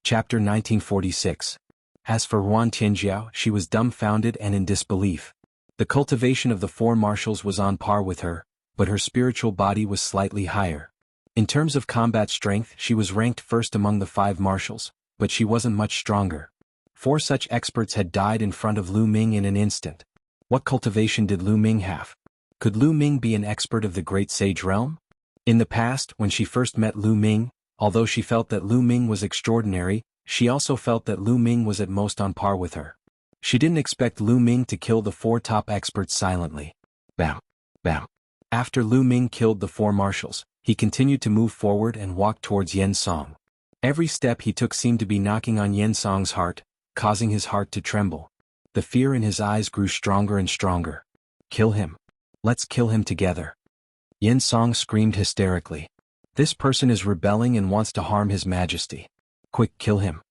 Chapter 1946. As for Yuan Tianjiao, she was dumbfounded and in disbelief. The cultivation of the four martials was on par with her, but her spiritual body was slightly higher. In terms of combat strength, she was ranked first among the 5 martials, but she wasn't much stronger. 4 such experts had died in front of Lu Ming in an instant. What cultivation did Lu Ming have? Could Lu Ming be an expert of the Great Sage realm? In the past, when she first met Lu Ming, although she felt that Lu Ming was extraordinary, she also felt that Lu Ming was at most on par with her. She didn't expect Lu Ming to kill the 4 top experts silently. Bam! Bam! After Lu Ming killed the 4 martials, he continued to move forward and walked towards Yen Song. Every step he took seemed to be knocking on Yen Song's heart, causing his heart to tremble. The fear in his eyes grew stronger and stronger. Kill him. Let's kill him together. Yen Song screamed hysterically. This person is rebelling and wants to harm His Majesty. Quick, kill him.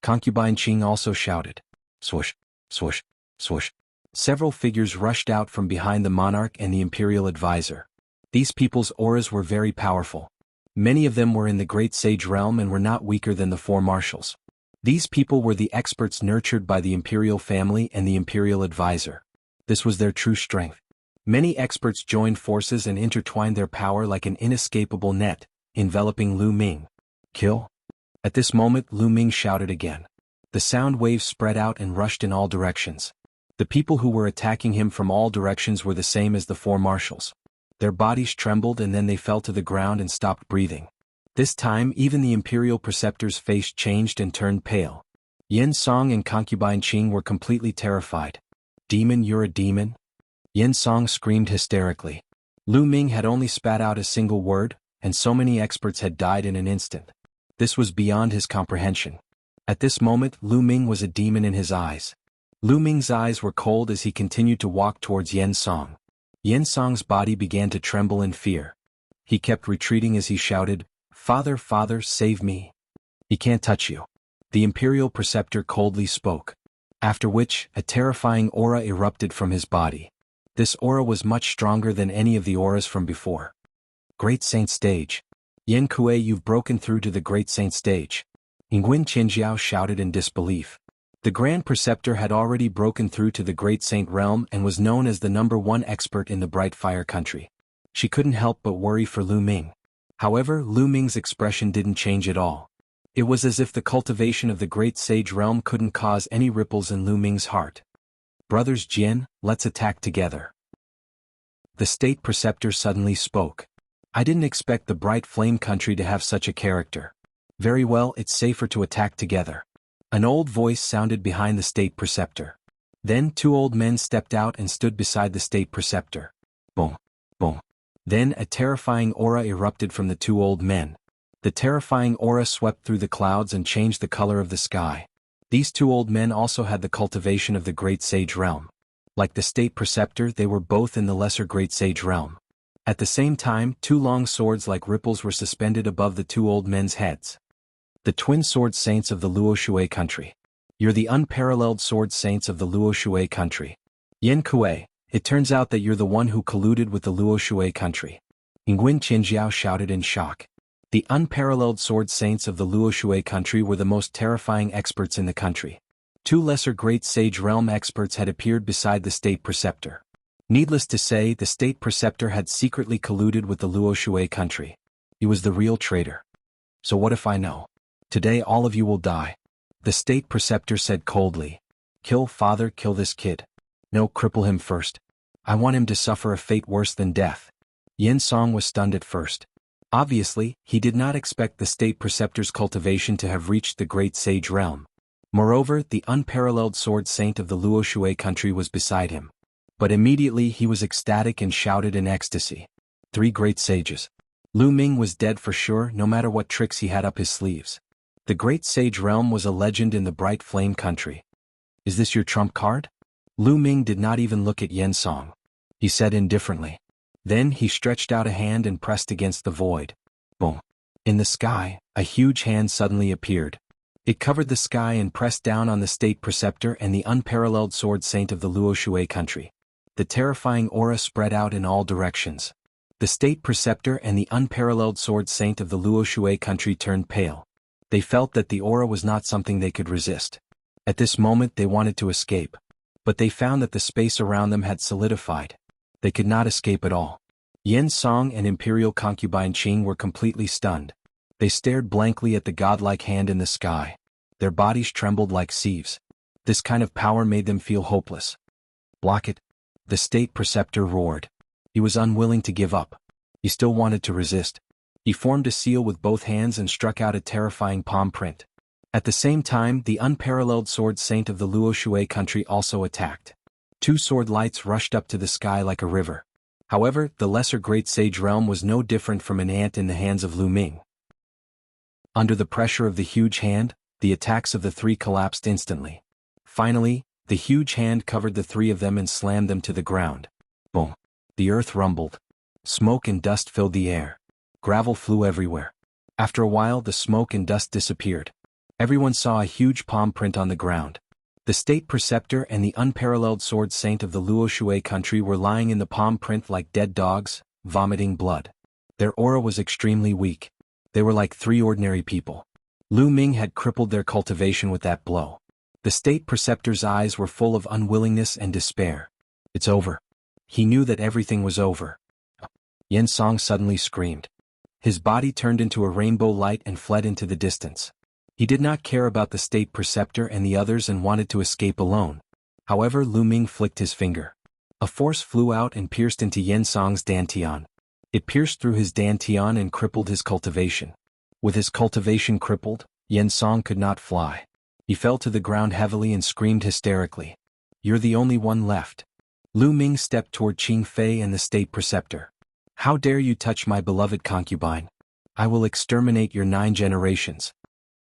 Concubine Qing also shouted. Swoosh, swoosh, swoosh. Several figures rushed out from behind the monarch and the imperial advisor. These people's auras were very powerful. Many of them were in the Great Sage realm and were not weaker than the 4 martials. These people were the experts nurtured by the imperial family and the imperial advisor. This was their true strength. Many experts joined forces and intertwined their power like an inescapable net, enveloping Lu Ming. Kill? At this moment Lu Ming shouted again. The sound waves spread out and rushed in all directions. The people who were attacking him from all directions were the same as the 4 martials. Their bodies trembled and then they fell to the ground and stopped breathing. This time even the imperial preceptor's face changed and turned pale. Yen Song and Concubine Qing were completely terrified. Demon, you're a demon? Yen Song screamed hysterically. Lu Ming had only spat out a single word, and so many experts had died in an instant. This was beyond his comprehension. At this moment Lu Ming was a demon in his eyes. Lu Ming's eyes were cold as he continued to walk towards Yen Song. Yen Song's body began to tremble in fear. He kept retreating as he shouted, "Father, Father, save me." "He can't touch you." The imperial preceptor coldly spoke. After which, a terrifying aura erupted from his body. This aura was much stronger than any of the auras from before. Great Saint Stage. Yen Kuei, you've broken through to the Great Saint Stage. Yuan Tianjiao shouted in disbelief. The Grand Preceptor had already broken through to the Great Saint realm and was known as the #1 expert in the Bright Fire country. She couldn't help but worry for Lu Ming. However, Lu Ming's expression didn't change at all. It was as if the cultivation of the Great Sage realm couldn't cause any ripples in Lu Ming's heart. Brothers Jian, let's attack together. The State Preceptor suddenly spoke. I didn't expect the Bright Flame country to have such a character. Very well, it's safer to attack together. An old voice sounded behind the State Preceptor. Then 2 old men stepped out and stood beside the State Preceptor. Boom, boom. Then a terrifying aura erupted from the 2 old men. The terrifying aura swept through the clouds and changed the color of the sky. These 2 old men also had the cultivation of the Great Sage realm. Like the State Preceptor, they were both in the lesser Great Sage realm. At the same time, 2 long swords like ripples were suspended above the 2 old men's heads. The twin sword saints of the Luoshui country. You're the unparalleled sword saints of the Luoshui country. Yen Kuei, it turns out that you're the one who colluded with the Luoshui country. Yuan Tianjiao shouted in shock. The unparalleled sword saints of the Luoshui country were the most terrifying experts in the country. 2 lesser Great Sage realm experts had appeared beside the State Preceptor. Needless to say, the State Preceptor had secretly colluded with the Luoshui country. He was the real traitor. So what if I know? Today all of you will die. The State Preceptor said coldly. Kill, Father, kill this kid. No, cripple him first. I want him to suffer a fate worse than death. Yen Song was stunned at first. Obviously, he did not expect the State Preceptor's cultivation to have reached the Great Sage realm. Moreover, the unparalleled sword saint of the Luoshui country was beside him. But immediately he was ecstatic and shouted in ecstasy. 3 great sages. Lu Ming was dead for sure, no matter what tricks he had up his sleeves. The Great Sage realm was a legend in the Bright Flame country. Is this your trump card? Lu Ming did not even look at Yen Song. He said indifferently. Then he stretched out a hand and pressed against the void. Boom. In the sky, a huge hand suddenly appeared. It covered the sky and pressed down on the State Preceptor and the unparalleled sword saint of the Luoshui country. The terrifying aura spread out in all directions. The State Preceptor and the unparalleled sword saint of the Luoshui country turned pale. They felt that the aura was not something they could resist. At this moment they wanted to escape. But they found that the space around them had solidified. They could not escape at all. Yen Song and Imperial Concubine Qing were completely stunned. They stared blankly at the godlike hand in the sky. Their bodies trembled like sieves. This kind of power made them feel hopeless. "Block it!" the state preceptor roared. He was unwilling to give up. He still wanted to resist. He formed a seal with both hands and struck out a terrifying palm print. At the same time, the unparalleled sword saint of the Luoshui country also attacked. 2 sword lights rushed up to the sky like a river. However, the lesser great sage realm was no different from an ant in the hands of Lu Ming. Under the pressure of the huge hand, the attacks of the 3 collapsed instantly. Finally, the huge hand covered the 3 of them and slammed them to the ground. Boom! The earth rumbled. Smoke and dust filled the air. Gravel flew everywhere. After a while, the smoke and dust disappeared. Everyone saw a huge palm print on the ground. The state preceptor and the unparalleled sword saint of the Luoshui country were lying in the palm print like dead dogs, vomiting blood. Their aura was extremely weak. They were like 3 ordinary people. Lu Ming had crippled their cultivation with that blow. The state preceptor's eyes were full of unwillingness and despair. It's over. He knew that everything was over. Yen Song suddenly screamed. His body turned into a rainbow light and fled into the distance. He did not care about the state preceptor and the others and wanted to escape alone. However, Lu Ming flicked his finger. A force flew out and pierced into Yen Song's dantian. It pierced through his dantian and crippled his cultivation. With his cultivation crippled, Yen Song could not fly. He fell to the ground heavily and screamed hysterically. "You're the only one left." Lu Ming stepped toward Qing Fei and the state preceptor. "How dare you touch my beloved concubine? I will exterminate your 9 generations."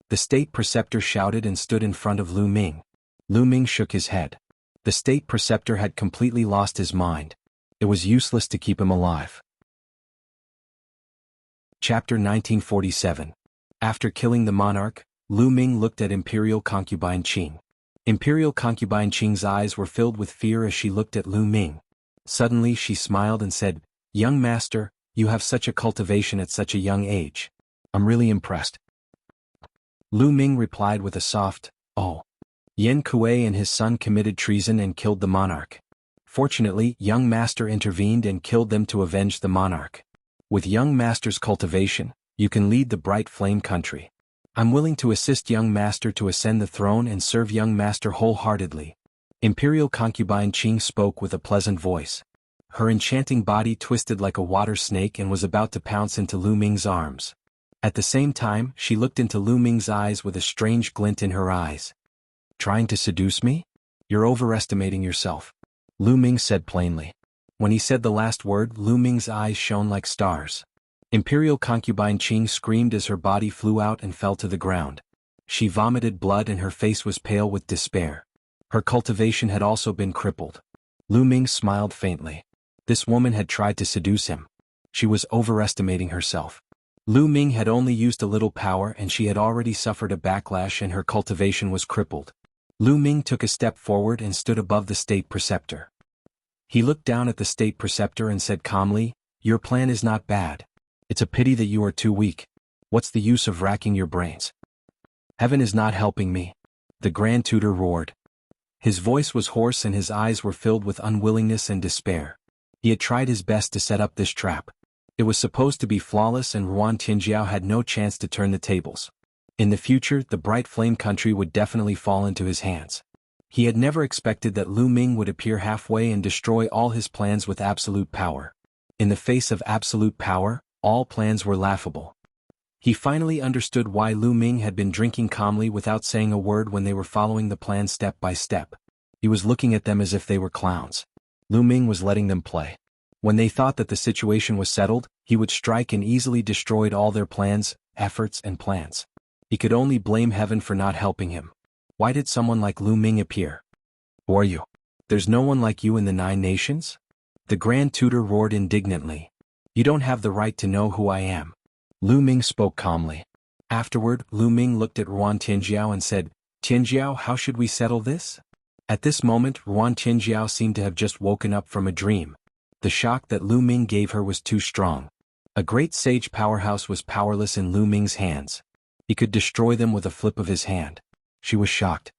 The state preceptor shouted and stood in front of Lu Ming. Lu Ming shook his head. The state preceptor had completely lost his mind. It was useless to keep him alive. Chapter 1947. After killing the monarch, Lu Ming looked at Imperial Concubine Qing. Imperial Concubine Qing's eyes were filled with fear as she looked at Lu Ming. Suddenly she smiled and said, "Young master, you have such a cultivation at such a young age. I'm really impressed." Lu Ming replied with a soft, "Oh." Yen Kuei and his son committed treason and killed the monarch. Fortunately, young master intervened and killed them to avenge the monarch. With young master's cultivation, you can lead the bright flame country. I'm willing to assist young master to ascend the throne and serve young master wholeheartedly. Imperial Concubine Qing spoke with a pleasant voice. Her enchanting body twisted like a water snake and was about to pounce into Lu Ming's arms. At the same time, she looked into Lu Ming's eyes with a strange glint in her eyes. "Trying to seduce me? You're overestimating yourself," Lu Ming said plainly. When he said the last word, Lu Ming's eyes shone like stars. Imperial Concubine Qing screamed as her body flew out and fell to the ground. She vomited blood and her face was pale with despair. Her cultivation had also been crippled. Lu Ming smiled faintly. This woman had tried to seduce him. She was overestimating herself. Lu Ming had only used a little power and she had already suffered a backlash and her cultivation was crippled. Lu Ming took a step forward and stood above the state preceptor. He looked down at the state preceptor and said calmly, "Your plan is not bad. It's a pity that you are too weak. What's the use of racking your brains? Heaven is not helping me." The Grand Tutor roared. His voice was hoarse and his eyes were filled with unwillingness and despair. He had tried his best to set up this trap. It was supposed to be flawless and Ruan Tianjiao had no chance to turn the tables. In the future, the bright flame country would definitely fall into his hands. He had never expected that Lu Ming would appear halfway and destroy all his plans with absolute power. In the face of absolute power, all plans were laughable. He finally understood why Lu Ming had been drinking calmly without saying a word when they were following the plan step by step. He was looking at them as if they were clowns. Lu Ming was letting them play. When they thought that the situation was settled, he would strike and easily destroyed all their plans, efforts and plans. He could only blame heaven for not helping him. Why did someone like Lu Ming appear? "Who are you? There's no one like you in the 9 nations?" The Grand Tutor roared indignantly. "You don't have the right to know who I am." Lu Ming spoke calmly. Afterward, Lu Ming looked at Ruan Tianjiao and said, "Tianjiao, how should we settle this?" At this moment, Ruan Tianjiao seemed to have just woken up from a dream. The shock that Lu Ming gave her was too strong. A great sage powerhouse was powerless in Lu Ming's hands. He could destroy them with a flip of his hand. She was shocked.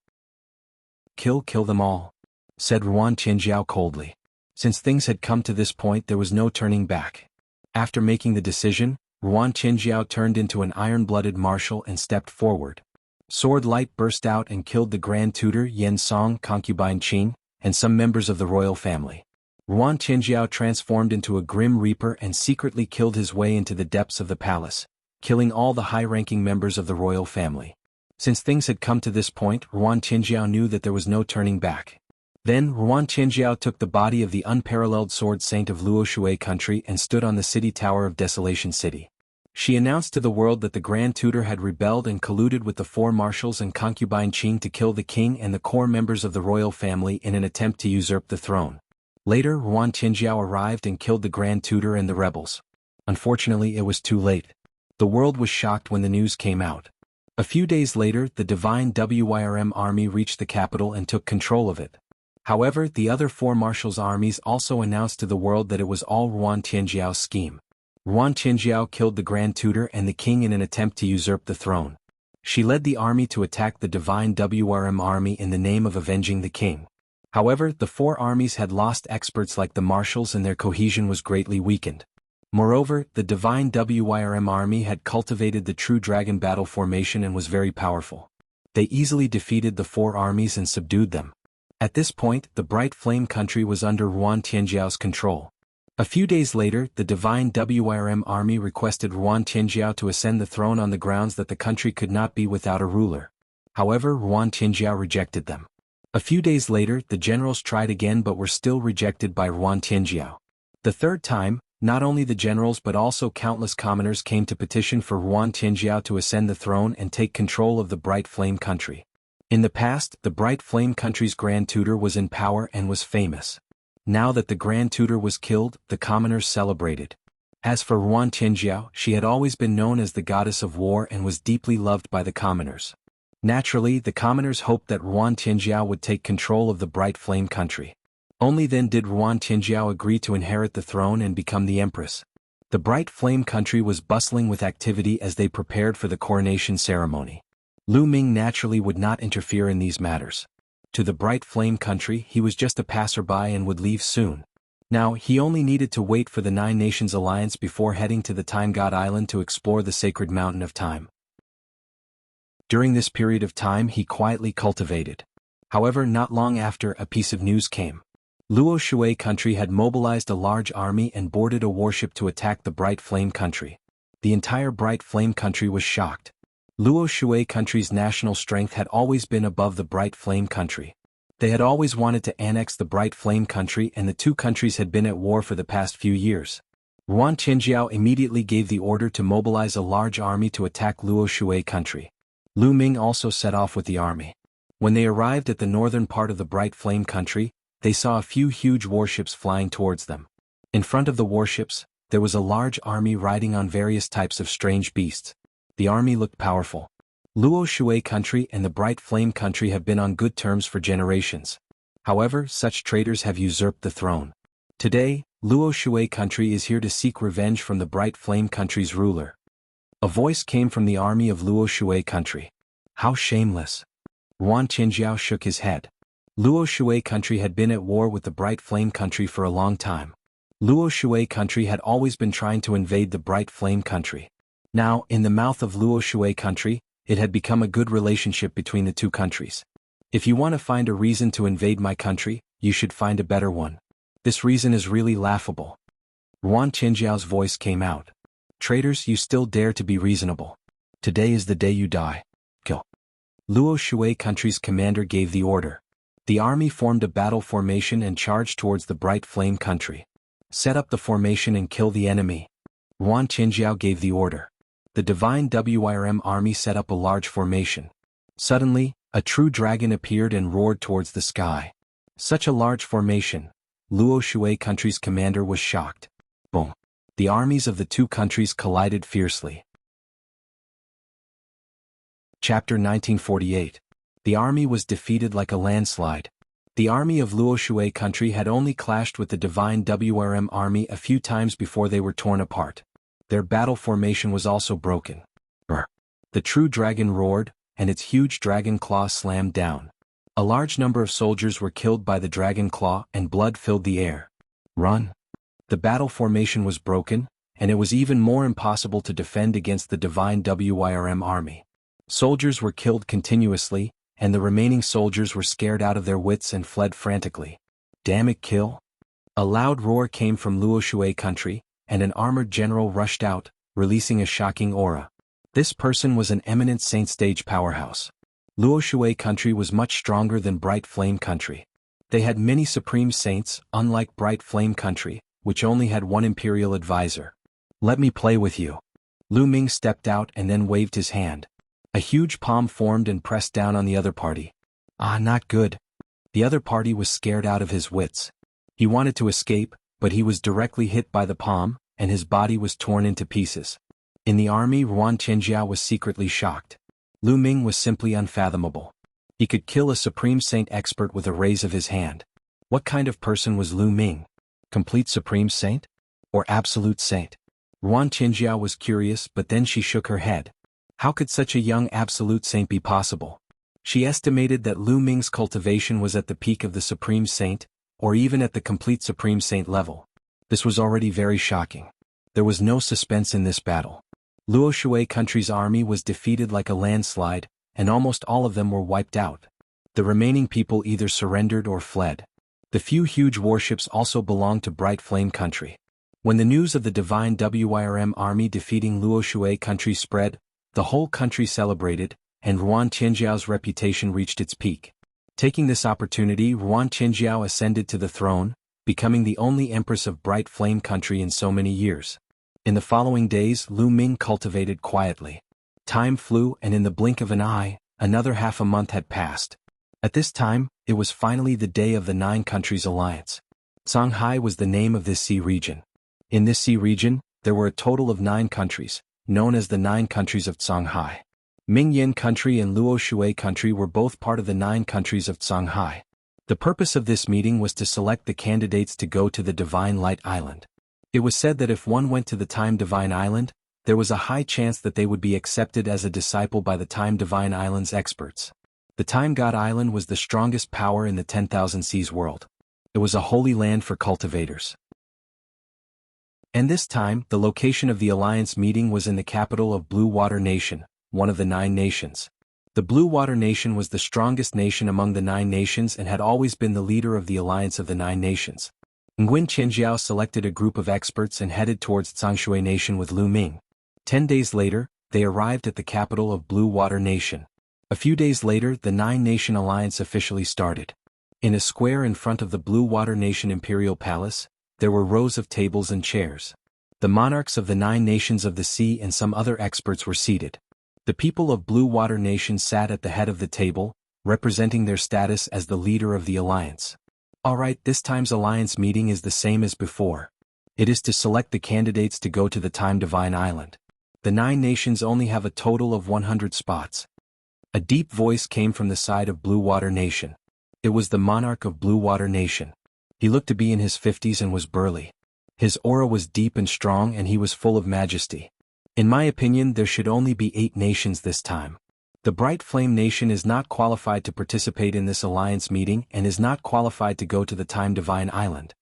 Kill them all, said Ruan Tianjiao coldly. Since things had come to this point, there was no turning back. After making the decision, Ruan Tianjiao turned into an iron-blooded marshal and stepped forward. Sword light burst out and killed the Grand Tutor Yen Song, concubine Qing, and some members of the royal family. Ruan Tianjiao transformed into a grim reaper and secretly killed his way into the depths of the palace, killing all the high-ranking members of the royal family. Since things had come to this point, Ruan Tianjiao knew that there was no turning back. Then Ruan Tianjiao took the body of the unparalleled sword saint of Luo Shui country and stood on the city tower of Desolation City. She announced to the world that the Grand Tutor had rebelled and colluded with the four marshals and concubine Qing to kill the king and the core members of the royal family in an attempt to usurp the throne. Later, Ruan Tianjiao arrived and killed the Grand Tutor and the rebels. Unfortunately, it was too late. The world was shocked when the news came out. A few days later, the Divine Wyrm army reached the capital and took control of it. However, the other four marshals' armies also announced to the world that it was all Ruan Tianjiao's scheme. Ruan Tianjiao killed the Grand Tutor and the king in an attempt to usurp the throne. She led the army to attack the Divine Wyrm army in the name of avenging the king. However, the four armies had lost experts like the marshals and their cohesion was greatly weakened. Moreover, the Divine Wyrm army had cultivated the true dragon battle formation and was very powerful. They easily defeated the four armies and subdued them. At this point, the Bright Flame country was under Ruan Tianjiao's control. A few days later, the Divine Wyrm army requested Ruan Tianjiao to ascend the throne on the grounds that the country could not be without a ruler. However, Ruan Tianjiao rejected them. A few days later, the generals tried again but were still rejected by Ruan Tianjiao. The third time, not only the generals but also countless commoners came to petition for Ruan Tianjiao to ascend the throne and take control of the Bright Flame country. In the past, the Bright Flame country's Grand Tutor was in power and was famous. Now that the Grand Tutor was killed, the commoners celebrated. As for Ruan Tianjiao, she had always been known as the goddess of war and was deeply loved by the commoners. Naturally, the commoners hoped that Ruan Tianjiao would take control of the Bright Flame country. Only then did Ruan Tianjiao agree to inherit the throne and become the empress. The Bright Flame country was bustling with activity as they prepared for the coronation ceremony. Lu Ming naturally would not interfere in these matters. To the Bright Flame country, he was just a passerby and would leave soon. Now, he only needed to wait for the Nine Nations Alliance before heading to the Time God Island to explore the sacred mountain of time. During this period of time, he quietly cultivated. However, not long after, a piece of news came. Luo Shui country had mobilized a large army and boarded a warship to attack the Bright Flame country. The entire Bright Flame country was shocked. Luo Shui country's national strength had always been above the Bright Flame country. They had always wanted to annex the Bright Flame country and the two countries had been at war for the past few years. Ruan Tianjiao immediately gave the order to mobilize a large army to attack Luo Shui country. Lu Ming also set off with the army. When they arrived at the northern part of the Bright Flame country, they saw a few huge warships flying towards them. In front of the warships, there was a large army riding on various types of strange beasts. The army looked powerful. Luo Shui country and the Bright Flame country have been on good terms for generations. However, such traitors have usurped the throne. Today, Luo Shui country is here to seek revenge from the Bright Flame country's ruler. A voice came from the army of Luo Shui country. How shameless! Ruan Tianjiao shook his head. Luo Shui country had been at war with the Bright Flame country for a long time. Luo Shui country had always been trying to invade the Bright Flame country. Now, in the mouth of Luo Shui country, it had become a good relationship between the two countries. If you want to find a reason to invade my country, you should find a better one. This reason is really laughable. Ruan Tianjiao's voice came out. Traitors, you still dare to be reasonable. Today is the day you die. Kill. Luo Shui country's commander gave the order. The army formed a battle formation and charged towards the Bright Flame country. Set up the formation and kill the enemy. Ruan Tianjiao gave the order. The Divine Wyrm army set up a large formation. Suddenly, a true dragon appeared and roared towards the sky. Such a large formation. Luo Shui country's commander was shocked. Boom. The armies of the two countries collided fiercely. Chapter 1948. The army was defeated like a landslide. The army of Luo Shui country had only clashed with the Divine Wyrm army a few times before they were torn apart. Their battle formation was also broken. The true dragon roared, and its huge dragon claw slammed down. A large number of soldiers were killed by the dragon claw and blood filled the air. Run! The battle formation was broken, and it was even more impossible to defend against the divine Wyrm army. Soldiers were killed continuously, and the remaining soldiers were scared out of their wits and fled frantically. Damn it, kill! A loud roar came from Luoshui country, and an armored general rushed out, releasing a shocking aura. This person was an eminent saint stage powerhouse. Luoshui country was much stronger than Bright Flame country. They had many supreme saints, unlike Bright Flame country, which only had one imperial advisor. Let me play with you. Lu Ming stepped out and then waved his hand. A huge palm formed and pressed down on the other party. Ah, not good. The other party was scared out of his wits. He wanted to escape, but he was directly hit by the palm, and his body was torn into pieces. In the army, Ruan Tianjiao was secretly shocked. Lu Ming was simply unfathomable. He could kill a supreme saint expert with a raise of his hand. What kind of person was Lu Ming? Complete supreme saint? Or absolute saint? Ruan Tianjiao was curious, but then she shook her head. How could such a young absolute saint be possible? She estimated that Lu Ming's cultivation was at the peak of the supreme saint, or even at the complete supreme saint level. This was already very shocking. There was no suspense in this battle. Luoshui country's army was defeated like a landslide, and almost all of them were wiped out. The remaining people either surrendered or fled. The few huge warships also belonged to Bright Flame country. When the news of the divine Wyrm army defeating Luoshui country spread, the whole country celebrated, and Ruan Tianjiao's reputation reached its peak. Taking this opportunity, Ruan Tianjiao ascended to the throne, becoming the only empress of Bright Flame country in so many years. In the following days, Lu Ming cultivated quietly. Time flew, and in the blink of an eye, another half a month had passed. At this time, it was finally the day of the 9 countries alliance. Shanghai was the name of this sea region. In this sea region, there were a total of 9 countries, known as the 9 countries of Shanghai. Mingyan country and Luoshui country were both part of the 9 countries of Shanghai. The purpose of this meeting was to select the candidates to go to the Divine Light Island. It was said that if one went to the Time Divine Island, there was a high chance that they would be accepted as a disciple by the Time Divine Island's experts. The Time God Island was the strongest power in the 10,000 Seas world. It was a holy land for cultivators. And this time, the location of the Alliance meeting was in the capital of Blue Water Nation, one of the 9 nations. The Blue Water Nation was the strongest nation among the 9 nations and had always been the leader of the Alliance of the 9 nations. Nguyen Qianjiao selected a group of experts and headed towards Changshui Nation with Lu Ming. 10 days later, they arrived at the capital of Blue Water Nation. A few days later, the 9-Nation Alliance officially started. In a square in front of the Blue Water Nation Imperial Palace, there were rows of tables and chairs. The monarchs of the 9 nations of the sea and some other experts were seated. The people of Blue Water Nation sat at the head of the table, representing their status as the leader of the alliance. Alright, this time's alliance meeting is the same as before. It is to select the candidates to go to the Time Divine Island. The 9 nations only have a total of 100 spots. A deep voice came from the side of Blue Water Nation. It was the monarch of Blue Water Nation. He looked to be in his 50s and was burly. His aura was deep and strong and he was full of majesty. In my opinion, there should only be 8 nations this time. The Bright Flame Nation is not qualified to participate in this alliance meeting and is not qualified to go to the Time Divine Island.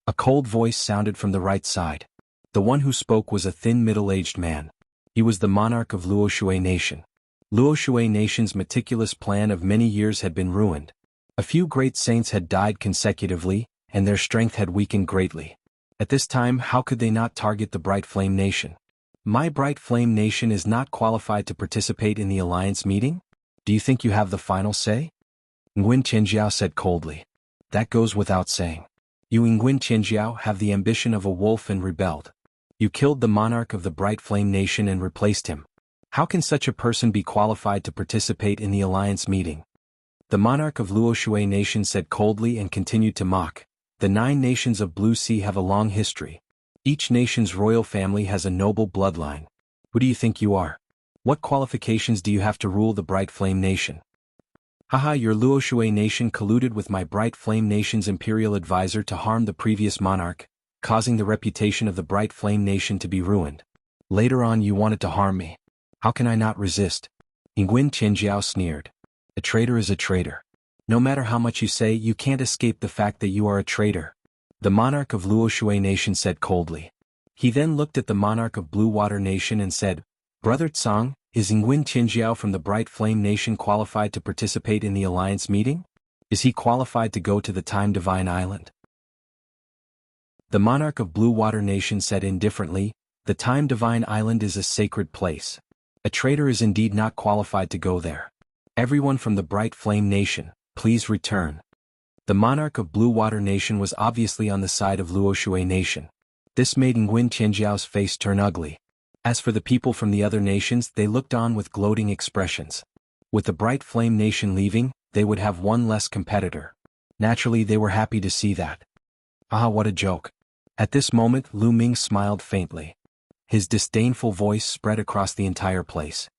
A cold voice sounded from the right side. The one who spoke was a thin middle-aged man. He was the monarch of Luoshui Nation. Luoshui Nation's meticulous plan of many years had been ruined. A few great saints had died consecutively, and their strength had weakened greatly. At this time, how could they not target the Bright Flame Nation? My Bright Flame Nation is not qualified to participate in the alliance meeting? Do you think you have the final say? Nguyen Qianjiao said coldly. That goes without saying. You Nguyen Qianjiao have the ambition of a wolf and rebelled. You killed the monarch of the Bright Flame Nation and replaced him. How can such a person be qualified to participate in the alliance meeting? The monarch of Luoshui Nation said coldly and continued to mock. The 9 nations of Blue Sea have a long history. Each nation's royal family has a noble bloodline. Who do you think you are? What qualifications do you have to rule the Bright Flame Nation? Haha, your Luoshui Nation colluded with my Bright Flame Nation's imperial advisor to harm the previous monarch, causing the reputation of the Bright Flame Nation to be ruined. Later on you wanted to harm me. How can I not resist? Nguyen Tianjiao sneered. A traitor is a traitor. No matter how much you say, you can't escape the fact that you are a traitor. The monarch of Luoshui Nation said coldly. He then looked at the monarch of Blue Water Nation and said, Brother Tsang, is Nguyen Tianjiao from the Bright Flame Nation qualified to participate in the alliance meeting? Is he qualified to go to the Time Divine Island? The monarch of Blue Water Nation said indifferently, the Time Divine Island is a sacred place. A traitor is indeed not qualified to go there. Everyone from the Bright Flame Nation, please return. The monarch of Blue Water Nation was obviously on the side of Luoshui Nation. This made Nguyen Tianjiao's face turn ugly. As for the people from the other nations, they looked on with gloating expressions. With the Bright Flame Nation leaving, they would have one less competitor. Naturally, they were happy to see that. Ah, what a joke. At this moment, Lu Ming smiled faintly. His disdainful voice spread across the entire place.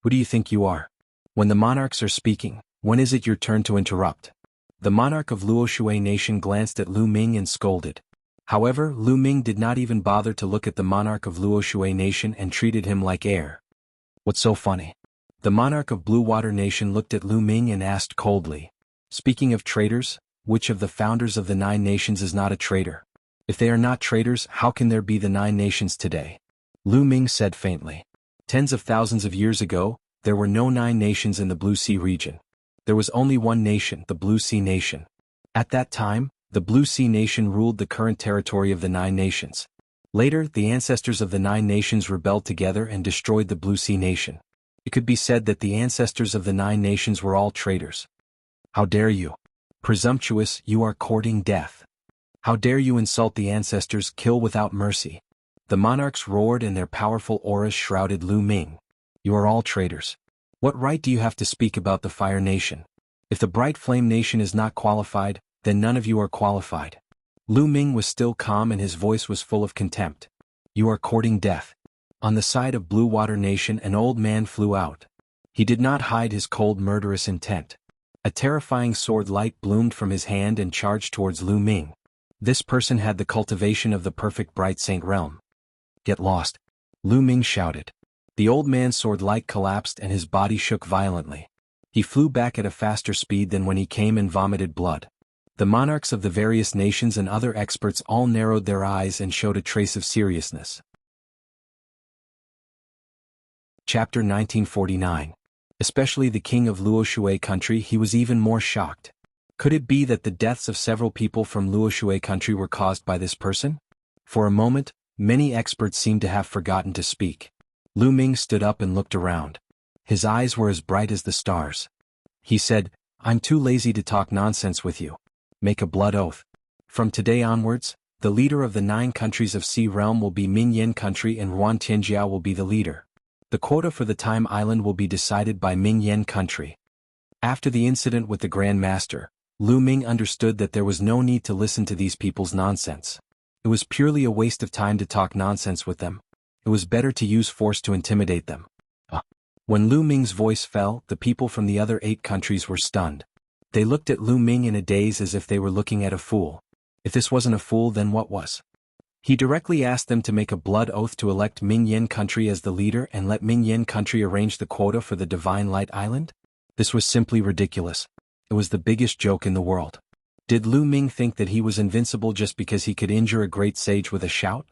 Who do you think you are? When the monarchs are speaking, when is it your turn to interrupt? The monarch of Luoshui Nation glanced at Lu Ming and scolded. However, Lu Ming did not even bother to look at the monarch of Luoshui Nation and treated him like air. What's so funny? The monarch of Blue Water Nation looked at Lu Ming and asked coldly. Speaking of traitors, which of the founders of the 9 nations is not a traitor? If they are not traitors, how can there be the 9 nations today? Lu Ming said faintly. Tens of thousands of years ago, there were no 9 nations in the Blue Sea region. There was only one nation, the Blue Sea Nation. At that time, the Blue Sea Nation ruled the current territory of the 9 nations. Later, the ancestors of the 9 nations rebelled together and destroyed the Blue Sea Nation. It could be said that the ancestors of the 9 nations were all traitors. How dare you? Presumptuous, you are courting death. How dare you insult the ancestors, kill without mercy? The monarchs roared and their powerful auras shrouded Lu Ming. You are all traitors. What right do you have to speak about the Fire Nation? If the Bright Flame Nation is not qualified, then none of you are qualified. Lu Ming was still calm and his voice was full of contempt. You are courting death. On the side of Blue Water Nation, an old man flew out. He did not hide his cold murderous intent. A terrifying sword light bloomed from his hand and charged towards Lu Ming. This person had the cultivation of the perfect Bright Saint realm. Get lost. Lu Ming shouted. The old man's sword light collapsed and his body shook violently. He flew back at a faster speed than when he came and vomited blood. The monarchs of the various nations and other experts all narrowed their eyes and showed a trace of seriousness. Chapter 1949. Especially the king of Luoshui country, he was even more shocked. Could it be that the deaths of several people from Luoshui country were caused by this person? For a moment, many experts seemed to have forgotten to speak. Lu Ming stood up and looked around. His eyes were as bright as the stars. He said, I'm too lazy to talk nonsense with you. Make a blood oath. From today onwards, the leader of the 9 countries of Sea Realm will be Ming Yen country and Ruan Tianjiao will be the leader. The quota for the Time Island will be decided by Ming Yen country. After the incident with the Grand Master, Lu Ming understood that there was no need to listen to these people's nonsense. It was purely a waste of time to talk nonsense with them. It was better to use force to intimidate them. When Lu Ming's voice fell, the people from the other 8 countries were stunned. They looked at Lu Ming in a daze as if they were looking at a fool. If this wasn't a fool, then what was? He directly asked them to make a blood oath to elect Ming Yen country as the leader and let Ming Yen country arrange the quota for the Divine Light Island? This was simply ridiculous. It was the biggest joke in the world. Did Lu Ming think that he was invincible just because he could injure a great sage with a shout?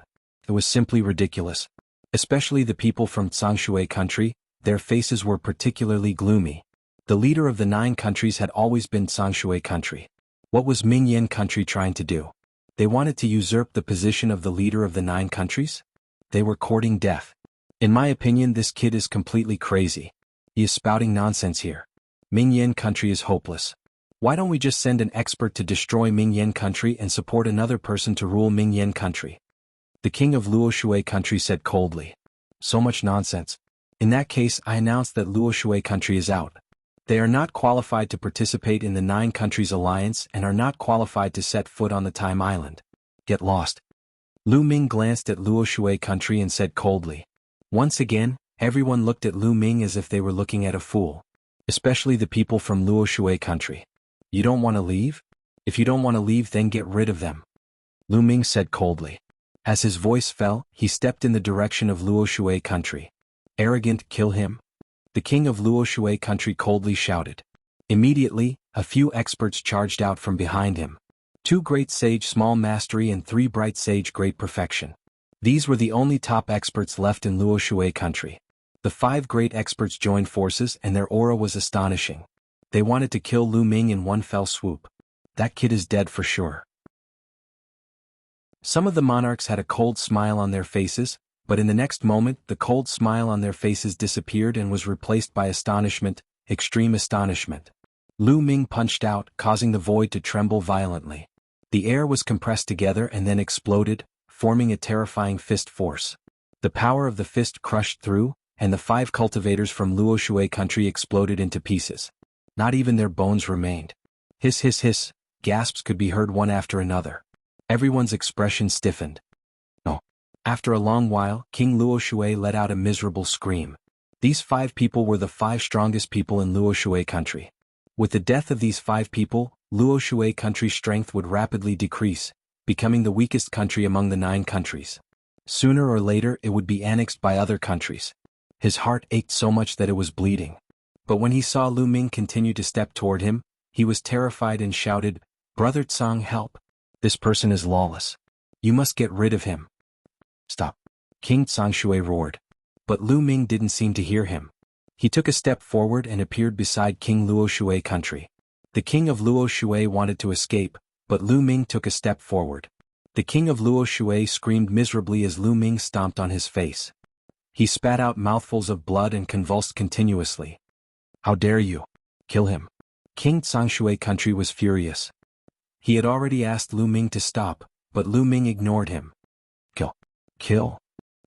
It was simply ridiculous. Especially the people from Tsangshui country, their faces were particularly gloomy. The leader of the 9 countries had always been Tsangshui country. What was Ming Yen country trying to do? They wanted to usurp the position of the leader of the 9 countries? They were courting death. In my opinion, this kid is completely crazy. He is spouting nonsense here. Ming Yen country is hopeless. Why don't we just send an expert to destroy Ming Yen country and support another person to rule Ming Yen country? The king of Luoshui country said coldly. So much nonsense. In that case, I announce that Luoshui country is out. They are not qualified to participate in the 9 countries alliance and are not qualified to set foot on the Time Island. Get lost. Lu Ming glanced at Luoshui country and said coldly. Once again, everyone looked at Lu Ming as if they were looking at a fool. Especially the people from Luoshui country. You don't want to leave? If you don't want to leave, then get rid of them. Lu Ming said coldly. As his voice fell, he stepped in the direction of Luoshui country. Arrogant, kill him? The king of Luoshui country coldly shouted. Immediately, a few experts charged out from behind him. 2 great sage small mastery and 3 bright sage great perfection. These were the only top experts left in Luoshui country. The 5 great experts joined forces and their aura was astonishing. They wanted to kill Lu Ming in one fell swoop. That kid is dead for sure. Some of the monarchs had a cold smile on their faces, but in the next moment the cold smile on their faces disappeared and was replaced by astonishment, extreme astonishment. Lu Ming punched out, causing the void to tremble violently. The air was compressed together and then exploded, forming a terrifying fist force. The power of the fist crushed through, and the 5 cultivators from Luoshui country exploded into pieces. Not even their bones remained. Hiss hiss hiss, gasps could be heard one after another. Everyone's expression stiffened. No. After a long while, King Luoshui let out a miserable scream. These 5 people were the 5 strongest people in Luoshui country. With the death of these 5 people, Luoshui country's strength would rapidly decrease, becoming the weakest country among the 9 countries. Sooner or later it would be annexed by other countries. His heart ached so much that it was bleeding. But when he saw Lu Ming continue to step toward him, he was terrified and shouted, "Brother Tsang, help! This person is lawless. You must get rid of him." "Stop!" King Tsangshui roared. But Lu Ming didn't seem to hear him. He took a step forward and appeared beside King Luoshui country. The king of Luoshui wanted to escape, but Lu Ming took a step forward. The king of Luoshui screamed miserably as Lu Ming stomped on his face. He spat out mouthfuls of blood and convulsed continuously. "How dare you? Kill him!" King Tsangshui country was furious. He had already asked Lu Ming to stop, but Lu Ming ignored him. "Kill! Kill!"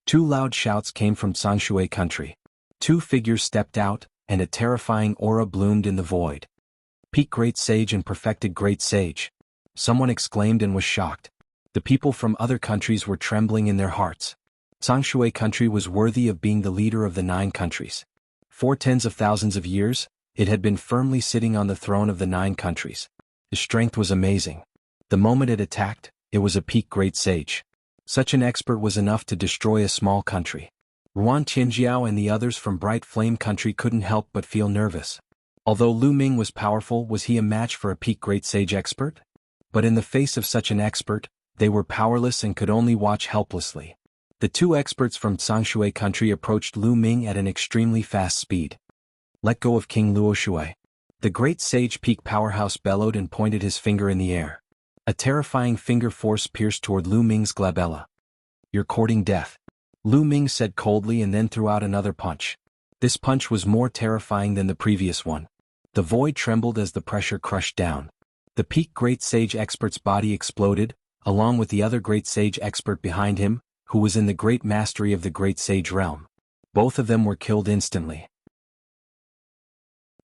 2 loud shouts came from Tsangshui country. 2 figures stepped out, and a terrifying aura bloomed in the void. "Peak Great Sage and Perfected Great Sage!" Someone exclaimed and was shocked. The people from other countries were trembling in their hearts. Tsangshui country was worthy of being the leader of the 9 countries. For tens of thousands of years, it had been firmly sitting on the throne of the 9 countries. His strength was amazing. The moment it attacked, it was a peak great sage. Such an expert was enough to destroy a small country. Ruan Qinjiao and the others from Bright Flame country couldn't help but feel nervous. Although Lu Ming was powerful, was he a match for a peak great sage expert? But in the face of such an expert, they were powerless and could only watch helplessly. The 2 experts from Tsangshui country approached Lu Ming at an extremely fast speed. "Let go of King Luoshui." The great sage peak powerhouse bellowed and pointed his finger in the air. A terrifying finger force pierced toward Lu Ming's glabella. "You're courting death," Lu Ming said coldly and then threw out another punch. This punch was more terrifying than the previous one. The void trembled as the pressure crushed down. The peak great sage expert's body exploded, along with the other great sage expert behind him, who was in the great mastery of the great sage realm. Both of them were killed instantly.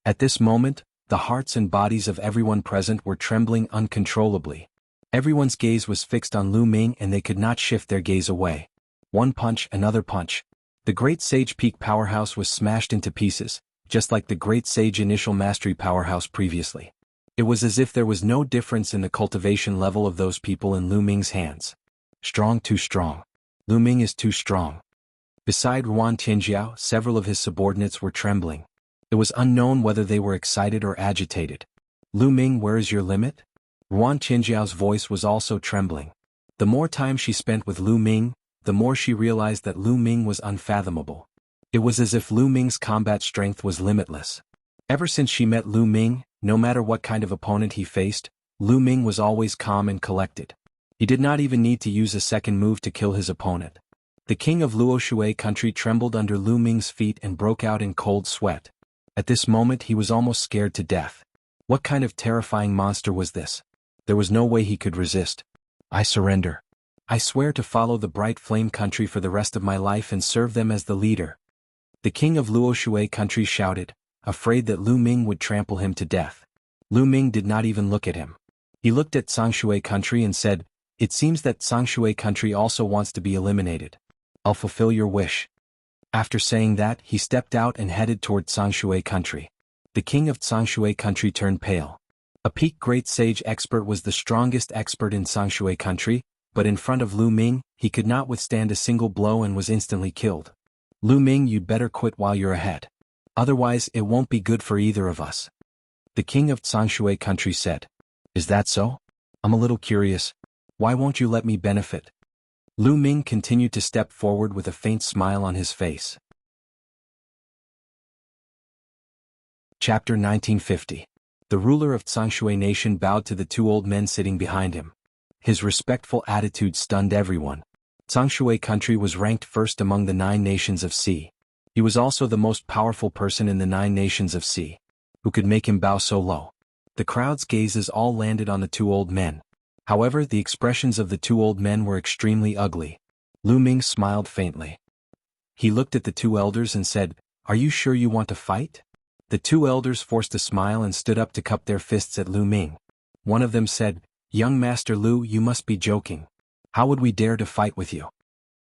At this moment, the hearts and bodies of everyone present were trembling uncontrollably. Everyone's gaze was fixed on Lu Ming and they could not shift their gaze away. One punch, another punch. The great sage peak powerhouse was smashed into pieces, just like the great sage initial mastery powerhouse previously. It was as if there was no difference in the cultivation level of those people in Lu Ming's hands. Strong, too strong. Lu Ming is too strong. Beside Ruan Tianjiao, several of his subordinates were trembling. It was unknown whether they were excited or agitated. "Lu Ming, where is your limit?" Ruan Tianjiao's voice was also trembling. The more time she spent with Lu Ming, the more she realized that Lu Ming was unfathomable. It was as if Lu Ming's combat strength was limitless. Ever since she met Lu Ming, no matter what kind of opponent he faced, Lu Ming was always calm and collected. He did not even need to use a second move to kill his opponent. The king of Luoshui country trembled under Lu Ming's feet and broke out in cold sweat. At this moment he was almost scared to death. What kind of terrifying monster was this? There was no way he could resist. "I surrender. I swear to follow the Bright Flame country for the rest of my life and serve them as the leader." The king of Luoshui country shouted, afraid that Lu Ming would trample him to death. Lu Ming did not even look at him. He looked at Tsangshui country and said, "It seems that Tsangshui country also wants to be eliminated. I'll fulfill your wish." After saying that, he stepped out and headed toward Tsangshui country. The king of Tsangshui country turned pale. A peak great sage expert was the strongest expert in Tsangshui country, but in front of Lu Ming, he could not withstand a single blow and was instantly killed. Lu Ming, you'd better quit while you're ahead. Otherwise it won't be good for either of us. The king of Tsingshui country said. Is that so? I'm a little curious. Why won't you let me benefit? Lu Ming continued to step forward with a faint smile on his face. Chapter 1950. The ruler of Tsingshui nation bowed to the two old men sitting behind him. His respectful attitude stunned everyone. Tsingshui country was ranked first among the 9 nations of Xi. He was also the most powerful person in the 9 nations of Xi. Who could make him bow so low? The crowd's gazes all landed on the two old men. However, the expressions of the two old men were extremely ugly. Lu Ming smiled faintly. He looked at the two elders and said, "Are you sure you want to fight?" The two elders forced a smile and stood up to cup their fists at Lu Ming. One of them said, "Young Master Lu, you must be joking. How would we dare to fight with you?"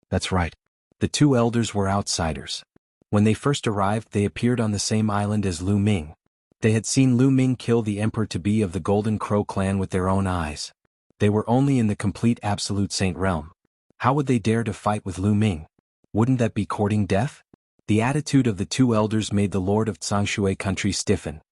That's right. The two elders were outsiders. When they first arrived, they appeared on the same island as Lu Ming. They had seen Lu Ming kill the Emperor-to-be of the Golden Crow clan with their own eyes. They were only in the complete absolute saint realm. How would they dare to fight with Lu Ming? Wouldn't that be courting death? The attitude of the two elders made the lord of Tsingshui country stiffen.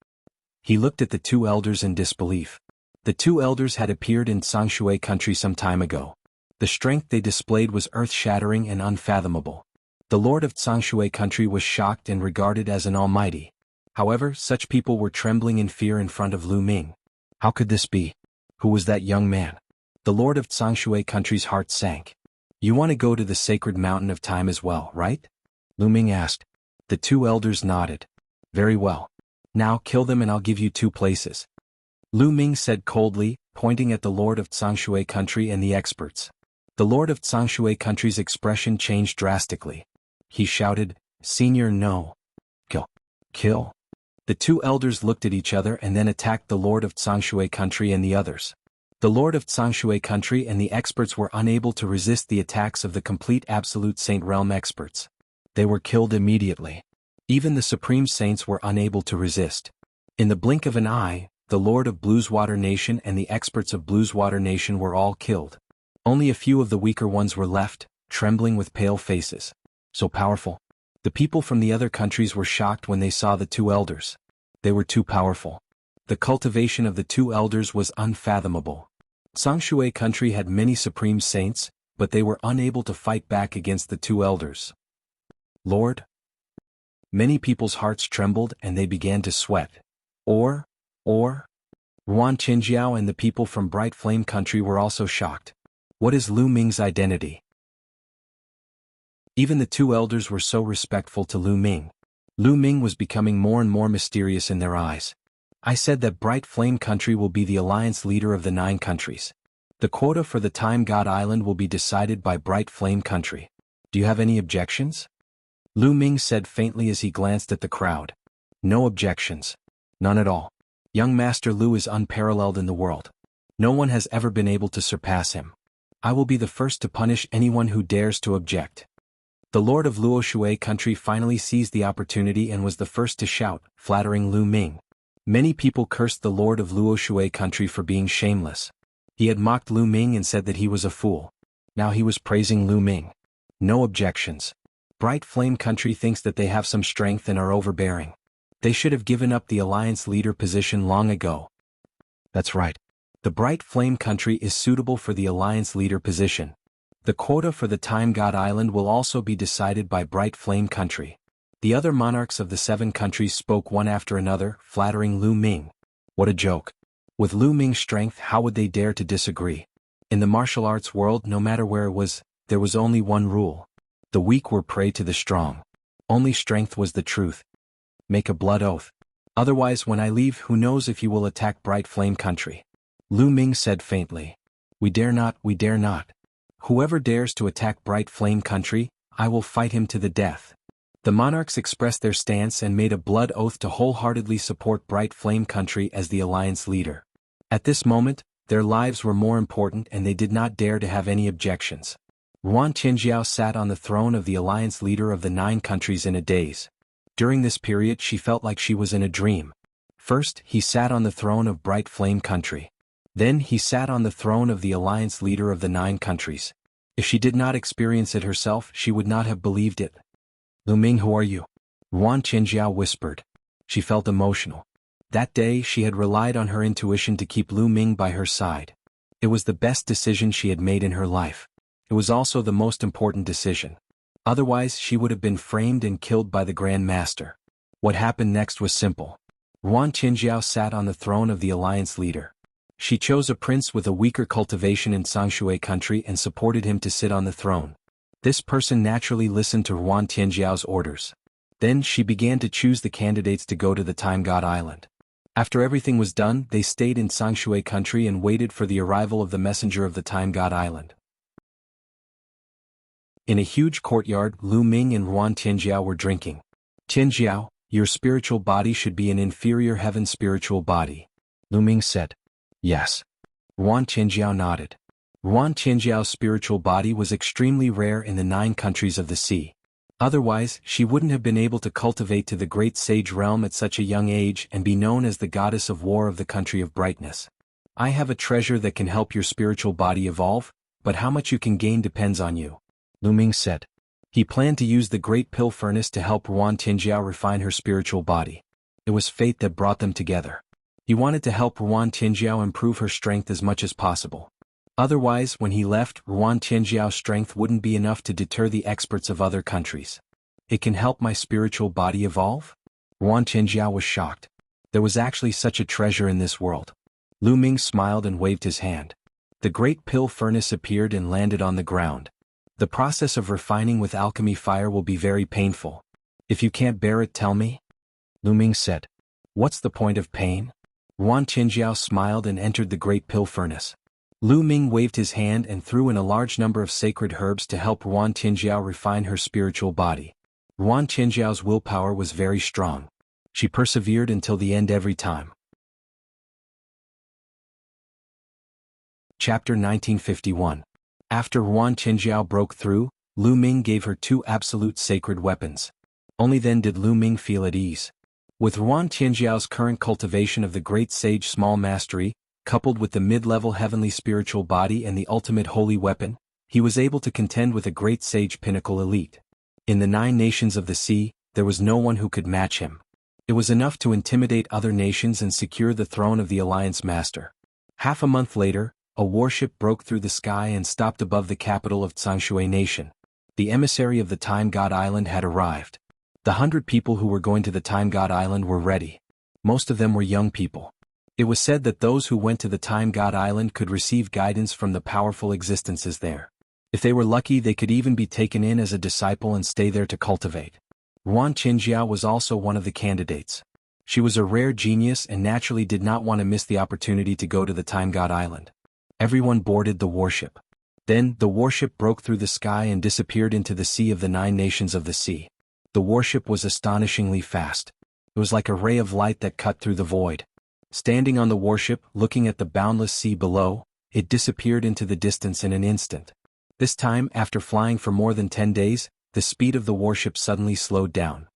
He looked at the two elders in disbelief. The two elders had appeared in Tsingshui country some time ago. The strength they displayed was earth-shattering and unfathomable. The lord of Tsingshui country was shocked and regarded as an almighty. However, such people were trembling in fear in front of Lu Ming. How could this be? Who was that young man? The lord of Tsingshui country's heart sank. You want to go to the sacred mountain of time as well, right? Lu Ming asked. The two elders nodded. Very well. Now kill them and I'll give you 2 places. Lu Ming said coldly, pointing at the lord of Tsingshui country and the experts. The lord of Tsingshui country's expression changed drastically. He shouted, "Senior, no. Kill. Kill." The two elders looked at each other and then attacked the lord of Tsingshui country and the others. The lord of Tsingshui country and the experts were unable to resist the attacks of the complete absolute saint realm experts. They were killed immediately. Even the supreme saints were unable to resist. In the blink of an eye, the lord of Blueswater Nation and the experts of Blueswater Nation were all killed. Only a few of the weaker ones were left, trembling with pale faces. So powerful. The people from the other countries were shocked when they saw the two elders. They were too powerful. The cultivation of the two elders was unfathomable. Tsingshui country had many supreme saints, but they were unable to fight back against the two elders. Lord? Many people's hearts trembled and they began to sweat. Ruan Qinjiao and the people from Bright Flame country were also shocked. What is Lu Ming's identity? Even the two elders were so respectful to Lu Ming. Lu Ming was becoming more and more mysterious in their eyes. I said that Bright Flame country will be the alliance leader of the 9 countries. The quota for the Time God Island will be decided by Bright Flame country. Do you have any objections? Lu Ming said faintly as he glanced at the crowd. No objections. None at all. Young Master Lu is unparalleled in the world. No one has ever been able to surpass him. I will be the first to punish anyone who dares to object. The lord of Luoshui country finally seized the opportunity and was the first to shout, flattering Lu Ming. Many people cursed the lord of Luoshui country for being shameless. He had mocked Lu Ming and said that he was a fool. Now he was praising Lu Ming. No objections. Bright Flame country thinks that they have some strength and are overbearing. They should have given up the alliance leader position long ago. That's right. The Bright Flame country is suitable for the alliance leader position. The quota for the Time God Island will also be decided by Bright Flame country. The other monarchs of the 7 countries spoke one after another, flattering Lu Ming. What a joke. With Lu Ming's strength, how would they dare to disagree? In the martial arts world, no matter where it was, there was only one rule. The weak were prey to the strong. Only strength was the truth. Make a blood oath. Otherwise, when I leave, who knows if you will attack Bright Flame country. Lu Ming said faintly. We dare not, we dare not. Whoever dares to attack Bright Flame country, I will fight him to the death. The monarchs expressed their stance and made a blood oath to wholeheartedly support Bright Flame country as the alliance leader. At this moment, their lives were more important and they did not dare to have any objections. Ruan Qinjiao sat on the throne of the alliance leader of the 9 countries in a daze. During this period she felt like she was in a dream. First, he sat on the throne of Bright Flame country. Then he sat on the throne of the alliance leader of the 9 countries. If she did not experience it herself, she would not have believed it. Lu Ming, who are you? Yuan Qinjiao whispered. She felt emotional. That day she had relied on her intuition to keep Lu Ming by her side. It was the best decision she had made in her life. It was also the most important decision. Otherwise she would have been framed and killed by the Grand Master. What happened next was simple. Yuan Qinjiao sat on the throne of the alliance leader. She chose a prince with a weaker cultivation in Sangshui country and supported him to sit on the throne. This person naturally listened to Yuan Qinjiao's orders. Then she began to choose the candidates to go to the Time God Island. After everything was done, they stayed in Sangshui country and waited for the arrival of the messenger of the Time God Island. In a huge courtyard, Lu Ming and Yuan Qinjiao were drinking. Qinjiao, your spiritual body should be an inferior heaven spiritual body. Lu Ming said. Yes. Yuan Qinjiao nodded. Yuan Qinjiao's spiritual body was extremely rare in the 9 countries of the sea. Otherwise, she wouldn't have been able to cultivate to the great sage realm at such a young age and be known as the goddess of war of the country of brightness. I have a treasure that can help your spiritual body evolve, but how much you can gain depends on you. Lu Ming said. He planned to use the great pill furnace to help Yuan Qinjiao refine her spiritual body. It was fate that brought them together. He wanted to help Yuan Qinjiao improve her strength as much as possible. Otherwise, when he left, Yuan Qinjiao's strength wouldn't be enough to deter the experts of other countries. It can help my spiritual body evolve? Yuan Qinjiao was shocked. There was actually such a treasure in this world. Lu Ming smiled and waved his hand. The great pill furnace appeared and landed on the ground. The process of refining with alchemy fire will be very painful. If you can't bear it, tell me? Lu Ming said. What's the point of pain? Yuan Qinjiao smiled and entered the great pill furnace. Lu Ming waved his hand and threw in a large number of sacred herbs to help Yuan Qinjiao refine her spiritual body. Yuan Qinjiao's willpower was very strong. She persevered until the end every time. Chapter 1951. After Yuan Qinjiao broke through, Lu Ming gave her 2 absolute sacred weapons. Only then did Lu Ming feel at ease. With Yuan Qinjiao's current cultivation of the great sage small mastery, coupled with the mid-level heavenly spiritual body and the ultimate holy weapon, he was able to contend with a great sage pinnacle elite. In the 9 nations of the sea, there was no one who could match him. It was enough to intimidate other nations and secure the throne of the Alliance Master. Half a month later, a warship broke through the sky and stopped above the capital of Sangshui Nation. The emissary of the Time God Island had arrived. The 100 people who were going to the Time God Island were ready. Most of them were young people. It was said that those who went to the Time God Island could receive guidance from the powerful existences there. If they were lucky, they could even be taken in as a disciple and stay there to cultivate. Yuan Qinjiao was also one of the candidates. She was a rare genius and naturally did not want to miss the opportunity to go to the Time God Island. Everyone boarded the warship. Then, the warship broke through the sky and disappeared into the sea of the 9 nations of the sea. The warship was astonishingly fast. It was like a ray of light that cut through the void. Standing on the warship, looking at the boundless sea below, it disappeared into the distance in an instant. This time, after flying for more than 10 days, the speed of the warship suddenly slowed down.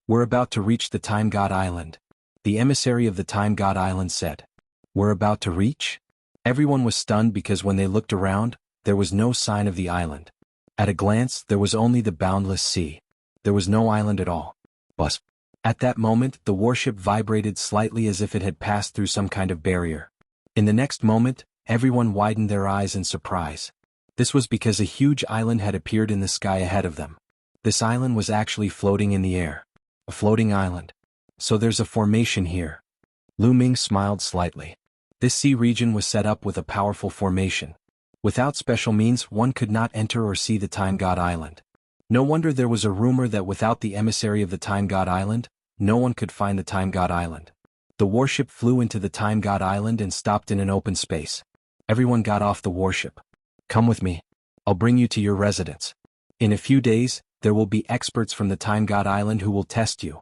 We're about to reach the Time God Island. The emissary of the Time God Island said. We're about to reach? Everyone was stunned because when they looked around, there was no sign of the island. At a glance, there was only the boundless sea. There was no island at all. But at that moment, the warship vibrated slightly as if it had passed through some kind of barrier. In the next moment, everyone widened their eyes in surprise. This was because a huge island had appeared in the sky ahead of them. This island was actually floating in the air. A floating island. So there's a formation here. Lu Ming smiled slightly. This sea region was set up with a powerful formation. Without special means, one could not enter or see the Time God Island. No wonder there was a rumor that without the emissary of the Time God Island, no one could find the Time God Island. The warship flew into the Time God Island and stopped in an open space. Everyone got off the warship. Come with me. I'll bring you to your residence. In a few days, there will be experts from the Time God Island who will test you.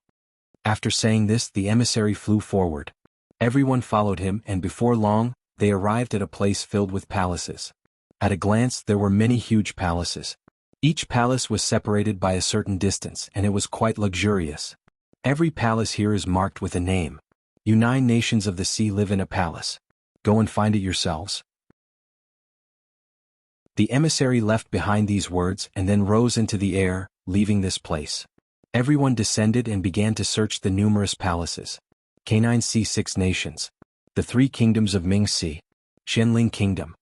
After saying this, the emissary flew forward. Everyone followed him, and before long, they arrived at a place filled with palaces. At a glance, there were many huge palaces. Each palace was separated by a certain distance, and it was quite luxurious. Every palace here is marked with a name. You 9 nations of the sea live in a palace. Go and find it yourselves. The emissary left behind these words and then rose into the air, leaving this place. Everyone descended and began to search the numerous palaces. Canine Sea 6 nations. The 3 kingdoms of Ming Sea. Xianling Kingdom.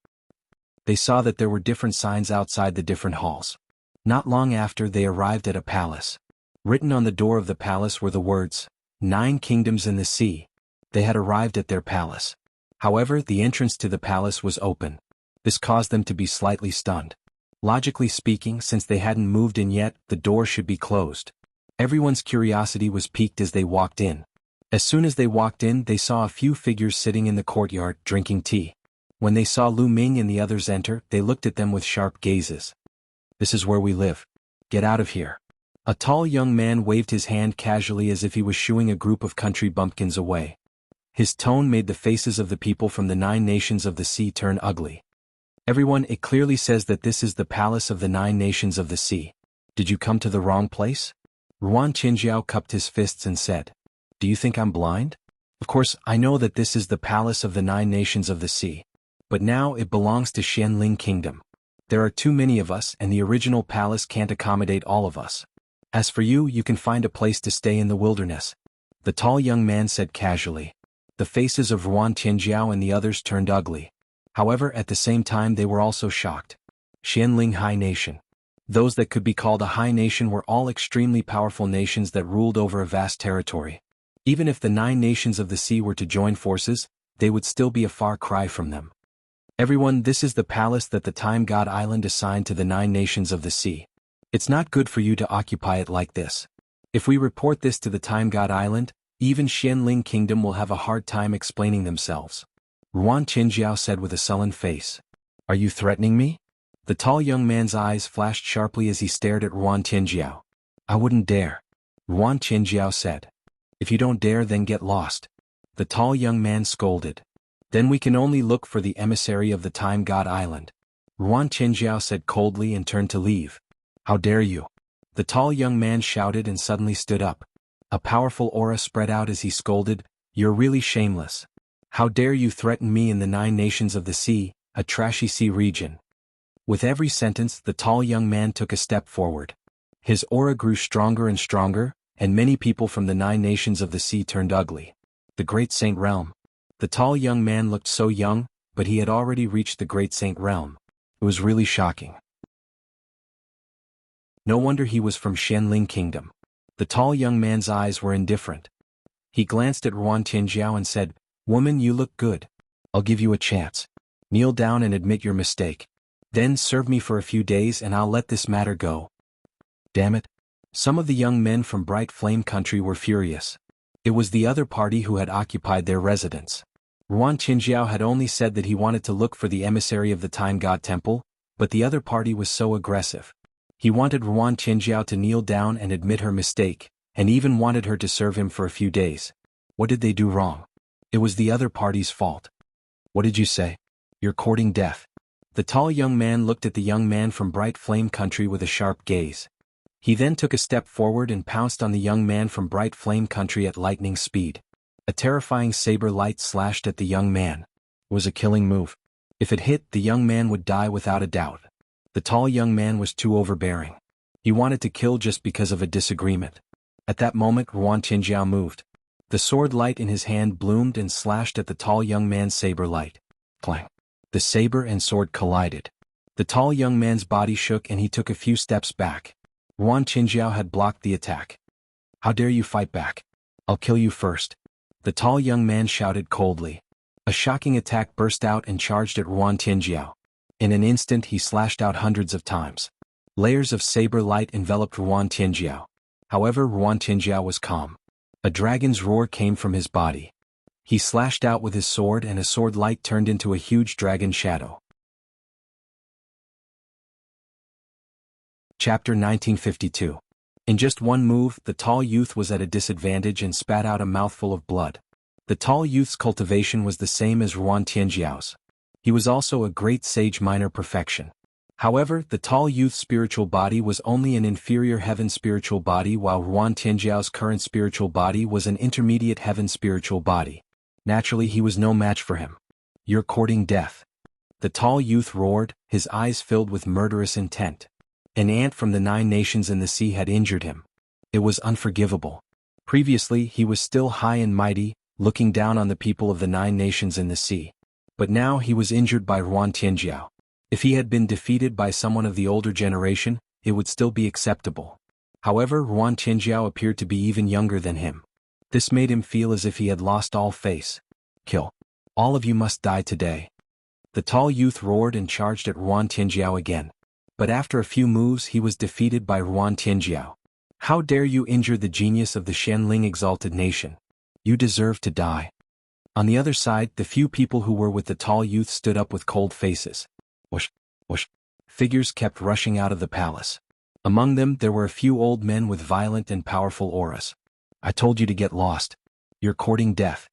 They saw that there were different signs outside the different halls. Not long after they arrived at a palace. Written on the door of the palace were the words, 9 kingdoms in the sea. They had arrived at their palace. However, the entrance to the palace was open. This caused them to be slightly stunned. Logically speaking, since they hadn't moved in yet, the door should be closed. Everyone's curiosity was piqued as they walked in. As soon as they walked in, they saw a few figures sitting in the courtyard, drinking tea. When they saw Lu Ming and the others enter, they looked at them with sharp gazes. This is where we live. Get out of here. A tall young man waved his hand casually as if he was shooing a group of country bumpkins away. His tone made the faces of the people from the 9 nations of the sea turn ugly. Everyone, it clearly says that this is the palace of the 9 nations of the sea. Did you come to the wrong place? Ruan Qinjiao cupped his fists and said, Do you think I'm blind? Of course, I know that this is the palace of the 9 nations of the sea. But now it belongs to Xianling Kingdom. There are too many of us and the original palace can't accommodate all of us. As for you, you can find a place to stay in the wilderness. The tall young man said casually. The faces of Ruan Qinjiao and the others turned ugly. However, at the same time they were also shocked. Xianling High Nation. Those that could be called a high nation were all extremely powerful nations that ruled over a vast territory. Even if the 9 nations of the sea were to join forces, they would still be a far cry from them. Everyone, this is the palace that the Time God Island assigned to the 9 nations of the sea. It's not good for you to occupy it like this. If we report this to the Time God Island, even Xianling Kingdom will have a hard time explaining themselves. Ruan Qinjiao said with a sullen face. Are you threatening me? The tall young man's eyes flashed sharply as he stared at Ruan Qinjiao. I wouldn't dare. Ruan Qinjiao said. If you don't dare, then get lost. The tall young man scolded. Then we can only look for the emissary of the Time God Island. Ruan Qinjiao said coldly and turned to leave. How dare you? The tall young man shouted and suddenly stood up. A powerful aura spread out as he scolded, You're really shameless. How dare you threaten me in the 9 nations of the sea, a trashy sea region? With every sentence, the tall young man took a step forward. His aura grew stronger and stronger, and many people from the 9 nations of the sea turned ugly. The Great Saint Realm. The tall young man looked so young, but he had already reached the Great Saint Realm. It was really shocking. No wonder he was from Xianling Kingdom. The tall young man's eyes were indifferent. He glanced at Ruan Qinjiao and said, Woman, you look good. I'll give you a chance. Kneel down and admit your mistake. Then serve me for a few days and I'll let this matter go. Damn it. Some of the young men from Bright Flame Country were furious. It was the other party who had occupied their residence. Ruan Qinjiao had only said that he wanted to look for the emissary of the Time God Temple, but the other party was so aggressive. He wanted Ruan Qinjiao to kneel down and admit her mistake, and even wanted her to serve him for a few days. What did they do wrong? It was the other party's fault. What did you say? You're courting death. The tall young man looked at the young man from Bright Flame Country with a sharp gaze. He then took a step forward and pounced on the young man from Bright Flame Country at lightning speed. A terrifying saber light slashed at the young man. It was a killing move. If it hit, the young man would die without a doubt. The tall young man was too overbearing. He wanted to kill just because of a disagreement. At that moment, Ruan Qinjiao moved. The sword light in his hand bloomed and slashed at the tall young man's saber light. Clang. The saber and sword collided. The tall young man's body shook and he took a few steps back. Ruan Qinjiao had blocked the attack. How dare you fight back? I'll kill you first. The tall young man shouted coldly. A shocking attack burst out and charged at Ruan Qinjiao. In an instant he slashed out hundreds of times. Layers of saber light enveloped Ruan Qinjiao. However, Ruan Qinjiao was calm. A dragon's roar came from his body. He slashed out with his sword and a sword light turned into a huge dragon shadow. Chapter 1952. In just one move, the tall youth was at a disadvantage and spat out a mouthful of blood. The tall youth's cultivation was the same as Ruan Tianjiao's. He was also a great sage minor perfection. However, the tall youth's spiritual body was only an inferior heaven spiritual body while Ruan Tianjiao's current spiritual body was an intermediate heaven spiritual body. Naturally, he was no match for him. You're courting death. The tall youth roared, his eyes filled with murderous intent. An ant from the 9 nations in the sea had injured him. It was unforgivable. Previously he was still high and mighty, looking down on the people of the 9 nations in the sea. But now he was injured by Ruan Tianjiao. If he had been defeated by someone of the older generation, it would still be acceptable. However, Ruan Tianjiao appeared to be even younger than him. This made him feel as if he had lost all face. Kill. All of you must die today. The tall youth roared and charged at Ruan Tianjiao again. But after a few moves he was defeated by Ruan Tianjiao. How dare you injure the genius of the Xianling exalted nation? You deserve to die. On the other side, the few people who were with the tall youth stood up with cold faces. Whoosh, whoosh. Figures kept rushing out of the palace. Among them there were a few old men with violent and powerful auras. I told you to get lost. You're courting death.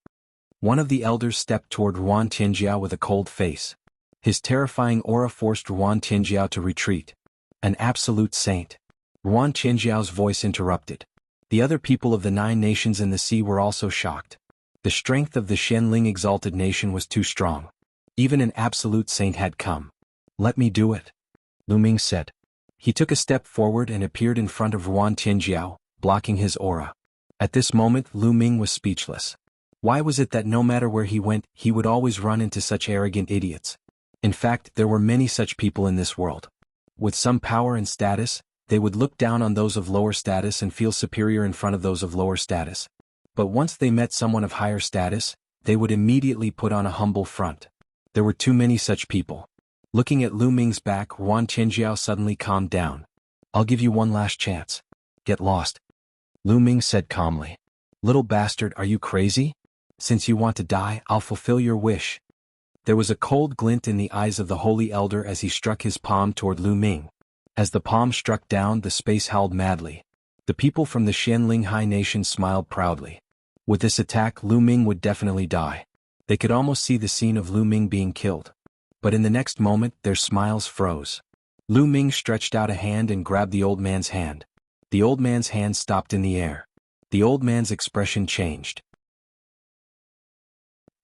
One of the elders stepped toward Ruan Tianjiao with a cold face. His terrifying aura forced Ruan Tianjiao to retreat. An absolute saint. Ruan Tianjiao's voice interrupted. The other people of the 9 nations in the sea were also shocked. The strength of the Xianling exalted nation was too strong. Even an absolute saint had come. Let me do it, Lu Ming said. He took a step forward and appeared in front of Ruan Tianjiao, blocking his aura. At this moment Lu Ming was speechless. Why was it that no matter where he went, he would always run into such arrogant idiots? In fact, there were many such people in this world. With some power and status, they would look down on those of lower status and feel superior in front of those of lower status. But once they met someone of higher status, they would immediately put on a humble front. There were too many such people. Looking at Lu Ming's back, Ruan Tianjiao suddenly calmed down. I'll give you one last chance. Get lost. Lu Ming said calmly. Little bastard, are you crazy? Since you want to die, I'll fulfill your wish. There was a cold glint in the eyes of the holy elder as he struck his palm toward Lu Ming. As the palm struck down, the space howled madly. The people from the Xianling High Nation smiled proudly. With this attack, Lu Ming would definitely die. They could almost see the scene of Lu Ming being killed. But in the next moment, their smiles froze. Lu Ming stretched out a hand and grabbed the old man's hand. The old man's hand stopped in the air. The old man's expression changed.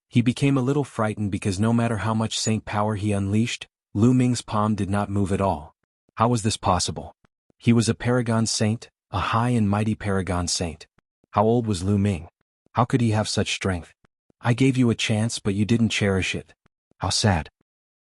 He became a little frightened because no matter how much saint power he unleashed, Lu Ming's palm did not move at all. How was this possible? He was a paragon saint, a high and mighty paragon saint. How old was Lu Ming? How could he have such strength? I gave you a chance but you didn't cherish it. How sad.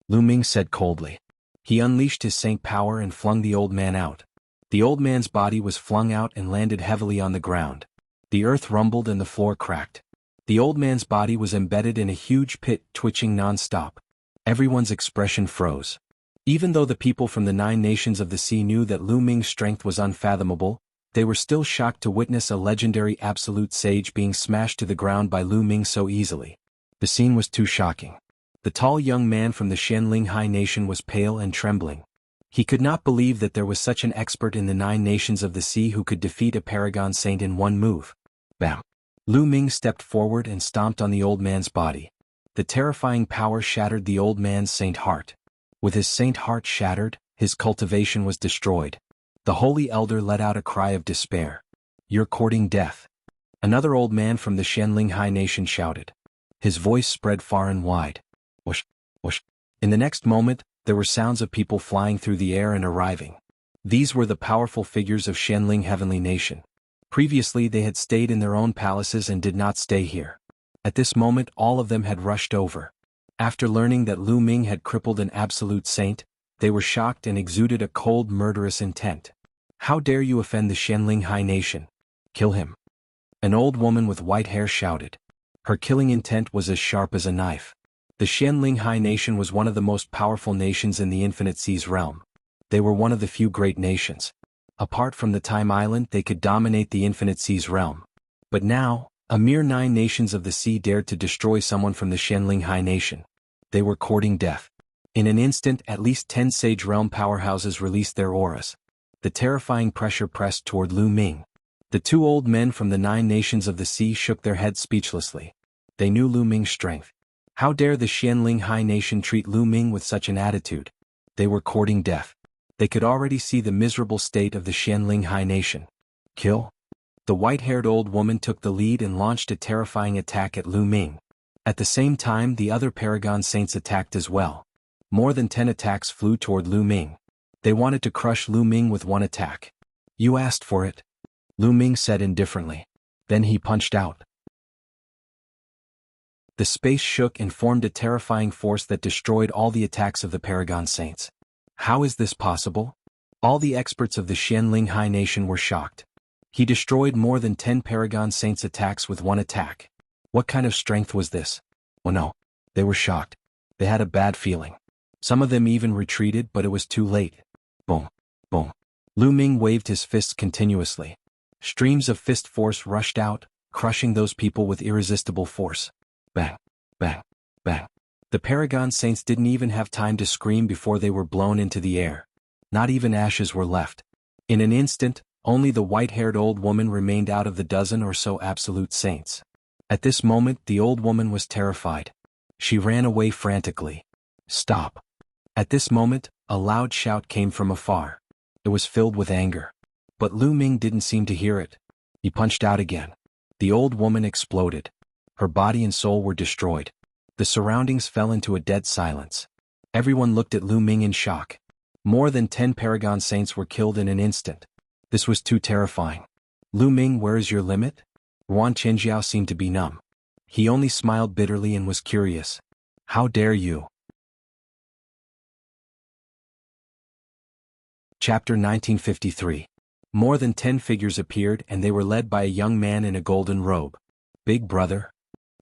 Lu Ming said coldly. He unleashed his saint power and flung the old man out. The old man's body was flung out and landed heavily on the ground. The earth rumbled and the floor cracked. The old man's body was embedded in a huge pit, twitching non-stop. Everyone's expression froze. Even though the people from the 9 nations of the sea knew that Lu Ming's strength was unfathomable, they were still shocked to witness a legendary absolute sage being smashed to the ground by Lu Ming so easily. The scene was too shocking. The tall young man from the Xianling High Nation was pale and trembling. He could not believe that there was such an expert in the 9 nations of the sea who could defeat a paragon saint in one move. Bam! Lu Ming stepped forward and stomped on the old man's body. The terrifying power shattered the old man's saint heart. With his saint heart shattered, his cultivation was destroyed. The holy elder let out a cry of despair. You're courting death. Another old man from the Xianling High Nation shouted. His voice spread far and wide. Whoosh, whoosh. In the next moment, there were sounds of people flying through the air and arriving. These were the powerful figures of Xianling Heavenly Nation. Previously they had stayed in their own palaces and did not stay here. At this moment all of them had rushed over. After learning that Lu Ming had crippled an absolute saint, they were shocked and exuded a cold murderous intent. How dare you offend the Xianling High Nation? Kill him. An old woman with white hair shouted. Her killing intent was as sharp as a knife. The Xianling High Nation was one of the most powerful nations in the Infinite Seas realm. They were one of the few great nations. Apart from the Time Island, they could dominate the Infinite Seas realm. But now, a mere 9 nations of the sea dared to destroy someone from the Xianling High Nation. They were courting death. In an instant, at least 10 Sage Realm powerhouses released their auras. The terrifying pressure pressed toward Lu Ming. The 2 old men from the 9 nations of the sea shook their heads speechlessly. They knew Lu Ming's strength. How dare the Xianling High Nation treat Lu Ming with such an attitude? They were courting death. They could already see the miserable state of the Xianling High Nation. Kill? The white-haired old woman took the lead and launched a terrifying attack at Lu Ming. At the same time, the other Paragon Saints attacked as well. More than 10 attacks flew toward Lu Ming. They wanted to crush Lu Ming with one attack. You asked for it. Lu Ming said indifferently. Then he punched out. The space shook and formed a terrifying force that destroyed all the attacks of the Paragon Saints. How is this possible? All the experts of the Xianling Hai Nation were shocked. He destroyed more than 10 Paragon Saints' attacks with one attack. What kind of strength was this? Oh no. They were shocked. They had a bad feeling. Some of them even retreated, but it was too late. Boom. Boom. Lu Ming waved his fists continuously. Streams of fist force rushed out, crushing those people with irresistible force. Bang. Bang. Bang. The Paragon Saints didn't even have time to scream before they were blown into the air. Not even ashes were left. In an instant, only the white-haired old woman remained out of the dozen or so absolute saints. At this moment the old woman was terrified. She ran away frantically. Stop. At this moment, a loud shout came from afar. It was filled with anger. But Lu Ming didn't seem to hear it. He punched out again. The old woman exploded. Her body and soul were destroyed. The surroundings fell into a dead silence. Everyone looked at Lu Ming in shock. More than 10 Paragon Saints were killed in an instant. This was too terrifying. Lu Ming, where is your limit? Yuan Qinjiao seemed to be numb. He only smiled bitterly and was curious. How dare you? Chapter 1953. More than 10 figures appeared and they were led by a young man in a golden robe. Big brother?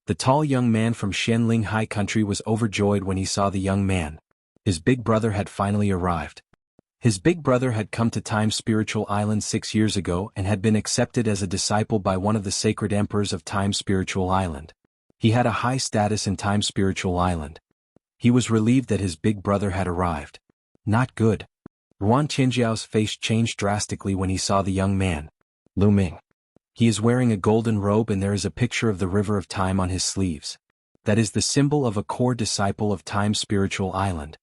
The tall young man from Xianling Hai Country was overjoyed when he saw the young man. His big brother had finally arrived. His big brother had come to Time Spiritual Island 6 years ago and had been accepted as a disciple by one of the sacred emperors of Time Spiritual Island. He had a high status in Time Spiritual Island. He was relieved that his big brother had arrived. Not good. Yuan Qinjiao's face changed drastically when he saw the young man. Lu Ming. He is wearing a golden robe and there is a picture of the River of Time on his sleeves. That is the symbol of a core disciple of Time Spiritual Island.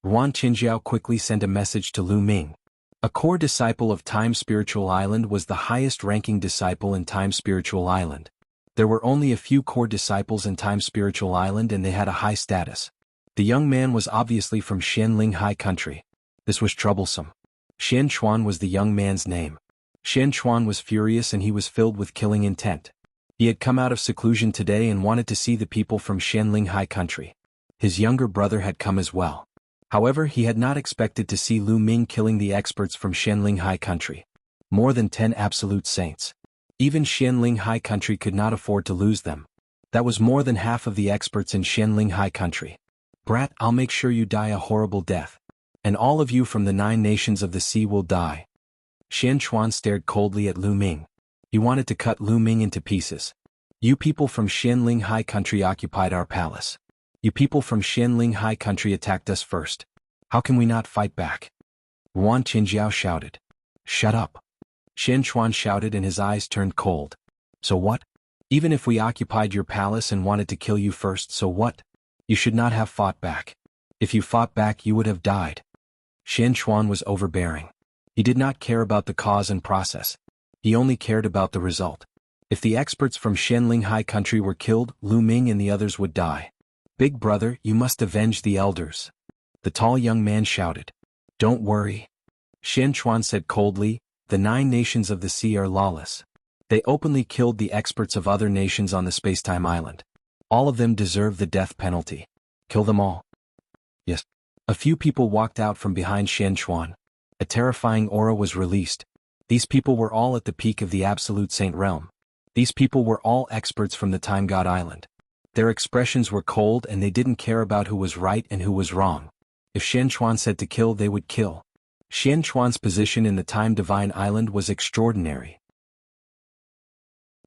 Yuan Qinjiao quickly sent a message to Lu Ming. A core disciple of Time Spiritual Island was the highest-ranking disciple in Time Spiritual Island. There were only a few core disciples in Time Spiritual Island and they had a high status. The young man was obviously from Xianling Hai Country. This was troublesome. Xian Chuan was the young man's name. Xian Chuan was furious and he was filled with killing intent. He had come out of seclusion today and wanted to see the people from Xianling Hai Country. His younger brother had come as well. However, he had not expected to see Lu Ming killing the experts from Xianling Hai Country. More than 10 absolute saints. Even Xianling Hai Country could not afford to lose them. That was more than half of the experts in Xianling Hai Country. Brat, I'll make sure you die a horrible death. And all of you from the 9 nations of the sea will die. Xian Chuan stared coldly at Lu Ming. He wanted to cut Lu Ming into pieces. You people from Xianling Hai Country occupied our palace. You people from Xianling Hai Country attacked us first. How can we not fight back? Yuan Qinjiao shouted. Shut up. Xian Chuan shouted and his eyes turned cold. So what? Even if we occupied your palace and wanted to kill you first, so what? You should not have fought back. If you fought back you would have died. Xian Chuan was overbearing. He did not care about the cause and process. He only cared about the result. If the experts from Xianling Hai Country were killed, Lu Ming and the others would die. Big brother, you must avenge the elders. The tall young man shouted. Don't worry. Xian Chuan said coldly, the 9 nations of the sea are lawless. They openly killed the experts of other nations on the Spacetime Island. All of them deserve the death penalty. Kill them all. Yes. A few people walked out from behind Xian Chuan. A terrifying aura was released. These people were all at the peak of the Absolute Saint realm. These people were all experts from the Time God Island. Their expressions were cold and they didn't care about who was right and who was wrong. If Xian Chuan said to kill, they would kill. Xian Chuan's position in the Time Divine Island was extraordinary.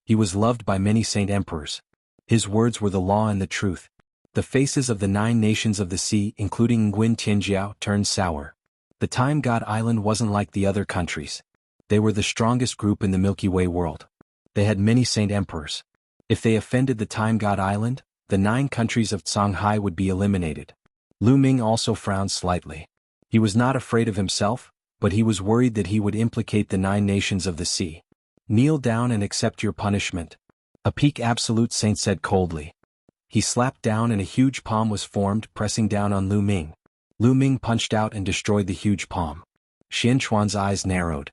He was loved by many saint emperors. His words were the law and the truth. The faces of the 9 nations of the sea, including Nguyen Tianjiao, turned sour. The Time God Island wasn't like the other countries. They were the strongest group in the Milky Way world. They had many saint emperors. If they offended the Time God Island, the 9 countries of Songhai would be eliminated. Lu Ming also frowned slightly. He was not afraid of himself, but he was worried that he would implicate the 9 nations of the sea. Kneel down and accept your punishment. A peak absolute saint said coldly. He slapped down and a huge palm was formed, pressing down on Lu Ming. Lu Ming punched out and destroyed the huge palm. Xian Chuan's eyes narrowed.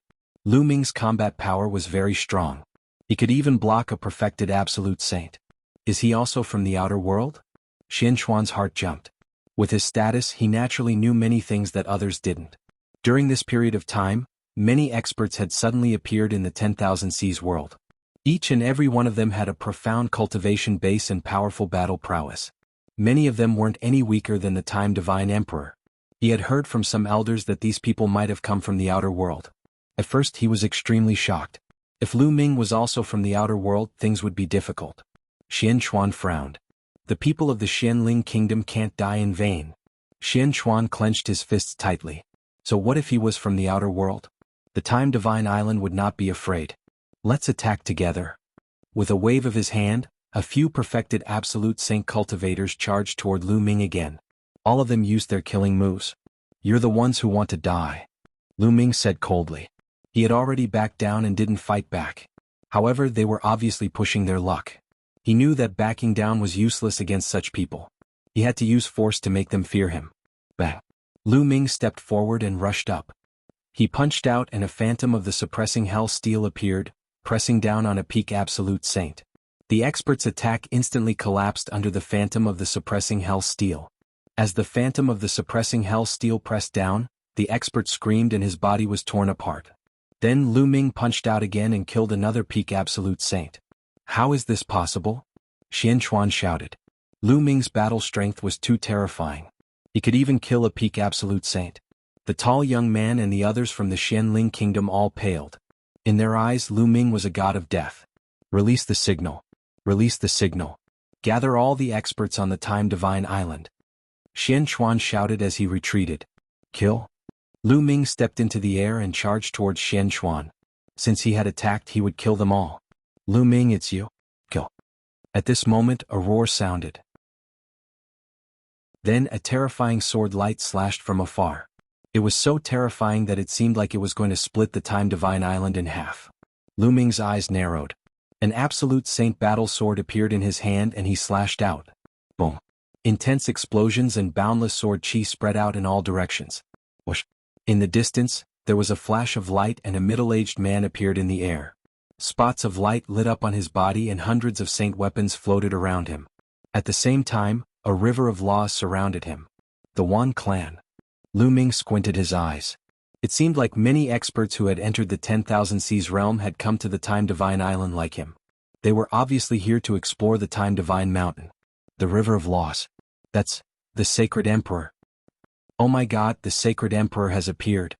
Lu Ming's combat power was very strong. He could even block a perfected absolute saint. Is he also from the outer world? Xian Chuan's heart jumped. With his status, he naturally knew many things that others didn't. During this period of time, many experts had suddenly appeared in the 10,000 Seas world. Each and every one of them had a profound cultivation base and powerful battle prowess. Many of them weren't any weaker than the Time Divine Emperor. He had heard from some elders that these people might have come from the outer world. At first he was extremely shocked. If Lu Ming was also from the outer world, things would be difficult. Xian Chuan frowned. The people of the Xianling kingdom can't die in vain. Xian Chuan clenched his fists tightly. So what if he was from the outer world? The Time Divine Island would not be afraid. Let's attack together. With a wave of his hand, a few perfected absolute saint cultivators charged toward Lu Ming again. All of them used their killing moves. You're the ones who want to die, Lu Ming said coldly. He had already backed down and didn't fight back. However, they were obviously pushing their luck. He knew that backing down was useless against such people. He had to use force to make them fear him. Bang! Lu Ming stepped forward and rushed up. He punched out and a phantom of the suppressing hell steel appeared, pressing down on a peak absolute saint. The expert's attack instantly collapsed under the phantom of the suppressing hell steel. As the phantom of the suppressing hell steel pressed down, the expert screamed and his body was torn apart. Then Lu Ming punched out again and killed another peak absolute saint. How is this possible? Xian Chuan shouted. Lu Ming's battle strength was too terrifying. He could even kill a peak absolute saint. The tall young man and the others from the Xianling kingdom all paled. In their eyes, Lu Ming was a god of death. Release the signal. Release the signal. Gather all the experts on the Time Divine Island. Xian Chuan shouted as he retreated. Kill? Lu Ming stepped into the air and charged towards Xian Chuan. Since he had attacked, he would kill them all. Lu Ming, it's you. Kill. At this moment, a roar sounded. Then a terrifying sword light slashed from afar. It was so terrifying that it seemed like it was going to split the Time Divine Island in half. Lu Ming's eyes narrowed. An absolute saint battle sword appeared in his hand and he slashed out. Boom. Intense explosions and boundless sword chi spread out in all directions. Whoosh. In the distance, there was a flash of light and a middle-aged man appeared in the air. Spots of light lit up on his body and hundreds of saint weapons floated around him. At the same time, a river of laws surrounded him. The Wan clan. Lu Ming squinted his eyes. It seemed like many experts who had entered the 10,000 Seas realm had come to the Time Divine Island like him. They were obviously here to explore the Time Divine Mountain. The River of Laws. That's the Sacred Emperor. Oh my god, the Sacred Emperor has appeared.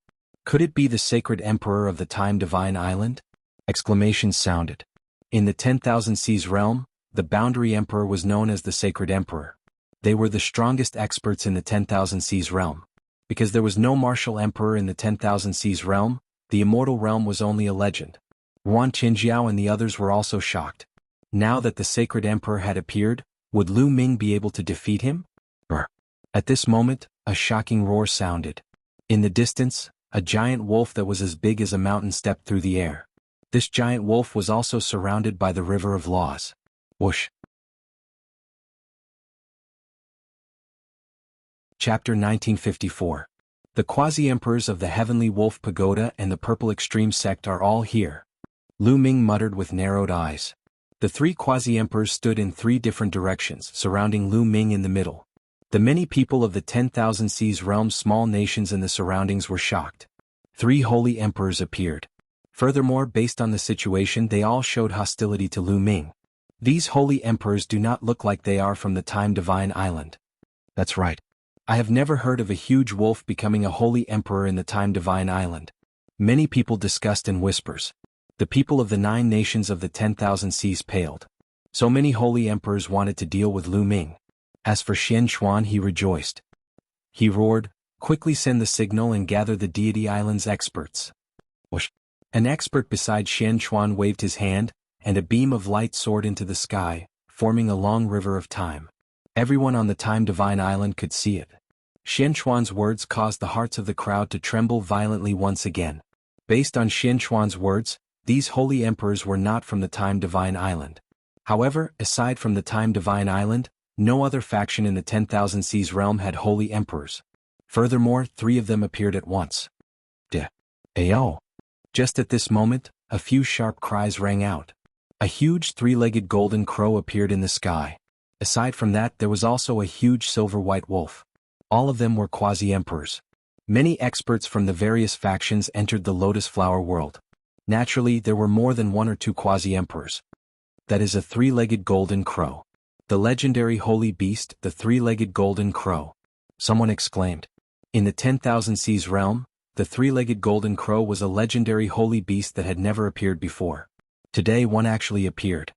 Could it be the Sacred Emperor of the Time Divine Island? Exclamations sounded. In the 10,000 Seas realm, the Boundary Emperor was known as the Sacred Emperor. They were the strongest experts in the 10,000 Seas realm. Because there was no martial emperor in the 10,000 Seas realm, the immortal realm was only a legend. Wan Qinjiao and the others were also shocked. Now that the Sacred Emperor had appeared, would Lu Ming be able to defeat him? Brr. At this moment, a shocking roar sounded. In the distance, a giant wolf that was as big as a mountain stepped through the air. This giant wolf was also surrounded by the River of Laws. Whoosh. Chapter 1954. The Quasi-Emperors of the Heavenly Wolf Pagoda and the Purple Extreme Sect are all here. Lu Ming muttered with narrowed eyes. The three Quasi-Emperors stood in three different directions, surrounding Lu Ming in the middle. The many people of the 10,000 Seas realm's small nations in the surroundings were shocked. Three holy emperors appeared. Furthermore, based on the situation, they all showed hostility to Lu Ming. These holy emperors do not look like they are from the Time Divine Island. That's right. I have never heard of a huge wolf becoming a holy emperor in the Time Divine Island. Many people discussed in whispers. The people of the 9 nations of the 10,000 Seas paled. So many holy emperors wanted to deal with Lu Ming. As for Xian Chuan, he rejoiced. He roared, quickly send the signal and gather the Deity Island's experts. Whoosh. An expert beside Xian Chuan waved his hand, and a beam of light soared into the sky, forming a long river of time. Everyone on the Time Divine Island could see it. Xian Chuan's words caused the hearts of the crowd to tremble violently once again. Based on Xian Chuan's words, these holy emperors were not from the Time Divine Island. However, aside from the Time Divine Island, no other faction in the 10,000 Seas realm had holy emperors. Furthermore, 3 of them appeared at once. Ayo. Just at this moment, a few sharp cries rang out. A huge three-legged golden crow appeared in the sky. Aside from that, there was also a huge silver-white wolf. All of them were quasi-emperors. Many experts from the various factions entered the lotus flower world. Naturally, there were more than one or two quasi-emperors. That is a three-legged golden crow. The legendary holy beast, the three-legged golden crow. Someone exclaimed. In the 10,000 Seas realm, the three-legged golden crow was a legendary holy beast that had never appeared before. Today one actually appeared.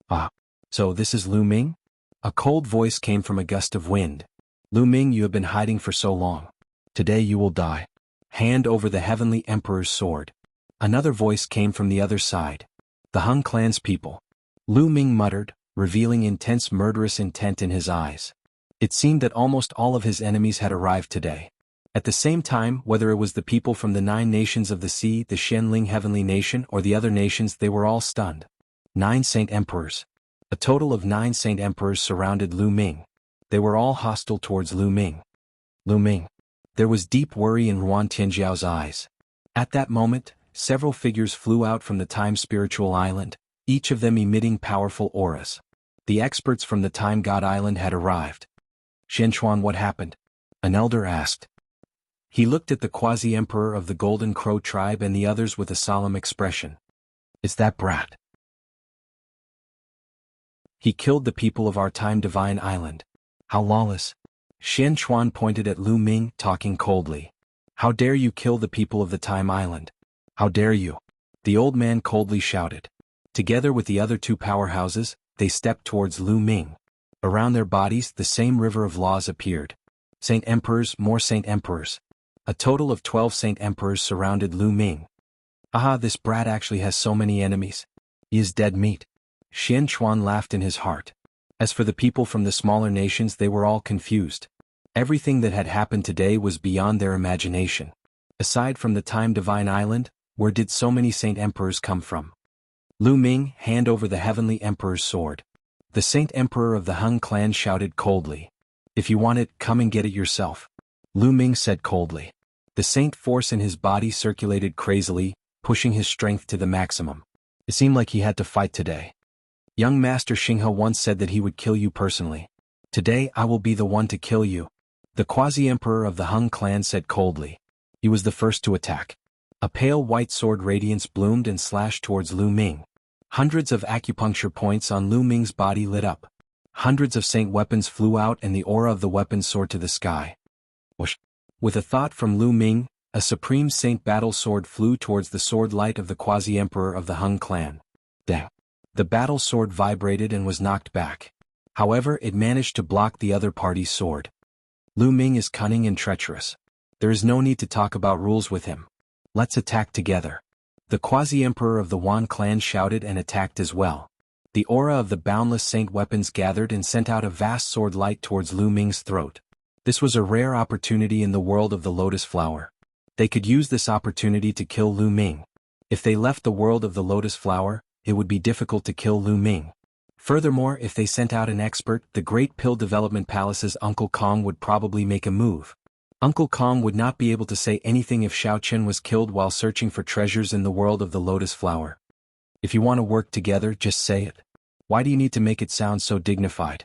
Ah, so this is Lu Ming? A cold voice came from a gust of wind. Lu Ming, you have been hiding for so long. Today you will die. Hand over the heavenly emperor's sword. Another voice came from the other side. The Hung clan's people. Lu Ming muttered, revealing intense murderous intent in his eyes. It seemed that almost all of his enemies had arrived today. At the same time, whether it was the people from the 9 nations of the sea, the Xianling heavenly nation, or the other nations, they were all stunned. 9 Saint Emperors. A total of 9 Saint Emperors surrounded Lu Ming. They were all hostile towards Lu Ming. Lu Ming. There was deep worry in Ruan Tianjiao's eyes. At that moment, several figures flew out from the Time Spiritual Island, each of them emitting powerful auras. The experts from the Time God Island had arrived. Shenchuan, what happened? An elder asked. He looked at the quasi-emperor of the Golden Crow tribe and the others with a solemn expression. It's that brat. He killed the people of our Time Divine Island. How lawless. Shenchuan pointed at Lu Ming, talking coldly. How dare you kill the people of the Time Island? How dare you? The old man coldly shouted. Together with the other 2 powerhouses, they stepped towards Lu Ming. Around their bodies, the same river of laws appeared. Saint Emperors, more Saint Emperors. A total of 12 Saint Emperors surrounded Lu Ming. Aha, this brat actually has so many enemies. He is dead meat. Shenchuan laughed in his heart. As for the people from the smaller nations, they were all confused. Everything that had happened today was beyond their imagination. Aside from the Time Divine Island, where did so many Saint Emperors come from? Lu Ming, hand over the heavenly emperor's sword. The Saint Emperor of the Hung clan shouted coldly. If you want it, come and get it yourself. Lu Ming said coldly. The saint force in his body circulated crazily, pushing his strength to the maximum. It seemed like he had to fight today. Young Master Xinghe once said that he would kill you personally. Today I will be the one to kill you. The quasi-emperor of the Hung clan said coldly. He was the first to attack. A pale white sword radiance bloomed and slashed towards Lu Ming. Hundreds of acupuncture points on Lu Ming's body lit up. Hundreds of saint weapons flew out and the aura of the weapon soared to the sky. Whoosh. With a thought from Lu Ming, a supreme saint battle sword flew towards the sword light of the quasi-emperor of the Hung clan. Dang. The battle sword vibrated and was knocked back. However, it managed to block the other party's sword. Lu Ming is cunning and treacherous. There is no need to talk about rules with him. Let's attack together. The quasi-emperor of the Wan clan shouted and attacked as well. The aura of the boundless saint weapons gathered and sent out a vast sword light towards Lu Ming's throat. This was a rare opportunity in the world of the lotus flower. They could use this opportunity to kill Lu Ming. If they left the world of the lotus flower, it would be difficult to kill Lu Ming. Furthermore, if they sent out an expert, the Great Pill Development Palace's Uncle Kong would probably make a move. Uncle Kong would not be able to say anything if Xiao Chen was killed while searching for treasures in the world of the lotus flower. If you want to work together, just say it. Why do you need to make it sound so dignified?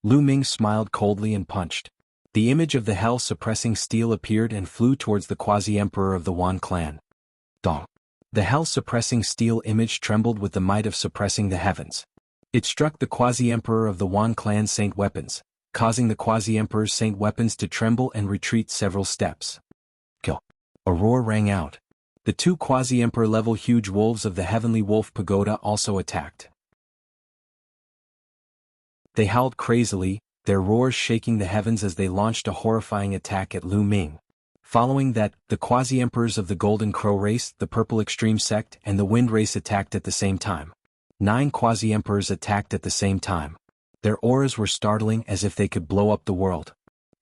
Lu Ming smiled coldly and punched. The image of the hell-suppressing steel appeared and flew towards the quasi-emperor of the Wan clan. Dong. The hell-suppressing steel image trembled with the might of suppressing the heavens. It struck the quasi-emperor of the Wan clan's saint weapons, causing the quasi-emperor's saint weapons to tremble and retreat several steps. Kill. A roar rang out. The 2 quasi-emperor level huge wolves of the Heavenly Wolf Pagoda also attacked. They howled crazily, their roars shaking the heavens as they launched a horrifying attack at Lu Ming. Following that, the quasi-emperors of the Golden Crow race, the Purple Extreme Sect, and the Wind race attacked at the same time. 9 quasi-emperors attacked at the same time. Their auras were startling as if they could blow up the world.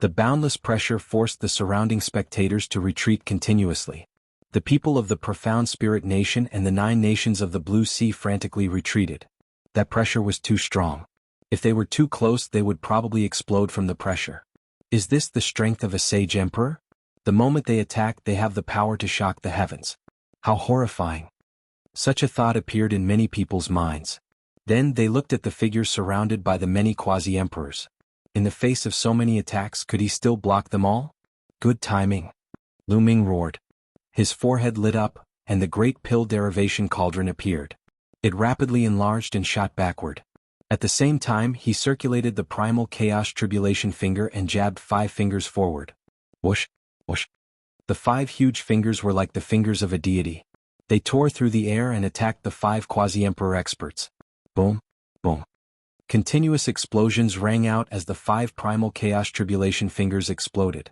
The boundless pressure forced the surrounding spectators to retreat continuously. The people of the Profound Spirit Nation and the 9 nations of the Blue Sea frantically retreated. That pressure was too strong. If they were too close, they would probably explode from the pressure. Is this the strength of a sage emperor? The moment they attack, they have the power to shock the heavens. How horrifying. Such a thought appeared in many people's minds. Then they looked at the figures surrounded by the many quasi-emperors. In the face of so many attacks, could he still block them all? Good timing. Lu Ming roared. His forehead lit up, and the great pill derivation cauldron appeared. It rapidly enlarged and shot backward. At the same time, he circulated the primal chaos tribulation finger and jabbed 5 fingers forward. Whoosh, whoosh. The 5 huge fingers were like the fingers of a deity. They tore through the air and attacked the 5 quasi-emperor experts. Boom, boom. Continuous explosions rang out as the 5 primal chaos tribulation fingers exploded.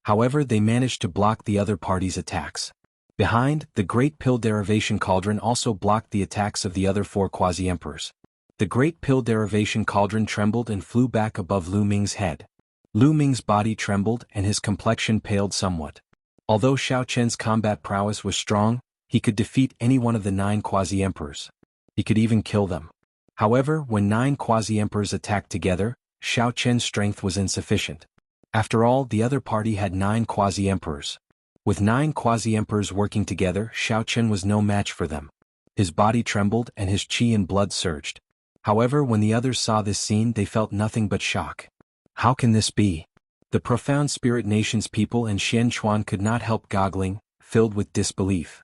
However, they managed to block the other party's attacks. Behind, the great pill derivation cauldron also blocked the attacks of the other 4 quasi-emperors. The great pill derivation cauldron trembled and flew back above Lu Ming's head. Lu Ming's body trembled and his complexion paled somewhat. Although Xiao Chen's combat prowess was strong, he could defeat any one of the 9 quasi-emperors. He could even kill them. However, when 9 quasi-emperors attacked together, Xiao Chen's strength was insufficient. After all, the other party had 9 quasi-emperors. With 9 quasi-emperors working together, Xiao Chen was no match for them. His body trembled and his qi and blood surged. However, when the others saw this scene, they felt nothing but shock. How can this be? The profound spirit nation's people and Xian Chuan could not help goggling, filled with disbelief.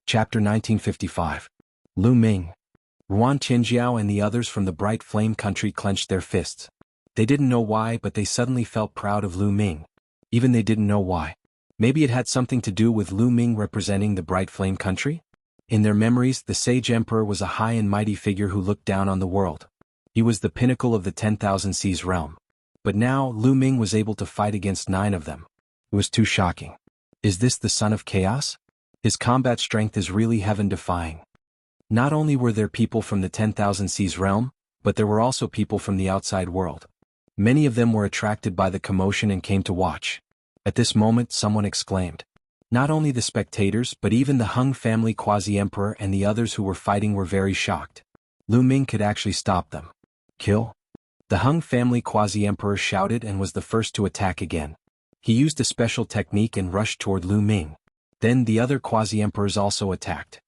Chapter 1955. Lu Ming. Ruan Qinjiao and the others from the Bright Flame country clenched their fists. They didn't know why, but they suddenly felt proud of Lu Ming. Even they didn't know why. Maybe it had something to do with Lu Ming representing the Bright Flame country? In their memories, the sage emperor was a high and mighty figure who looked down on the world. He was the pinnacle of the 10,000 Seas realm. But now, Lu Ming was able to fight against 9 of them. It was too shocking. Is this the son of chaos? His combat strength is really heaven-defying. Not only were there people from the 10,000 Seas realm, but there were also people from the outside world. Many of them were attracted by the commotion and came to watch. At this moment, someone exclaimed. Not only the spectators but even the Hung family quasi-emperor and the others who were fighting were very shocked. Lu Ming could actually stop them. Kill? The Hung family quasi-emperor shouted and was the first to attack again. He used a special technique and rushed toward Lu Ming. Then the other quasi-emperors also attacked.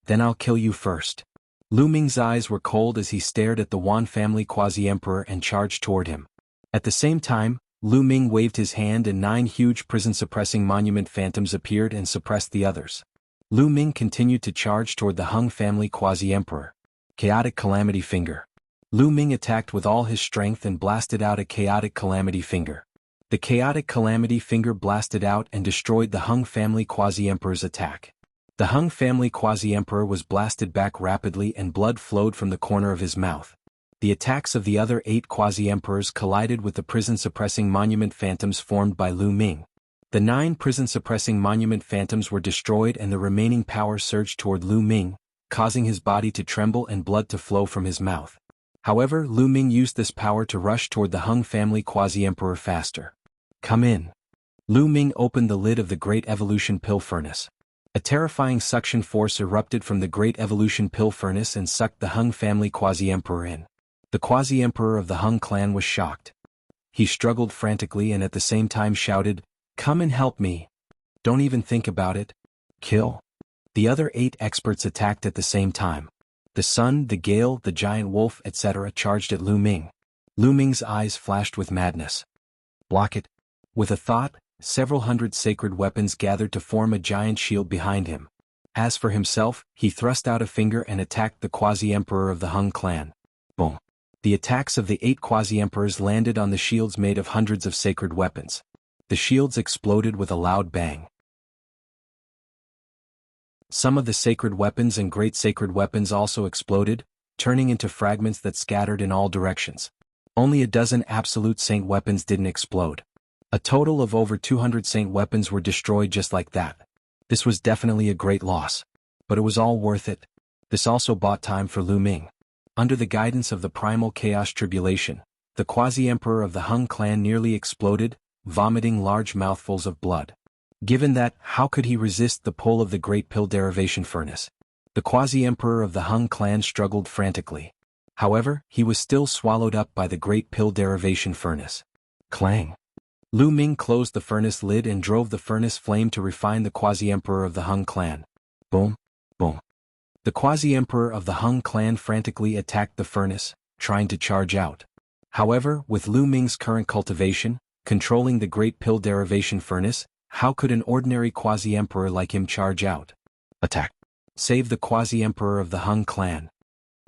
Then I'll kill you first. Lu Ming's eyes were cold as he stared at the Wan family quasi-emperor and charged toward him. At the same time, Lu Ming waved his hand and 9 huge prison-suppressing monument phantoms appeared and suppressed the others. Lu Ming continued to charge toward the Hung family quasi-emperor. Chaotic Calamity Finger. Lu Ming attacked with all his strength and blasted out a Chaotic Calamity Finger. The Chaotic Calamity Finger blasted out and destroyed the Hung family quasi-emperor's attack. The Hung family quasi-emperor was blasted back rapidly and blood flowed from the corner of his mouth. The attacks of the other 8 quasi-emperors collided with the prison-suppressing monument phantoms formed by Lu Ming. The 9 prison-suppressing monument phantoms were destroyed and the remaining power surged toward Lu Ming, causing his body to tremble and blood to flow from his mouth. However, Lu Ming used this power to rush toward the Hung family quasi-emperor faster. Come in. Lu Ming opened the lid of the Great Evolution Pill Furnace. A terrifying suction force erupted from the Great Evolution Pill Furnace and sucked the Hung family quasi-emperor in. The quasi-emperor of the Hung clan was shocked. He struggled frantically and at the same time shouted, "Come and help me. Don't even think about it. Kill." The other 8 experts attacked at the same time. The sun, the gale, the giant wolf, etc. charged at Lu Ming. Lu Ming's eyes flashed with madness. Block it. With a thought, several hundred sacred weapons gathered to form a giant shield behind him. As for himself, he thrust out a finger and attacked the quasi-emperor of the Hung clan. Boom. The attacks of the 8 quasi-emperors landed on the shields made of hundreds of sacred weapons. The shields exploded with a loud bang. Some of the sacred weapons and great sacred weapons also exploded, turning into fragments that scattered in all directions. Only a dozen absolute saint weapons didn't explode. A total of over 200 saint weapons were destroyed just like that. This was definitely a great loss. But it was all worth it. This also bought time for Lu Ming. Under the guidance of the primal chaos tribulation, the quasi-emperor of the Hung clan nearly exploded, vomiting large mouthfuls of blood. Given that, how could he resist the pull of the great pill derivation furnace? The quasi-emperor of the Hung clan struggled frantically. However, he was still swallowed up by the great pill derivation furnace. Clang. Lu Ming closed the furnace lid and drove the furnace flame to refine the quasi-emperor of the Hung clan. Boom, boom. The quasi-emperor of the Hung clan frantically attacked the furnace, trying to charge out. However, with Lu Ming's current cultivation, controlling the Great Pill Derivation Furnace, how could an ordinary quasi-emperor like him charge out? Attack. Save the quasi-emperor of the Hung clan.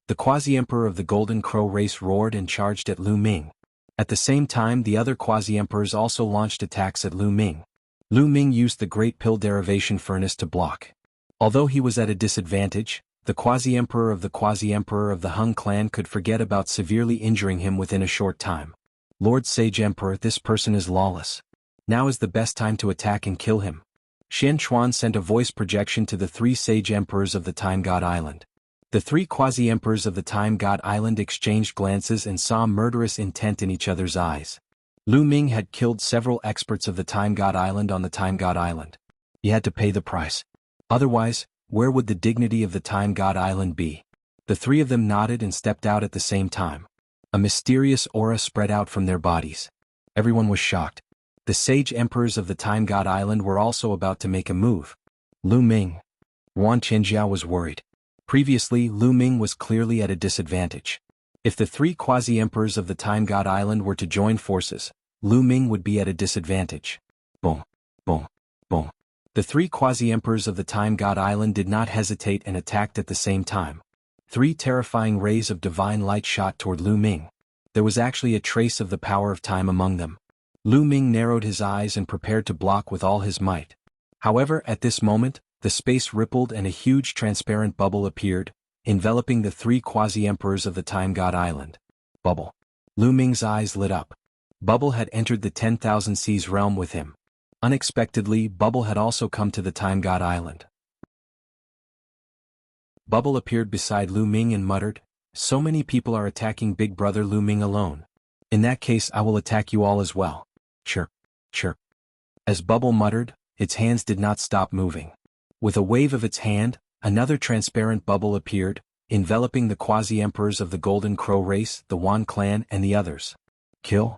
The quasi-emperor of the Golden Crow race roared and charged at Lu Ming. At the same time, the other quasi-emperors also launched attacks at Lu Ming. Lu Ming used the Great Pill Derivation Furnace to block. Although he was at a disadvantage, the quasi-emperor of the Hung clan could forget about severely injuring him within a short time. Lord Sage Emperor, this person is lawless. Now is the best time to attack and kill him. Xian Chuan sent a voice projection to the three sage emperors of the Time God Island. The three quasi-emperors of the Time God Island exchanged glances and saw murderous intent in each other's eyes. Lu Ming had killed several experts of the Time God Island on the Time God Island. He had to pay the price. Otherwise, where would the dignity of the Time God Island be? The three of them nodded and stepped out at the same time. A mysterious aura spread out from their bodies. Everyone was shocked. The sage emperors of the Time God Island were also about to make a move. Lu Ming. Wan Qinjiao was worried. Previously, Lu Ming was clearly at a disadvantage. If the three quasi-emperors of the Time God Island were to join forces, Lu Ming would be at a disadvantage. Boom, boom, boom. The three quasi-emperors of the Time God Island did not hesitate and attacked at the same time. Three terrifying rays of divine light shot toward Lu Ming. There was actually a trace of the power of time among them. Lu Ming narrowed his eyes and prepared to block with all his might. However, at this moment, the space rippled and a huge transparent bubble appeared, enveloping the three quasi-emperors of the Time God Island. Bubble. Lu Ming's eyes lit up. Bubble had entered the 10,000 Seas realm with him. Unexpectedly, Bubble had also come to the Time God Island. Bubble appeared beside Lu Ming and muttered, "So many people are attacking Big Brother Lu Ming alone. In that case, I will attack you all as well." Chirp, chirp. As Bubble muttered, its hands did not stop moving. With a wave of its hand, another transparent bubble appeared, enveloping the quasi-emperors of the Golden Crow race, the Wan clan and the others. Kill?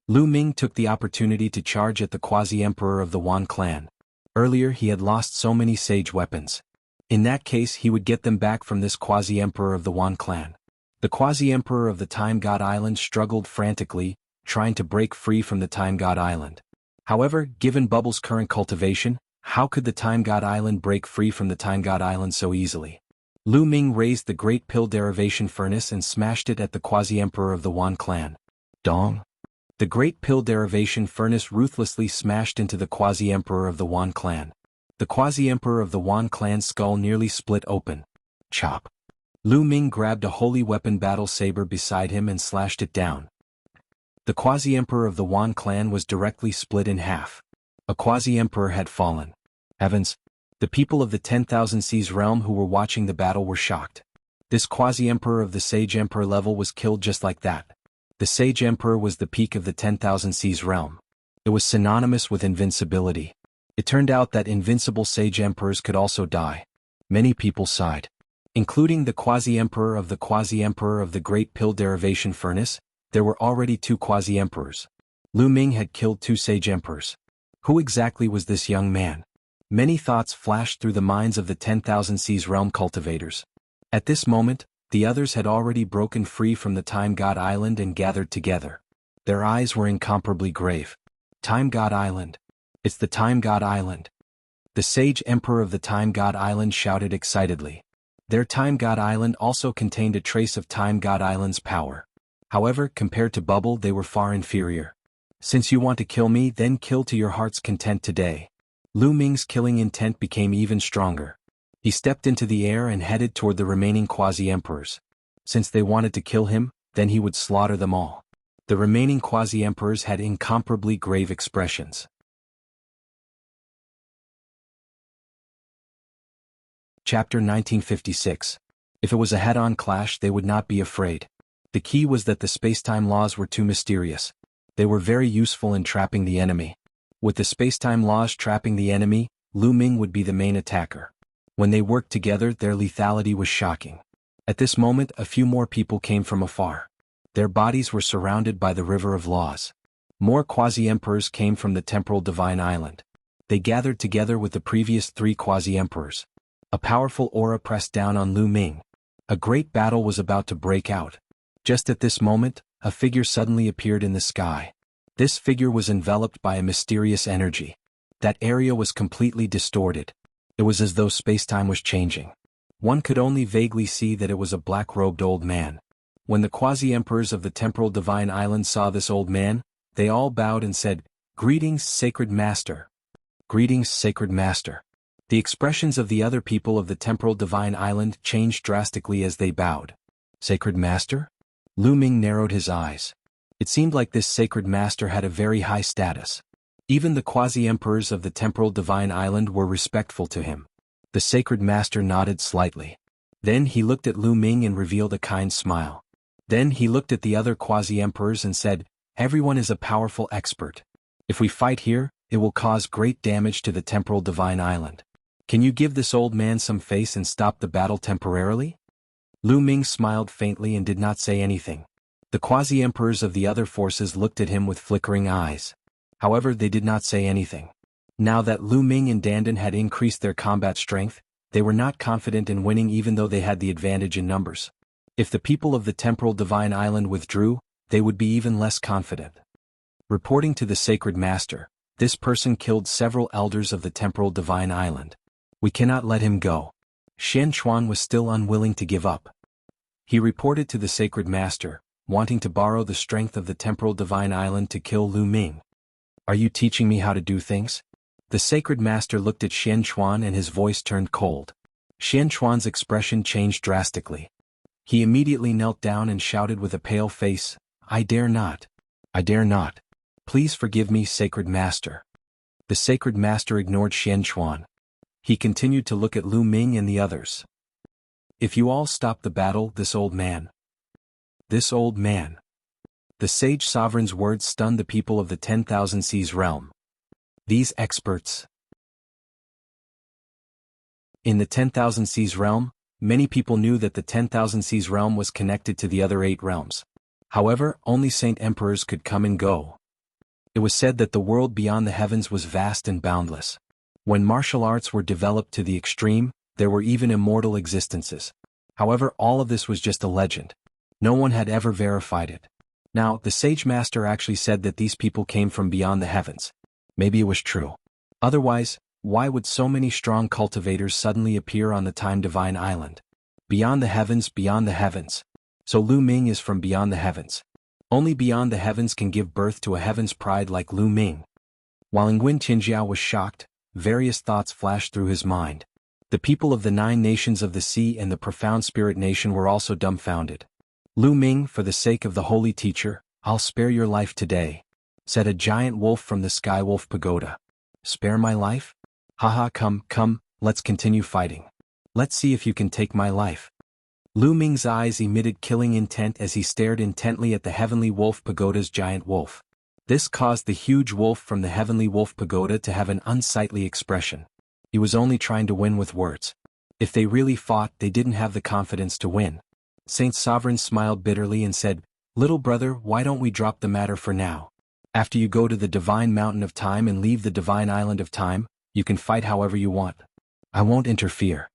Lu Ming took the opportunity to charge at the quasi-emperor of the Wan clan. Earlier he had lost so many sage weapons. In that case he would get them back from this quasi-emperor of the Wan clan. The quasi-emperor of the Time God Island struggled frantically, trying to break free from the Time God Island. However, given Bubble's current cultivation, how could the Time God Island break free from the Time God Island so easily? Lu Ming raised the Great Pill Derivation Furnace and smashed it at the quasi-emperor of the Wan clan. Dong! The Great Pill Derivation Furnace ruthlessly smashed into the quasi-emperor of the Wan clan. The quasi-emperor of the Wan clan's skull nearly split open. Chop! Lu Ming grabbed a holy weapon battle saber beside him and slashed it down. The quasi-emperor of the Wan clan was directly split in half. A quasi-emperor had fallen. Heavens! The people of the 10,000 Seas realm who were watching the battle were shocked. This quasi-emperor of the Sage Emperor level was killed just like that. The Sage Emperor was the peak of the 10,000 Seas realm. It was synonymous with invincibility. It turned out that invincible Sage Emperors could also die. Many people sighed. Including the quasi-emperor of the Great Pill Derivation Furnace, there were already two quasi-emperors. Lu Ming had killed two Sage Emperors. Who exactly was this young man? Many thoughts flashed through the minds of the 10,000 Seas realm cultivators. At this moment, the others had already broken free from the Time God Island and gathered together. Their eyes were incomparably grave. Time God Island. It's the Time God Island. The Sage Emperor of the Time God Island shouted excitedly. Their Time God Island also contained a trace of Time God Island's power. However, compared to Bubble, they were far inferior. Since you want to kill me, then kill to your heart's content today. Lu Ming's killing intent became even stronger. He stepped into the air and headed toward the remaining quasi-emperors. Since they wanted to kill him, then he would slaughter them all. The remaining quasi-emperors had incomparably grave expressions. Chapter 1956. If it was a head-on clash, they would not be afraid. The key was that the spacetime laws were too mysterious. They were very useful in trapping the enemy. With the spacetime laws trapping the enemy, Lu Ming would be the main attacker. When they worked together, their lethality was shocking. At this moment, a few more people came from afar. Their bodies were surrounded by the river of laws. More quasi-emperors came from the temporal divine island. They gathered together with the previous 3 quasi-emperors. A powerful aura pressed down on Lu Ming. A great battle was about to break out. Just at this moment, a figure suddenly appeared in the sky. This figure was enveloped by a mysterious energy. That area was completely distorted. It was as though space-time was changing. One could only vaguely see that it was a black-robed old man. When the quasi-emperors of the temporal divine island saw this old man, they all bowed and said, "Greetings, sacred master." Greetings, sacred master. The expressions of the other people of the temporal divine island changed drastically as they bowed. Sacred master? Lu Ming narrowed his eyes. It seemed like this sacred master had a very high status. Even the quasi-emperors of the temporal divine island were respectful to him. The sacred master nodded slightly. Then he looked at Lu Ming and revealed a kind smile. Then he looked at the other quasi-emperors and said, "Everyone is a powerful expert. If we fight here, it will cause great damage to the temporal divine island. Can you give this old man some face and stop the battle temporarily?" Lu Ming smiled faintly and did not say anything. The quasi-emperors of the other forces looked at him with flickering eyes. However, they did not say anything. Now that Lu Ming and Dandan had increased their combat strength, they were not confident in winning even though they had the advantage in numbers. If the people of the temporal divine island withdrew, they would be even less confident. Reporting to the sacred master, this person killed several elders of the temporal divine island. We cannot let him go. Xian Chuan was still unwilling to give up. He reported to the sacred master, wanting to borrow the strength of the temporal divine island to kill Lu Ming. "Are you teaching me how to do things?" The sacred master looked at Xian Chuan and his voice turned cold. Xian Chuan's expression changed drastically. He immediately knelt down and shouted with a pale face, "I dare not. I dare not. Please forgive me, sacred master." The sacred master ignored Xian Chuan. He continued to look at Lu Ming and the others. "If you all stop the battle, this old man." This old man. The sage sovereign's words stunned the people of the 10,000 Seas realm. These experts. In the 10,000 Seas realm, many people knew that the 10,000 Seas realm was connected to the other 8 realms. However, only saint emperors could come and go. It was said that the world beyond the heavens was vast and boundless. When martial arts were developed to the extreme, there were even immortal existences. However, all of this was just a legend. No one had ever verified it. Now, the sage master actually said that these people came from beyond the heavens. Maybe it was true. Otherwise, why would so many strong cultivators suddenly appear on the Time Divine Island? Beyond the heavens, beyond the heavens. So Lu Ming is from beyond the heavens. Only beyond the heavens can give birth to a heaven's pride like Lu Ming. While Nguyen Tianjiao was shocked, various thoughts flashed through his mind. The people of the 9 nations of the sea and the profound spirit nation were also dumbfounded. "Lu Ming, for the sake of the holy teacher, I'll spare your life today," said a giant wolf from the Sky Wolf Pagoda. "Spare my life? Haha, come, let's continue fighting. Let's see if you can take my life." Lu Ming's eyes emitted killing intent as he stared intently at the Heavenly Wolf Pagoda's giant wolf. This caused the huge wolf from the Heavenly Wolf Pagoda to have an unsightly expression. He was only trying to win with words. If they really fought, they didn't have the confidence to win. Saint Sovereign smiled bitterly and said, "Little brother, why don't we drop the matter for now? After you go to the Divine Mountain of Time and leave the Divine Island of Time, you can fight however you want. I won't interfere.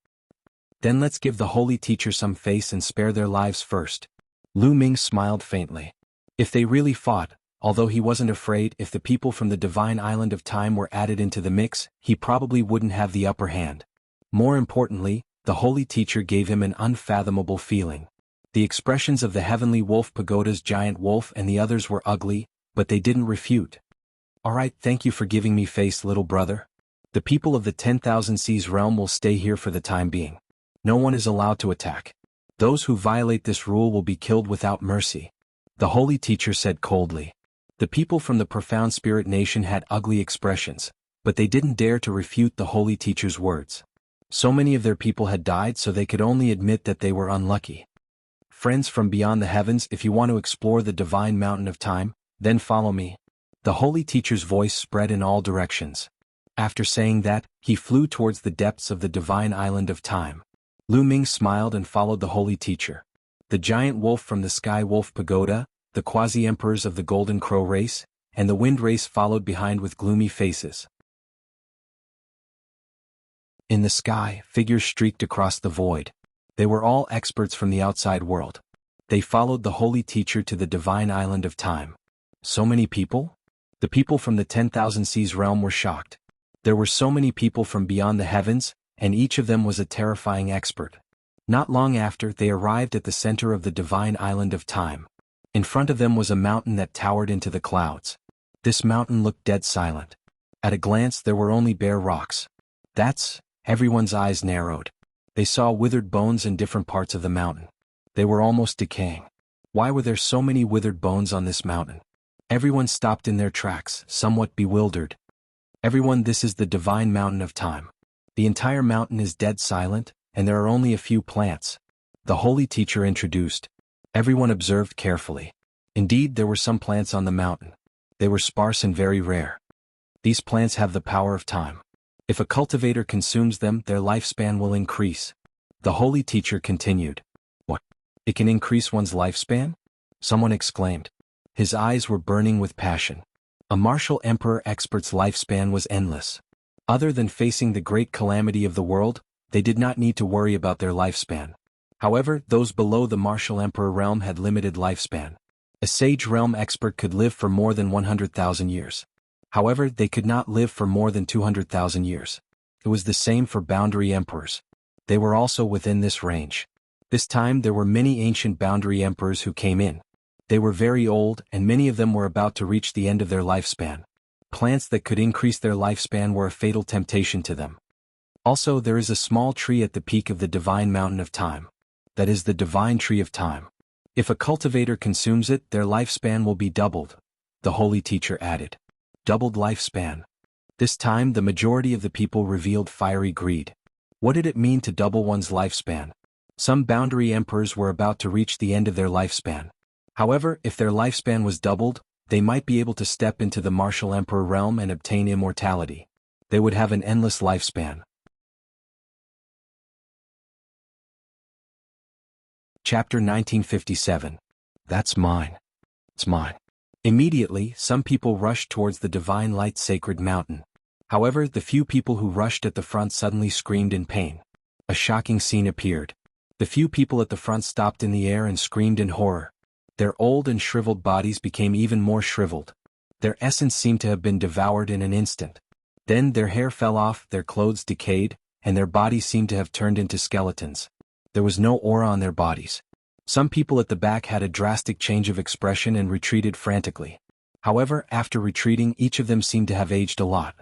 Then let's give the holy teacher some face and spare their lives first." Lu Ming smiled faintly. If they really fought, although he wasn't afraid, if the people from the Divine Island of Time were added into the mix, he probably wouldn't have the upper hand. More importantly, the holy teacher gave him an unfathomable feeling. The expressions of the Heavenly Wolf Pagoda's giant wolf and the others were ugly, but they didn't refute. "Alright, thank you for giving me face, little brother. The people of the 10,000 Seas realm will stay here for the time being. No one is allowed to attack. Those who violate this rule will be killed without mercy," the holy teacher said coldly. The people from the profound spirit nation had ugly expressions, but they didn't dare to refute the holy teacher's words. So many of their people had died, so they could only admit that they were unlucky. "Friends from beyond the heavens, if you want to explore the Divine Mountain of Time, then follow me." The holy teacher's voice spread in all directions. After saying that, he flew towards the depths of the Divine Island of Time. Lu Ming smiled and followed the holy teacher. The giant wolf from the Sky Wolf Pagoda, the quasi-emperors of the Golden Crow race, and the wind race followed behind with gloomy faces. In the sky, figures streaked across the void. They were all experts from the outside world. They followed the holy teacher to the divine island of time. So many people? The people from the 10,000 Seas realm were shocked. There were so many people from beyond the heavens, and each of them was a terrifying expert. Not long after, they arrived at the center of the divine island of time. In front of them was a mountain that towered into the clouds. This mountain looked dead silent. At a glance, there were only bare rocks. Everyone's eyes narrowed. They saw withered bones in different parts of the mountain. They were almost decaying. Why were there so many withered bones on this mountain? Everyone stopped in their tracks, somewhat bewildered. Everyone, this is the divine mountain of time. The entire mountain is dead silent, and there are only a few plants. The holy teacher introduced. Everyone observed carefully. Indeed, there were some plants on the mountain. They were sparse and very rare. These plants have the power of time. If a cultivator consumes them, their lifespan will increase. The holy teacher continued. What? It can increase one's lifespan? Someone exclaimed. His eyes were burning with passion. A martial emperor expert's lifespan was endless. Other than facing the great calamity of the world, they did not need to worry about their lifespan. However, those below the martial emperor realm had limited lifespan. A sage realm expert could live for more than 100,000 years. However, they could not live for more than 200,000 years. It was the same for boundary emperors. They were also within this range. This time there were many ancient boundary emperors who came in. They were very old, and many of them were about to reach the end of their lifespan. Plants that could increase their lifespan were a fatal temptation to them. Also, there is a small tree at the peak of the divine mountain of time. That is the divine tree of time. If a cultivator consumes it, their lifespan will be doubled, the holy teacher added. Doubled lifespan. This time the majority of the people revealed fiery greed. What did it mean to double one's lifespan? Some boundary emperors were about to reach the end of their lifespan. However, if their lifespan was doubled, they might be able to step into the martial emperor realm and obtain immortality. They would have an endless lifespan. Chapter 1957. That's mine. It's mine. Immediately, some people rushed towards the divine light sacred mountain. However, the few people who rushed at the front suddenly screamed in pain. A shocking scene appeared. The few people at the front stopped in the air and screamed in horror. Their old and shriveled bodies became even more shriveled. Their essence seemed to have been devoured in an instant. Then their hair fell off, their clothes decayed, and their bodies seemed to have turned into skeletons. There was no aura on their bodies. Some people at the back had a drastic change of expression and retreated frantically. However, after retreating, each of them seemed to have aged a lot.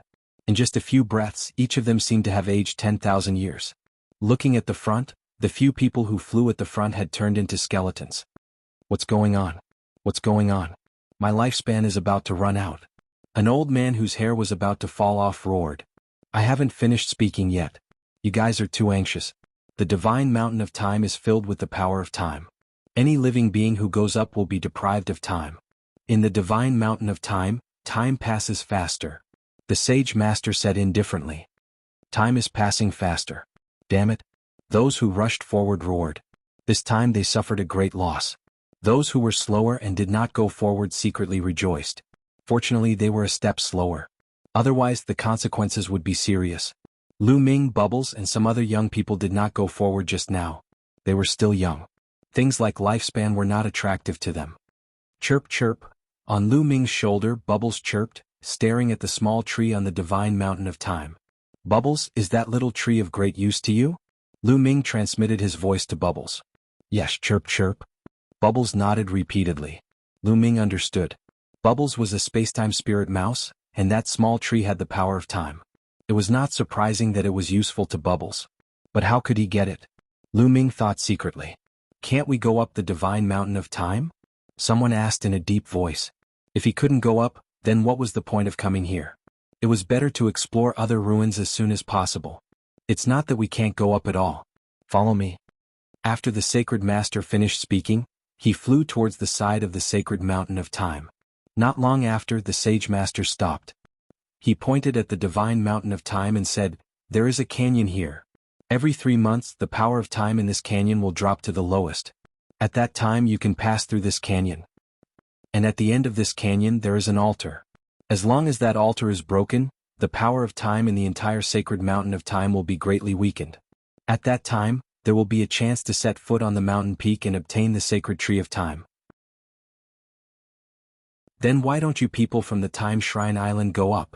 In just a few breaths, each of them seemed to have aged 10,000 years. Looking at the front, the few people who flew at the front had turned into skeletons. What's going on? What's going on? My lifespan is about to run out. An old man whose hair was about to fall off roared. I haven't finished speaking yet. You guys are too anxious. The divine mountain of time is filled with the power of time. Any living being who goes up will be deprived of time. In the divine mountain of time, time passes faster. The sage master said indifferently. Time is passing faster. Damn it. Those who rushed forward roared. This time they suffered a great loss. Those who were slower and did not go forward secretly rejoiced. Fortunately, they were a step slower. Otherwise, the consequences would be serious. Lu Ming, Bubbles, and some other young people did not go forward just now. They were still young. Things like lifespan were not attractive to them. Chirp chirp. On Lu Ming's shoulder, Bubbles chirped, staring at the small tree on the divine mountain of time. Bubbles, is that little tree of great use to you? Lu Ming transmitted his voice to Bubbles. Yes, chirp chirp. Bubbles nodded repeatedly. Lu Ming understood. Bubbles was a spacetime spirit mouse, and that small tree had the power of time. It was not surprising that it was useful to Bubbles. But how could he get it? Lu Ming thought secretly. Can't we go up the divine mountain of time? Someone asked in a deep voice. If he couldn't go up, then what was the point of coming here? It was better to explore other ruins as soon as possible. It's not that we can't go up at all. Follow me. After the sacred master finished speaking, he flew towards the side of the sacred mountain of time. Not long after, the sage master stopped. He pointed at the divine mountain of time and said, There is a canyon here. Every 3 months, the power of time in this canyon will drop to the lowest. At that time you can pass through this canyon. and at the end of this canyon there is an altar. As long as that altar is broken, the power of time in the entire sacred mountain of time will be greatly weakened. At that time, there will be a chance to set foot on the mountain peak and obtain the sacred tree of time. Then why don't you people from the Time Shrine Island go up?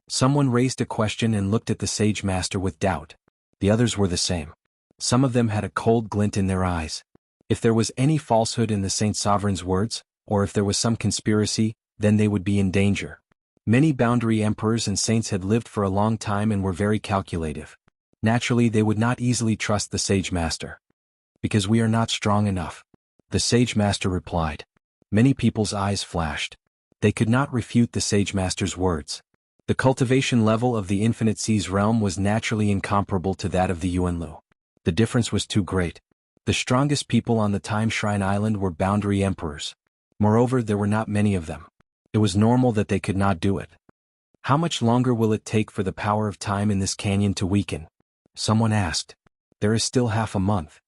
Someone raised a question and looked at the sage master with doubt. The others were the same. Some of them had a cold glint in their eyes. If there was any falsehood in the Saint Sovereign's words, or if there was some conspiracy, then they would be in danger. Many boundary emperors and saints had lived for a long time and were very calculative. Naturally, they would not easily trust the sage master. Because we are not strong enough. The sage master replied. Many people's eyes flashed. They could not refute the sage master's words. The cultivation level of the Infinite Seas realm was naturally incomparable to that of the Yuanlu. The difference was too great. The strongest people on the Time Shrine Island were boundary emperors. Moreover, there were not many of them. It was normal that they could not do it. How much longer will it take for the power of time in this canyon to weaken? Someone asked. There is still half a month.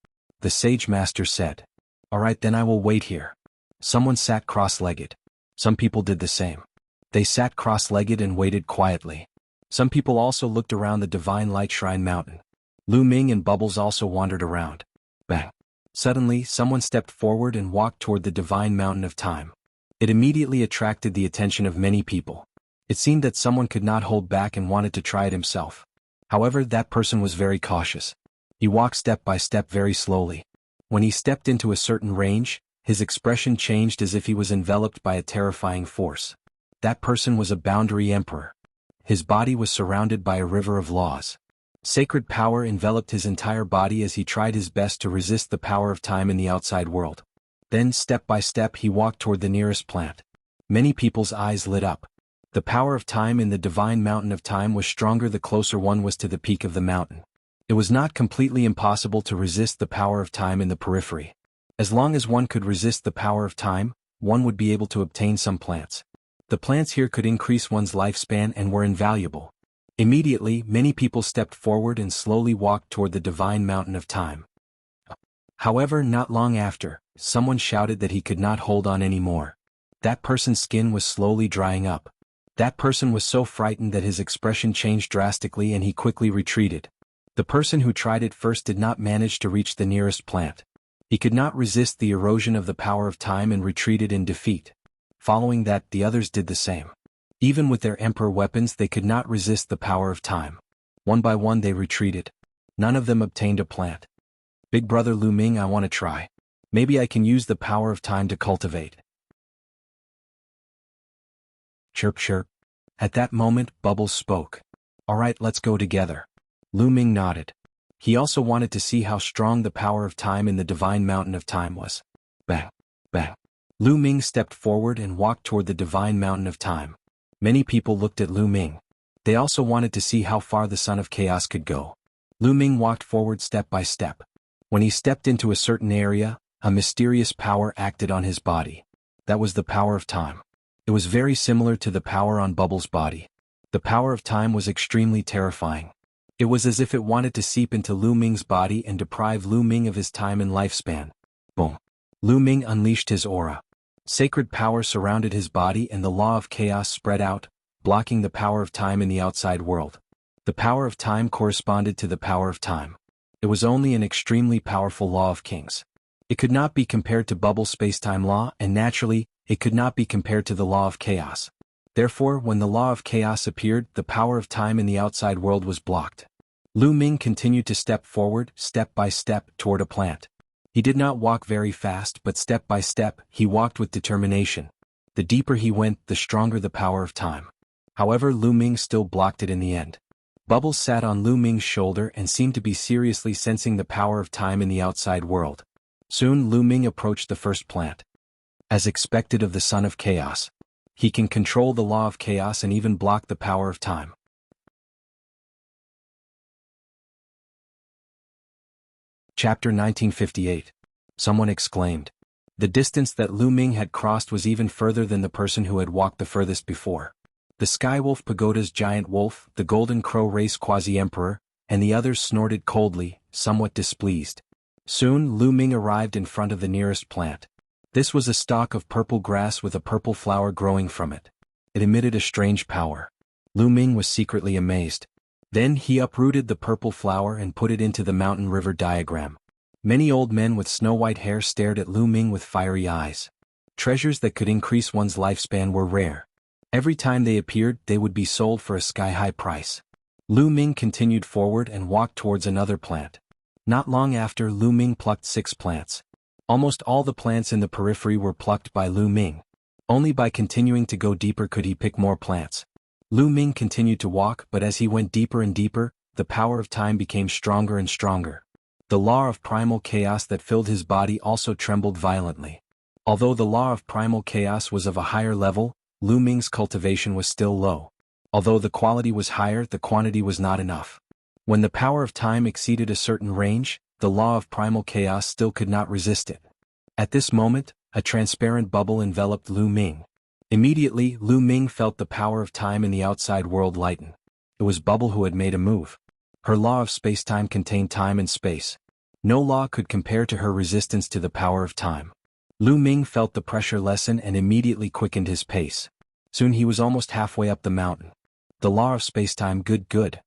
The sage master said. All right, then I will wait here. Someone sat cross-legged. Some people did the same. They sat cross-legged and waited quietly. Some people also looked around the Divine Light Shrine Mountain. Lu Ming and Bubbles also wandered around. Bang! Suddenly, someone stepped forward and walked toward the Divine Mountain of Time. It immediately attracted the attention of many people. It seemed that someone could not hold back and wanted to try it himself. However, that person was very cautious. He walked step by step very slowly. When he stepped into a certain range, his expression changed as if he was enveloped by a terrifying force. That person was a boundary emperor. His body was surrounded by a river of laws. Sacred power enveloped his entire body as he tried his best to resist the power of time in the outside world. Then, step by step, he walked toward the nearest plant. Many people's eyes lit up. The power of time in the Divine Mountain of Time was stronger the closer one was to the peak of the mountain. It was not completely impossible to resist the power of time in the periphery. As long as one could resist the power of time, one would be able to obtain some plants. The plants here could increase one's lifespan and were invaluable. Immediately, many people stepped forward and slowly walked toward the Divine Mountain of Time. However, not long after, someone shouted that he could not hold on anymore. That person's skin was slowly drying up. That person was so frightened that his expression changed drastically and he quickly retreated. The person who tried it first did not manage to reach the nearest plant. He could not resist the erosion of the power of time and retreated in defeat. Following that, the others did the same. Even with their emperor weapons, they could not resist the power of time. One by one they retreated. None of them obtained a plant. Big brother Lu Ming, I want to try. Maybe I can use the power of time to cultivate. Chirp chirp. At that moment, Bubbles spoke. All right, let's go together. Lu Ming nodded. He also wanted to see how strong the power of time in the Divine Mountain of Time was. Bang! Bang! Lu Ming stepped forward and walked toward the Divine Mountain of Time. Many people looked at Lu Ming. They also wanted to see how far the Son of Chaos could go. Lu Ming walked forward step by step. When he stepped into a certain area, a mysterious power acted on his body. That was the power of time. It was very similar to the power on Bubbles' body. The power of time was extremely terrifying. It was as if it wanted to seep into Lu Ming's body and deprive Lu Ming of his time and lifespan. Boom! Lu Ming unleashed his aura. Sacred power surrounded his body and the law of chaos spread out, blocking the power of time in the outside world. The power of time corresponded to the power of time. It was only an extremely powerful law of kings. It could not be compared to Bubble space-time law, and naturally, it could not be compared to the law of chaos. Therefore, when the law of chaos appeared, the power of time in the outside world was blocked. Lu Ming continued to step forward, step by step, toward a plant. He did not walk very fast, but step by step, he walked with determination. The deeper he went, the stronger the power of time. However, Lu Ming still blocked it in the end. Bubbles sat on Lu Ming's shoulder and seemed to be seriously sensing the power of time in the outside world. Soon Lu Ming approached the first plant. As expected of the Son of Chaos, he can control the law of chaos and even block the power of time. Chapter 1958. Someone exclaimed. The distance that Lu Ming had crossed was even further than the person who had walked the furthest before. The Skywolf Pagoda's giant wolf, the Golden Crow race quasi-emperor, and the others snorted coldly, somewhat displeased. Soon Lu Ming arrived in front of the nearest plant. This was a stalk of purple grass with a purple flower growing from it. It emitted a strange power. Lu Ming was secretly amazed. Then he uprooted the purple flower and put it into the mountain river diagram. Many old men with snow-white hair stared at Lu Ming with fiery eyes. Treasures that could increase one's lifespan were rare. Every time they appeared, they would be sold for a sky-high price. Lu Ming continued forward and walked towards another plant. Not long after, Lu Ming plucked 6 plants. Almost all the plants in the periphery were plucked by Lu Ming. Only by continuing to go deeper could he pick more plants. Lu Ming continued to walk, but as he went deeper and deeper, the power of time became stronger and stronger. The law of primal chaos that filled his body also trembled violently. Although the law of primal chaos was of a higher level, Lu Ming's cultivation was still low. Although the quality was higher, the quantity was not enough. When the power of time exceeded a certain range, the law of primal chaos still could not resist it. At this moment, a transparent bubble enveloped Lu Ming. Immediately, Lu Ming felt the power of time in the outside world lighten. It was Bubble who had made a move. Her law of space-time contained time and space. No law could compare to her resistance to the power of time. Lu Ming felt the pressure lessen and immediately quickened his pace. Soon he was almost halfway up the mountain. The law of space-time good.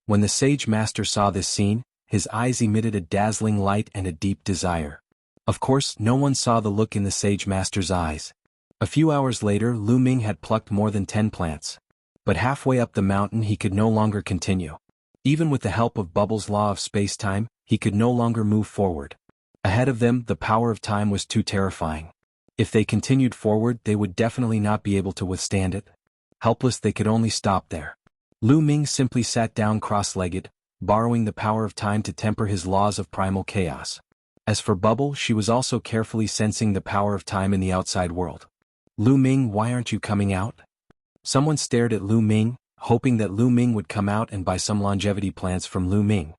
When the sage master saw this scene, his eyes emitted a dazzling light and a deep desire. Of course, no one saw the look in the sage master's eyes. A few hours later, Lu Ming had plucked more than 10 plants. But halfway up the mountain he could no longer continue. Even with the help of Bubble's law of space-time, he could no longer move forward. Ahead of them, the power of time was too terrifying. If they continued forward, they would definitely not be able to withstand it. Helpless, they could only stop there. Lu Ming simply sat down cross-legged, borrowing the power of time to temper his laws of primal chaos. As for Bubble, she was also carefully sensing the power of time in the outside world. Lu Ming, why aren't you coming out? Someone stared at Lu Ming, hoping that Lu Ming would come out and buy some longevity plants from Lu Ming.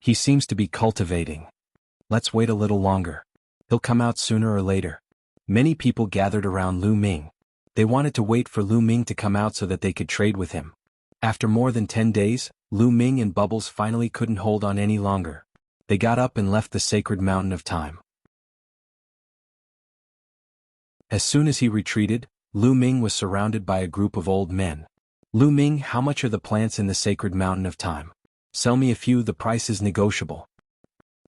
He seems to be cultivating. Let's wait a little longer. He'll come out sooner or later. Many people gathered around Lu Ming. They wanted to wait for Lu Ming to come out so that they could trade with him. After more than 10 days, Lu Ming and Bubbles finally couldn't hold on any longer. They got up and left the sacred mountain of time. As soon as he retreated, Lu Ming was surrounded by a group of old men. Lu Ming, how much are the plants in the sacred mountain of time? Sell me a few, the price is negotiable.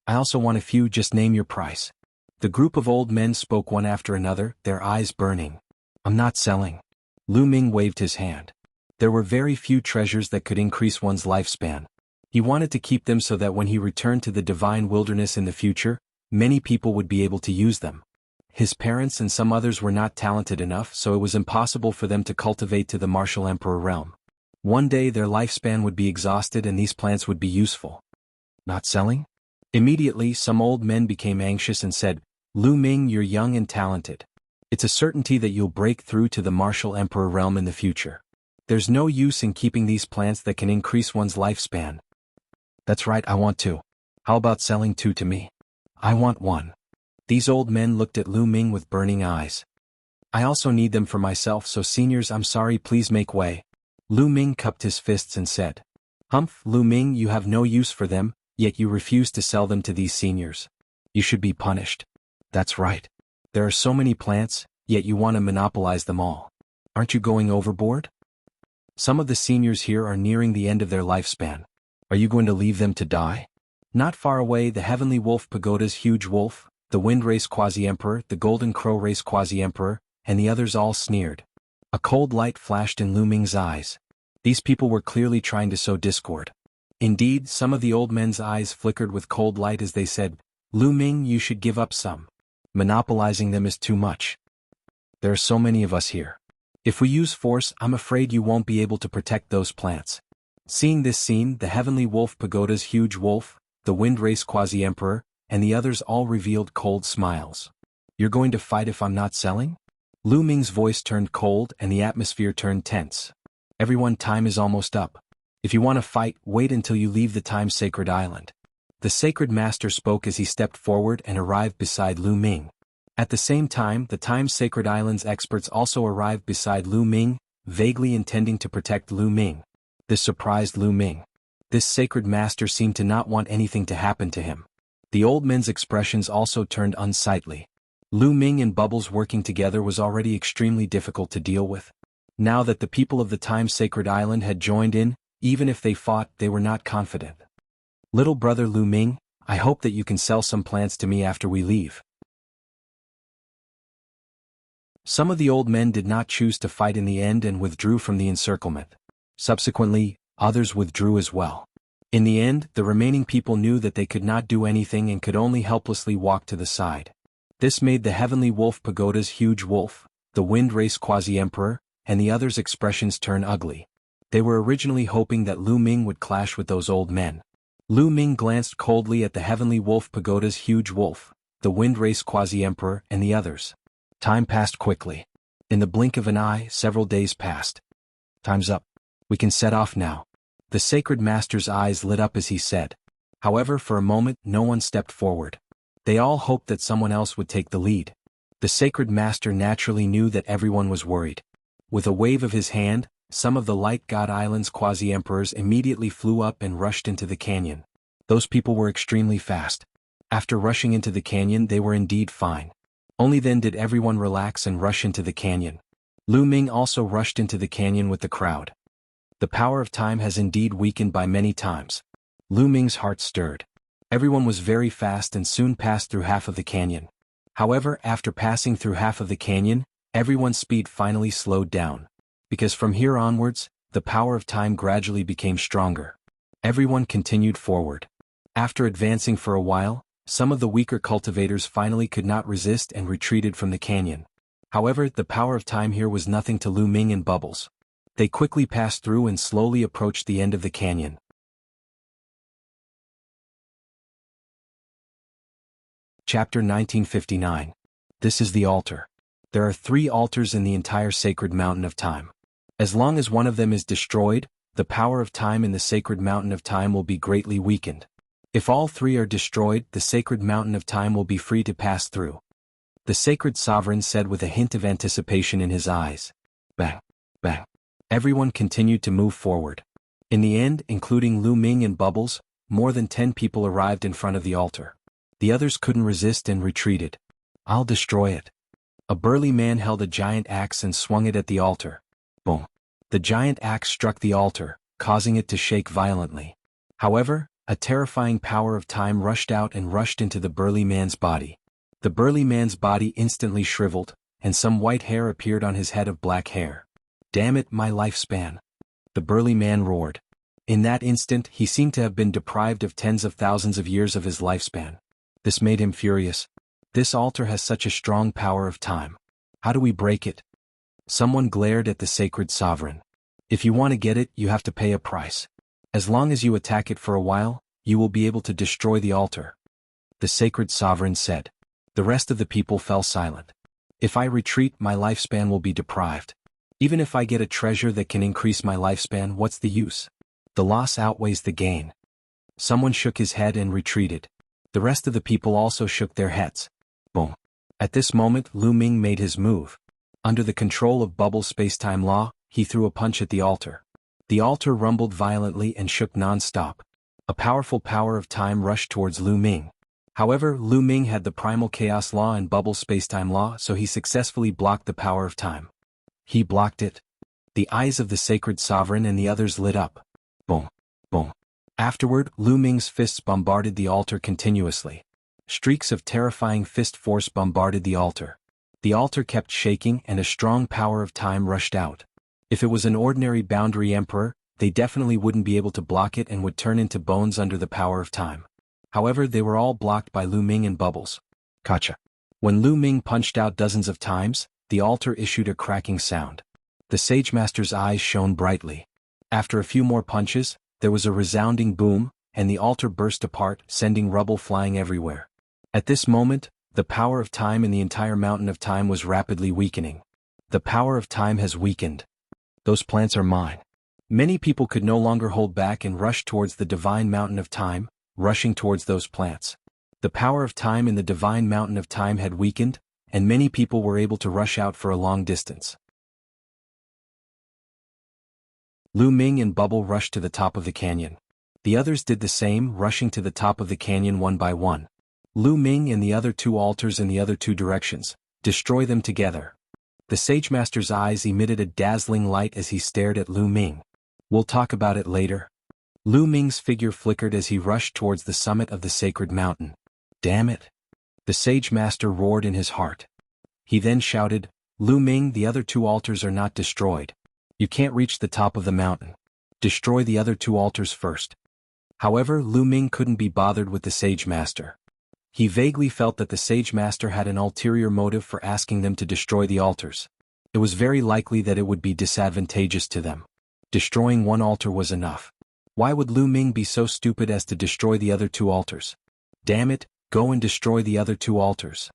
I also want a few, just name your price. The group of old men spoke one after another, their eyes burning. I'm not selling. Lu Ming waved his hand. There were very few treasures that could increase one's lifespan. He wanted to keep them so that when he returned to the divine wilderness in the future, many people would be able to use them. His parents and some others were not talented enough, so it was impossible for them to cultivate to the martial emperor realm. One day their lifespan would be exhausted and these plants would be useful. Not selling? Immediately some old men became anxious and said, Lu Ming, you're young and talented. It's a certainty that you'll break through to the martial emperor realm in the future. There's no use in keeping these plants that can increase one's lifespan. That's right, I want 2. How about selling 2 to me? I want 1. These old men looked at Lu Ming with burning eyes. I also need them for myself, so seniors, I'm sorry, please make way. Lu Ming cupped his fists and said, Humph, Lu Ming, you have no use for them, yet you refuse to sell them to these seniors. You should be punished. That's right. There are so many plants, yet you want to monopolize them all. Aren't you going overboard? Some of the seniors here are nearing the end of their lifespan. Are you going to leave them to die? Not far away, the Heavenly Wolf Pagoda's huge wolf, the Wind Race Quasi-Emperor, the Golden Crow Race Quasi-Emperor, and the others all sneered. A cold light flashed in Lu Ming's eyes. These people were clearly trying to sow discord. Indeed, some of the old men's eyes flickered with cold light as they said, Lu Ming, you should give up some. Monopolizing them is too much. There are so many of us here. If we use force, I'm afraid you won't be able to protect those plants. Seeing this scene, the Heavenly Wolf Pagoda's huge wolf, the Wind Race Quasi-Emperor, and the others all revealed cold smiles. You're going to fight if I'm not selling? Lu Ming's voice turned cold and the atmosphere turned tense. Everyone, time is almost up. If you want to fight, wait until you leave the time-sacred island. The sacred master spoke as he stepped forward and arrived beside Lu Ming. At the same time, the time-sacred island's experts also arrived beside Lu Ming, vaguely intending to protect Lu Ming. This surprised Lu Ming. This sacred master seemed to not want anything to happen to him. The old men's expressions also turned unsightly. Lu Ming and Bubbles working together was already extremely difficult to deal with. Now that the people of the time-sacred island had joined in, even if they fought, they were not confident. Little brother Lu Ming, I hope that you can sell some plants to me after we leave. Some of the old men did not choose to fight in the end and withdrew from the encirclement. Subsequently, others withdrew as well. In the end, the remaining people knew that they could not do anything and could only helplessly walk to the side. This made the Heavenly Wolf Pagoda's huge wolf, the Wind Race Quasi-Emperor, and the others' expressions turn ugly. They were originally hoping that Lu Ming would clash with those old men. Lu Ming glanced coldly at the Heavenly Wolf Pagoda's huge wolf, the Wind Race Quasi-Emperor, and the others. Time passed quickly. In the blink of an eye, several days passed. Time's up. We can set off now. The Sacred Master's eyes lit up as he said. However, for a moment, no one stepped forward. They all hoped that someone else would take the lead. The Sacred Master naturally knew that everyone was worried. With a wave of his hand, some of the Light God Island's quasi-emperors immediately flew up and rushed into the canyon. Those people were extremely fast. After rushing into the canyon, they were indeed fine. Only then did everyone relax and rush into the canyon. Lu Ming also rushed into the canyon with the crowd. The power of time has indeed weakened by many times. Lu Ming's heart stirred. Everyone was very fast and soon passed through half of the canyon. However, after passing through half of the canyon, everyone's speed finally slowed down. Because from here onwards, the power of time gradually became stronger. Everyone continued forward. After advancing for a while, some of the weaker cultivators finally could not resist and retreated from the canyon. However, the power of time here was nothing to Lu Ming and Bubbles. They quickly passed through and slowly approached the end of the canyon. Chapter 1959. This is the altar. There are 3 altars in the entire sacred mountain of time. As long as one of them is destroyed, the power of time in the sacred mountain of time will be greatly weakened. If all 3 are destroyed, the sacred mountain of time will be free to pass through. The sacred sovereign said with a hint of anticipation in his eyes. Bang, bang. Everyone continued to move forward. In the end, including Lu Ming and Bubbles, more than 10 people arrived in front of the altar. The others couldn't resist and retreated. I'll destroy it. A burly man held a giant axe and swung it at the altar. Boom. The giant axe struck the altar, causing it to shake violently. However, a terrifying power of time rushed out and rushed into the burly man's body. The burly man's body instantly shriveled, and some white hair appeared on his head of black hair. Damn it, my lifespan! The burly man roared. In that instant, he seemed to have been deprived of tens of thousands of years of his lifespan. This made him furious. This altar has such a strong power of time. How do we break it? Someone glared at the sacred sovereign. If you want to get it, you have to pay a price. As long as you attack it for a while, you will be able to destroy the altar. The sacred sovereign said. The rest of the people fell silent. If I retreat, my lifespan will be deprived. Even if I get a treasure that can increase my lifespan, what's the use? The loss outweighs the gain. Someone shook his head and retreated. The rest of the people also shook their heads. Boom. At this moment, Lu Ming made his move. Under the control of Bubble Spacetime Law, he threw a punch at the altar. The altar rumbled violently and shook non-stop. A powerful power of time rushed towards Lu Ming. However, Lu Ming had the Primal Chaos Law and Bubble Spacetime Law, so he successfully blocked the power of time. He blocked it. The eyes of the sacred sovereign and the others lit up. Boom, boom. Afterward, Lu Ming's fists bombarded the altar continuously. Streaks of terrifying fist force bombarded the altar. The altar kept shaking and a strong power of time rushed out. If it was an ordinary boundary emperor, they definitely wouldn't be able to block it and would turn into bones under the power of time. However, they were all blocked by Lu Ming and Bubbles. Gotcha. When Lu Ming punched out dozens of times, the altar issued a cracking sound. The Sage Master's eyes shone brightly. After a few more punches, there was a resounding boom, and the altar burst apart, sending rubble flying everywhere. At this moment, the power of time in the entire mountain of time was rapidly weakening. The power of time has weakened. Those plants are mine. Many people could no longer hold back and rushed towards the divine mountain of time, rushing towards those plants. The power of time in the divine mountain of time had weakened, and many people were able to rush out for a long distance. Lu Ming and Bubble rushed to the top of the canyon. The others did the same, rushing to the top of the canyon one by one. Lu Ming and the other two altars in the other two directions. Destroy them together. The Sagemaster's eyes emitted a dazzling light as he stared at Lu Ming. We'll talk about it later. Lu Ming's figure flickered as he rushed towards the summit of the sacred mountain. Damn it! The Sagemaster roared in his heart. He then shouted, Lu Ming, the other two altars are not destroyed. You can't reach the top of the mountain. Destroy the other two altars first. However, Lu Ming couldn't be bothered with the Sagemaster. He vaguely felt that the Sagemaster had an ulterior motive for asking them to destroy the altars. It was very likely that it would be disadvantageous to them. Destroying one altar was enough. Why would Lu Ming be so stupid as to destroy the other two altars? Damn it, go and destroy the other two altars.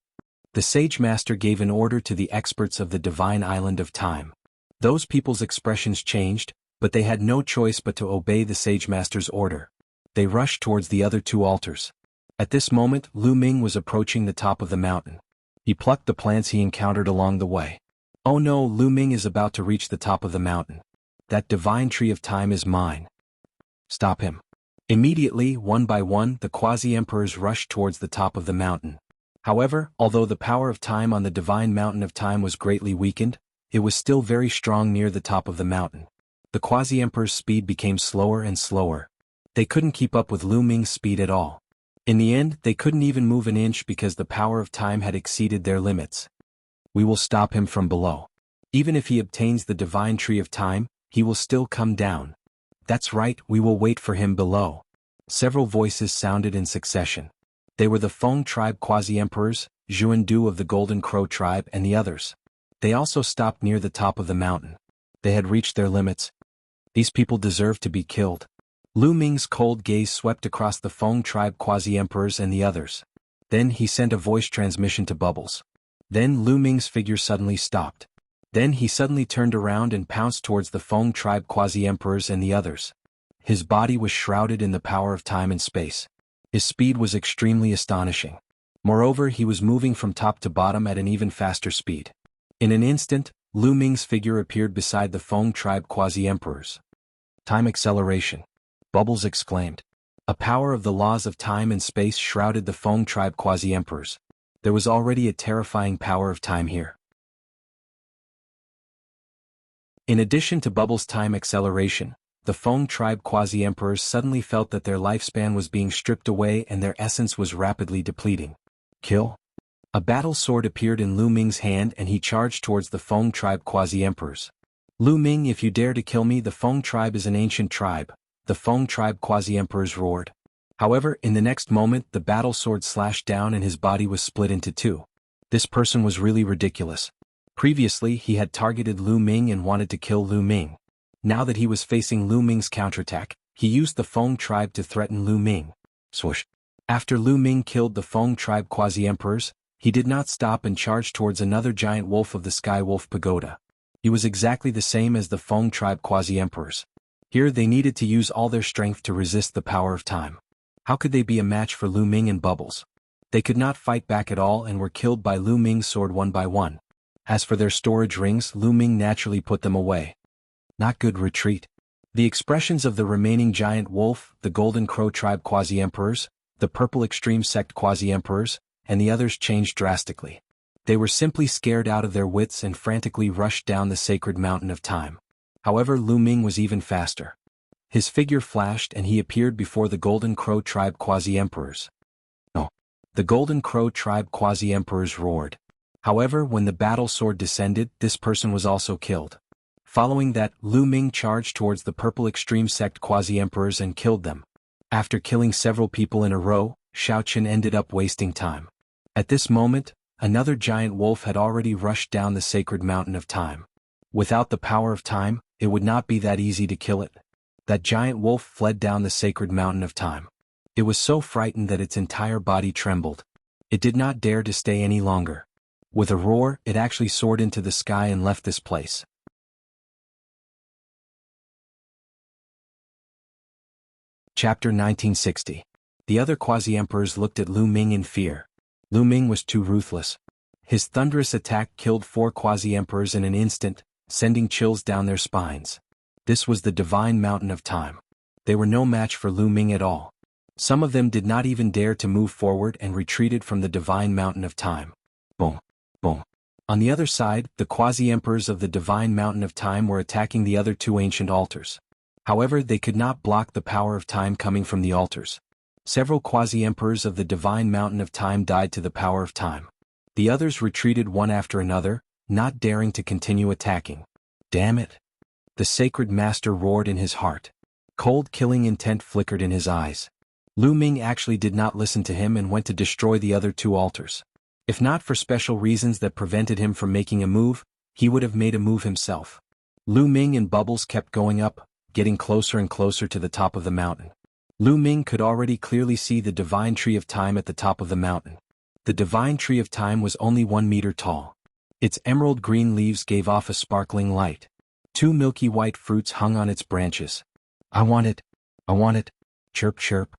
The Sagemaster gave an order to the experts of the divine island of time. Those people's expressions changed, but they had no choice but to obey the Sagemaster's order. They rushed towards the other two altars. At this moment, Lu Ming was approaching the top of the mountain. He plucked the plants he encountered along the way. Oh no, Lu Ming is about to reach the top of the mountain. That divine tree of time is mine. Stop him. Immediately, one by one, the quasi-emperors rushed towards the top of the mountain. However, although the power of time on the divine mountain of time was greatly weakened, it was still very strong near the top of the mountain. The quasi-emperor's speed became slower and slower. They couldn't keep up with Lu Ming's speed at all. In the end, they couldn't even move an inch because the power of time had exceeded their limits. We will stop him from below. Even if he obtains the divine tree of time, he will still come down. That's right, we will wait for him below. Several voices sounded in succession. They were the Feng tribe quasi-emperors, Jianghu of the Golden Crow tribe and the others. They also stopped near the top of the mountain. They had reached their limits. These people deserve to be killed. Lu Ming's cold gaze swept across the Feng tribe quasi-emperors and the others. Then he sent a voice transmission to Bubbles. Then Lu Ming's figure suddenly stopped. Then he suddenly turned around and pounced towards the Feng tribe quasi-emperors and the others. His body was shrouded in the power of time and space. His speed was extremely astonishing. Moreover, he was moving from top to bottom at an even faster speed. In an instant, Lu Ming's figure appeared beside the Feng tribe quasi-emperors. Time acceleration. Bubbles exclaimed. A power of the laws of time and space shrouded the Feng tribe quasi-emperors. There was already a terrifying power of time here. In addition to Bubbles' time acceleration, the Feng tribe quasi-emperors suddenly felt that their lifespan was being stripped away and their essence was rapidly depleting. Kill? A battle sword appeared in Lu Ming's hand and he charged towards the Feng tribe quasi-emperors. Lu Ming, if you dare to kill me, the Feng tribe is an ancient tribe, the Feng tribe quasi-emperors roared. However, in the next moment the battle sword slashed down and his body was split into two. This person was really ridiculous. Previously he had targeted Lu Ming and wanted to kill Lu Ming. Now that he was facing Lu Ming's counterattack, he used the Feng tribe to threaten Lu Ming. Swoosh. After Lu Ming killed the Feng tribe quasi-emperors, he did not stop and charged towards another giant wolf of the Sky Wolf Pagoda. He was exactly the same as the Feng tribe quasi-emperors. Here they needed to use all their strength to resist the power of time. How could they be a match for Lu Ming and Bubbles? They could not fight back at all and were killed by Lu Ming's sword one by one. As for their storage rings, Lu Ming naturally put them away. Not good retreat. The expressions of the remaining giant wolf, the Golden Crow tribe quasi-emperors, the Purple Extreme Sect quasi-emperors, and the others changed drastically. They were simply scared out of their wits and frantically rushed down the sacred mountain of time. However, Lu Ming was even faster. His figure flashed and he appeared before the Golden Crow tribe quasi-emperors. No. The Golden Crow tribe quasi-emperors roared. However, when the battle sword descended, this person was also killed. Following that, Lu Ming charged towards the Purple Extreme Sect quasi-emperors and killed them. After killing several people in a row, Shaoqin ended up wasting time. At this moment, another giant wolf had already rushed down the sacred mountain of time. Without the power of time, it would not be that easy to kill it. That giant wolf fled down the sacred mountain of time. It was so frightened that its entire body trembled. It did not dare to stay any longer. With a roar, it actually soared into the sky and left this place. Chapter 1960. The other quasi-emperors looked at Lu Ming in fear. Lu Ming was too ruthless. His thunderous attack killed 4 quasi-emperors in an instant, sending chills down their spines. This was the divine mountain of time. They were no match for Lu Ming at all. Some of them did not even dare to move forward and retreated from the divine mountain of time. Boom, boom. On the other side, the quasi-emperors of the divine mountain of time were attacking the other two ancient altars. However, they could not block the power of time coming from the altars. Several quasi-emperors of the divine mountain of time died to the power of time. The others retreated one after another, not daring to continue attacking. Damn it! The sacred master roared in his heart. Cold killing intent flickered in his eyes. Lu Ming actually did not listen to him and went to destroy the other two altars. If not for special reasons that prevented him from making a move, he would have made a move himself. Lu Ming and Bubbles kept going up, getting closer and closer to the top of the mountain. Lu Ming could already clearly see the divine tree of time at the top of the mountain. The divine tree of time was only 1 meter tall. Its emerald green leaves gave off a sparkling light. 2 milky white fruits hung on its branches. I want it. I want it. Chirp chirp.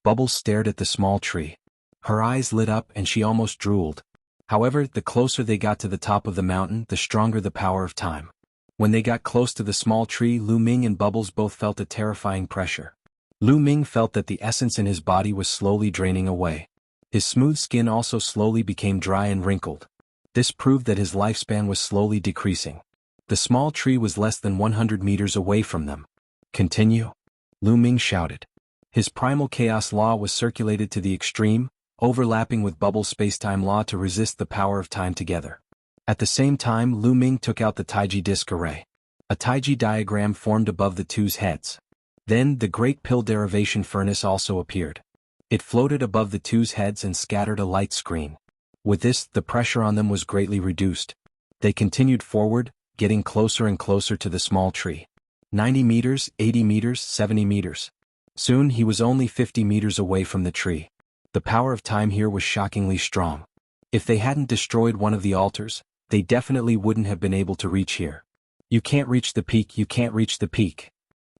Bubbles stared at the small tree. Her eyes lit up and she almost drooled. However, the closer they got to the top of the mountain, the stronger the power of time. When they got close to the small tree, Lu Ming and Bubbles both felt a terrifying pressure. Lu Ming felt that the essence in his body was slowly draining away. His smooth skin also slowly became dry and wrinkled. This proved that his lifespan was slowly decreasing. The small tree was less than 100 meters away from them. Continue? Lu Ming shouted. His primal chaos law was circulated to the extreme, overlapping with Bubbles' spacetime law to resist the power of time together. At the same time, Lu Ming took out the Taiji disk array. A Taiji diagram formed above the two's heads. Then, the great pill derivation furnace also appeared. It floated above the two's heads and scattered a light screen. With this, the pressure on them was greatly reduced. They continued forward, getting closer and closer to the small tree. 90 meters, 80 meters, 70 meters. Soon he was only 50 meters away from the tree. The power of time here was shockingly strong. If they hadn't destroyed one of the altars, they definitely wouldn't have been able to reach here. You can't reach the peak, you can't reach the peak.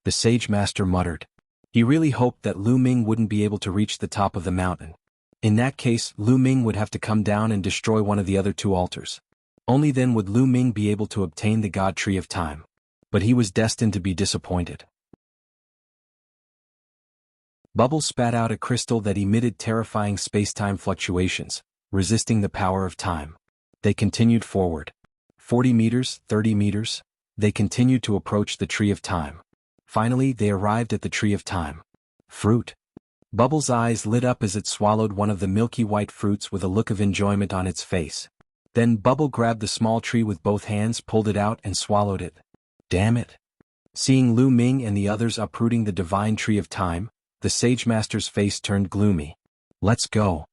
The Sage Master muttered. He really hoped that Lu Ming wouldn't be able to reach the top of the mountain. In that case, Lu Ming would have to come down and destroy one of the other two altars. Only then would Lu Ming be able to obtain the God Tree of Time. But he was destined to be disappointed. Bubbles spat out a crystal that emitted terrifying space-time fluctuations, resisting the power of time. They continued forward. 40 meters, 30 meters. They continued to approach the Tree of Time. Finally, they arrived at the Tree of Time. Fruit. Bubbles' eyes lit up as it swallowed one of the milky white fruits with a look of enjoyment on its face. Then Bubble grabbed the small tree with both hands, pulled it out and swallowed it. Damn it. Seeing Lu Ming and the others uprooting the divine Tree of Time, the Sage Master's face turned gloomy. Let's go.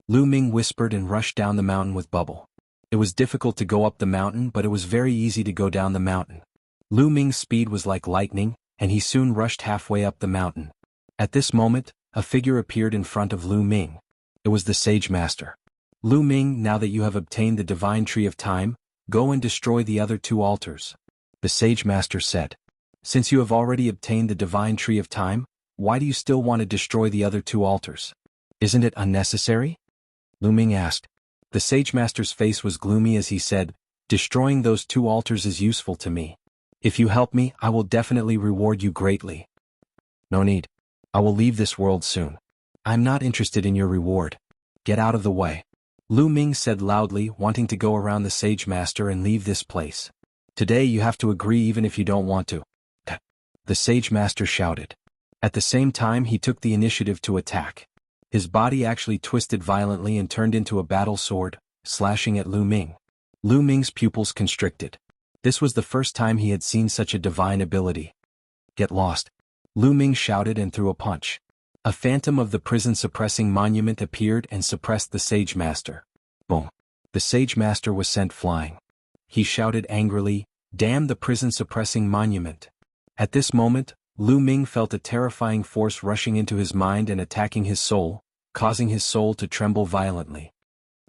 Lu Ming whispered and rushed down the mountain with Bubble. It was difficult to go up the mountain, but it was very easy to go down the mountain. Lu Ming's speed was like lightning, and he soon rushed halfway up the mountain. At this moment, a figure appeared in front of Lu Ming. It was the Sage Master. Lu Ming, now that you have obtained the divine Tree of Time, go and destroy the other two altars. The Sage Master said. Since you have already obtained the divine Tree of Time, why do you still want to destroy the other two altars? Isn't it unnecessary? Lu Ming asked. The Sage Master's face was gloomy as he said, destroying those two altars is useful to me. If you help me, I will definitely reward you greatly. No need. I will leave this world soon. I'm not interested in your reward. Get out of the way. Lu Ming said loudly, wanting to go around the Sage Master and leave this place. Today you have to agree even if you don't want to. The Sage Master shouted. At the same time he took the initiative to attack. His body actually twisted violently and turned into a battle sword, slashing at Lu Ming. Lu Ming's pupils constricted. This was the first time he had seen such a divine ability. Get lost. Lu Ming shouted and threw a punch. A phantom of the prison-suppressing monument appeared and suppressed the Sage Master. Boom. The Sage Master was sent flying. He shouted angrily, "Damn the prison-suppressing monument." At this moment, Lu Ming felt a terrifying force rushing into his mind and attacking his soul, causing his soul to tremble violently.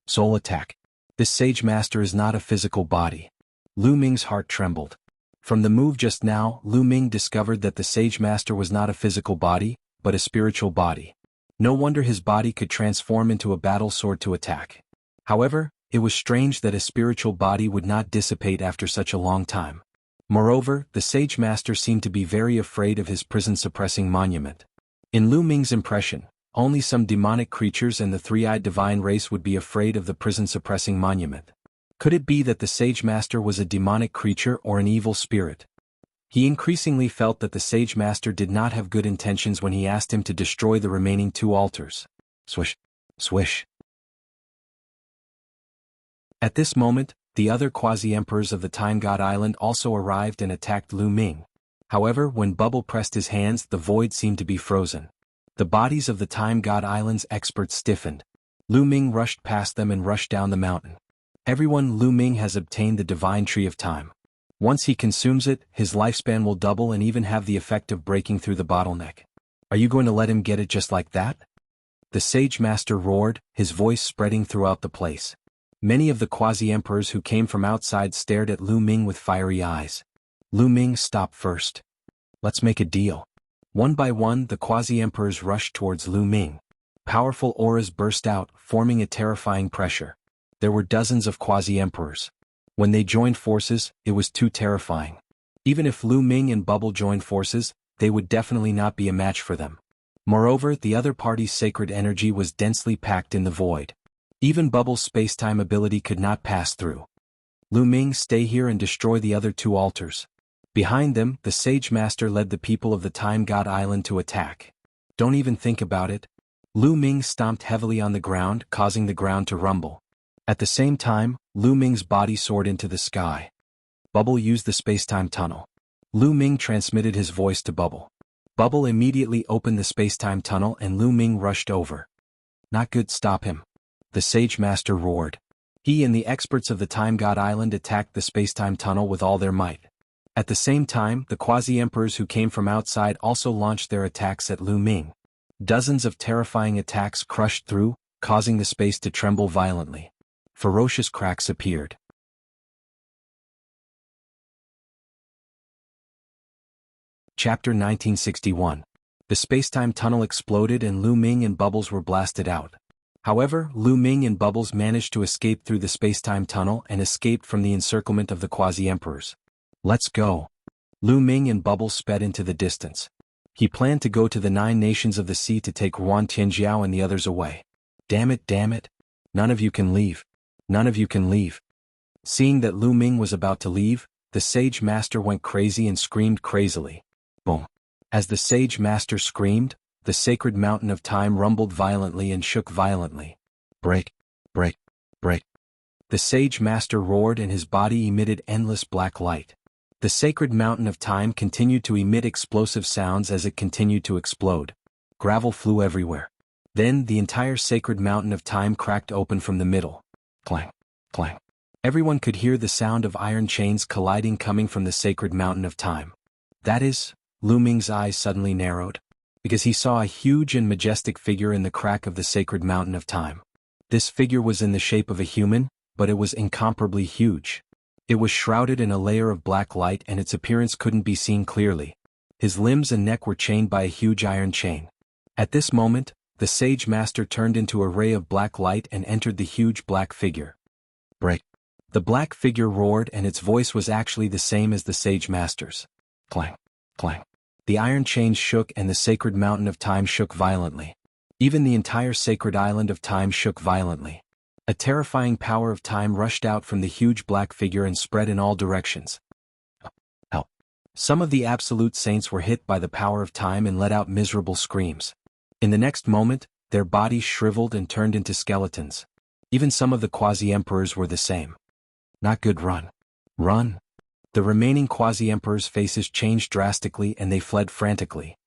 Soul attack. This Sage Master is not a physical body. Lu Ming's heart trembled. From the move just now, Lu Ming discovered that the Sage Master was not a physical body, but a spiritual body. No wonder his body could transform into a battle sword to attack. However, it was strange that a spiritual body would not dissipate after such a long time. Moreover, the Sage Master seemed to be very afraid of his prison-suppressing monument. In Lu Ming's impression, Only some demonic creatures and the three-eyed divine race would be afraid of the prison-suppressing monument. Could it be that the Sage Master was a demonic creature or an evil spirit? He increasingly felt that the Sage Master did not have good intentions when he asked him to destroy the remaining 2 altars. Swish. Swish. At this moment, the other quasi-emperors of the Time God Island also arrived and attacked Lu Ming. However, when Bubble pressed his hands, the void seemed to be frozen. The bodies of the Time God Island's experts stiffened. Lu Ming rushed past them and rushed down the mountain. Everyone, Lu Ming has obtained the Divine Tree of Time. Once he consumes it, his lifespan will double and even have the effect of breaking through the bottleneck. Are you going to let him get it just like that? The Sage Master roared, his voice spreading throughout the place. Many of the quasi-emperors who came from outside stared at Lu Ming with fiery eyes. Lu Ming, stop first. Let's make a deal. One by one, the quasi-emperors rushed towards Lu Ming. Powerful auras burst out, forming a terrifying pressure. There were dozens of quasi-emperors. When they joined forces, it was too terrifying. Even if Lu Ming and Bubble joined forces, they would definitely not be a match for them. Moreover, the other party's sacred energy was densely packed in the void. Even Bubble's space-time ability could not pass through. Lu Ming, stay here and destroy the other 2 altars. Behind them, the Sage Master led the people of the Time God Island to attack. Don't even think about it. Lu Ming stomped heavily on the ground, causing the ground to rumble. At the same time, Lu Ming's body soared into the sky. Bubble used the space-time tunnel. Lu Ming transmitted his voice to Bubble. Bubble immediately opened the space-time tunnel and Lu Ming rushed over. Not good, stop him. The Sage Master roared. He and the experts of the Time God Island attacked the space-time tunnel with all their might. At the same time, the quasi-emperors who came from outside also launched their attacks at Lu Ming. Dozens of terrifying attacks crushed through, causing the space to tremble violently. Ferocious cracks appeared. Chapter 1961. The space-time tunnel exploded and Lu Ming and Bubbles were blasted out. However, Lu Ming and Bubbles managed to escape through the space-time tunnel and escaped from the encirclement of the quasi-emperors. Let's go. Lu Ming and Bubbles sped into the distance. He planned to go to the 9 nations of the sea to take Yuan Tianjiao and the others away. Damn it. None of you can leave. None of you can leave. Seeing that Lu Ming was about to leave, the Sage Master went crazy and screamed crazily. Boom. As the Sage Master screamed, the sacred mountain of time rumbled violently and shook violently. Break. The Sage Master roared and his body emitted endless black light. The sacred mountain of time continued to emit explosive sounds as it continued to explode. Gravel flew everywhere. Then the entire sacred mountain of time cracked open from the middle. Clang. Everyone could hear the sound of iron chains colliding coming from the sacred mountain of time. That is, Lu Ming's eyes suddenly narrowed, because he saw a huge and majestic figure in the crack of the sacred mountain of time. This figure was in the shape of a human, but it was incomparably huge. It was shrouded in a layer of black light and its appearance couldn't be seen clearly. His limbs and neck were chained by a huge iron chain. At this moment, the Sage Master turned into a ray of black light and entered the huge black figure. Break. The black figure roared and its voice was actually the same as the Sage Master's. Clang. The iron chains shook and the sacred mountain of time shook violently. Even the entire sacred island of time shook violently. A terrifying power of time rushed out from the huge black figure and spread in all directions. Help. Some of the absolute saints were hit by the power of time and let out miserable screams. In the next moment, their bodies shriveled and turned into skeletons. Even some of the quasi-emperors were the same. Not good, run. The remaining quasi-emperors' faces changed drastically and they fled frantically.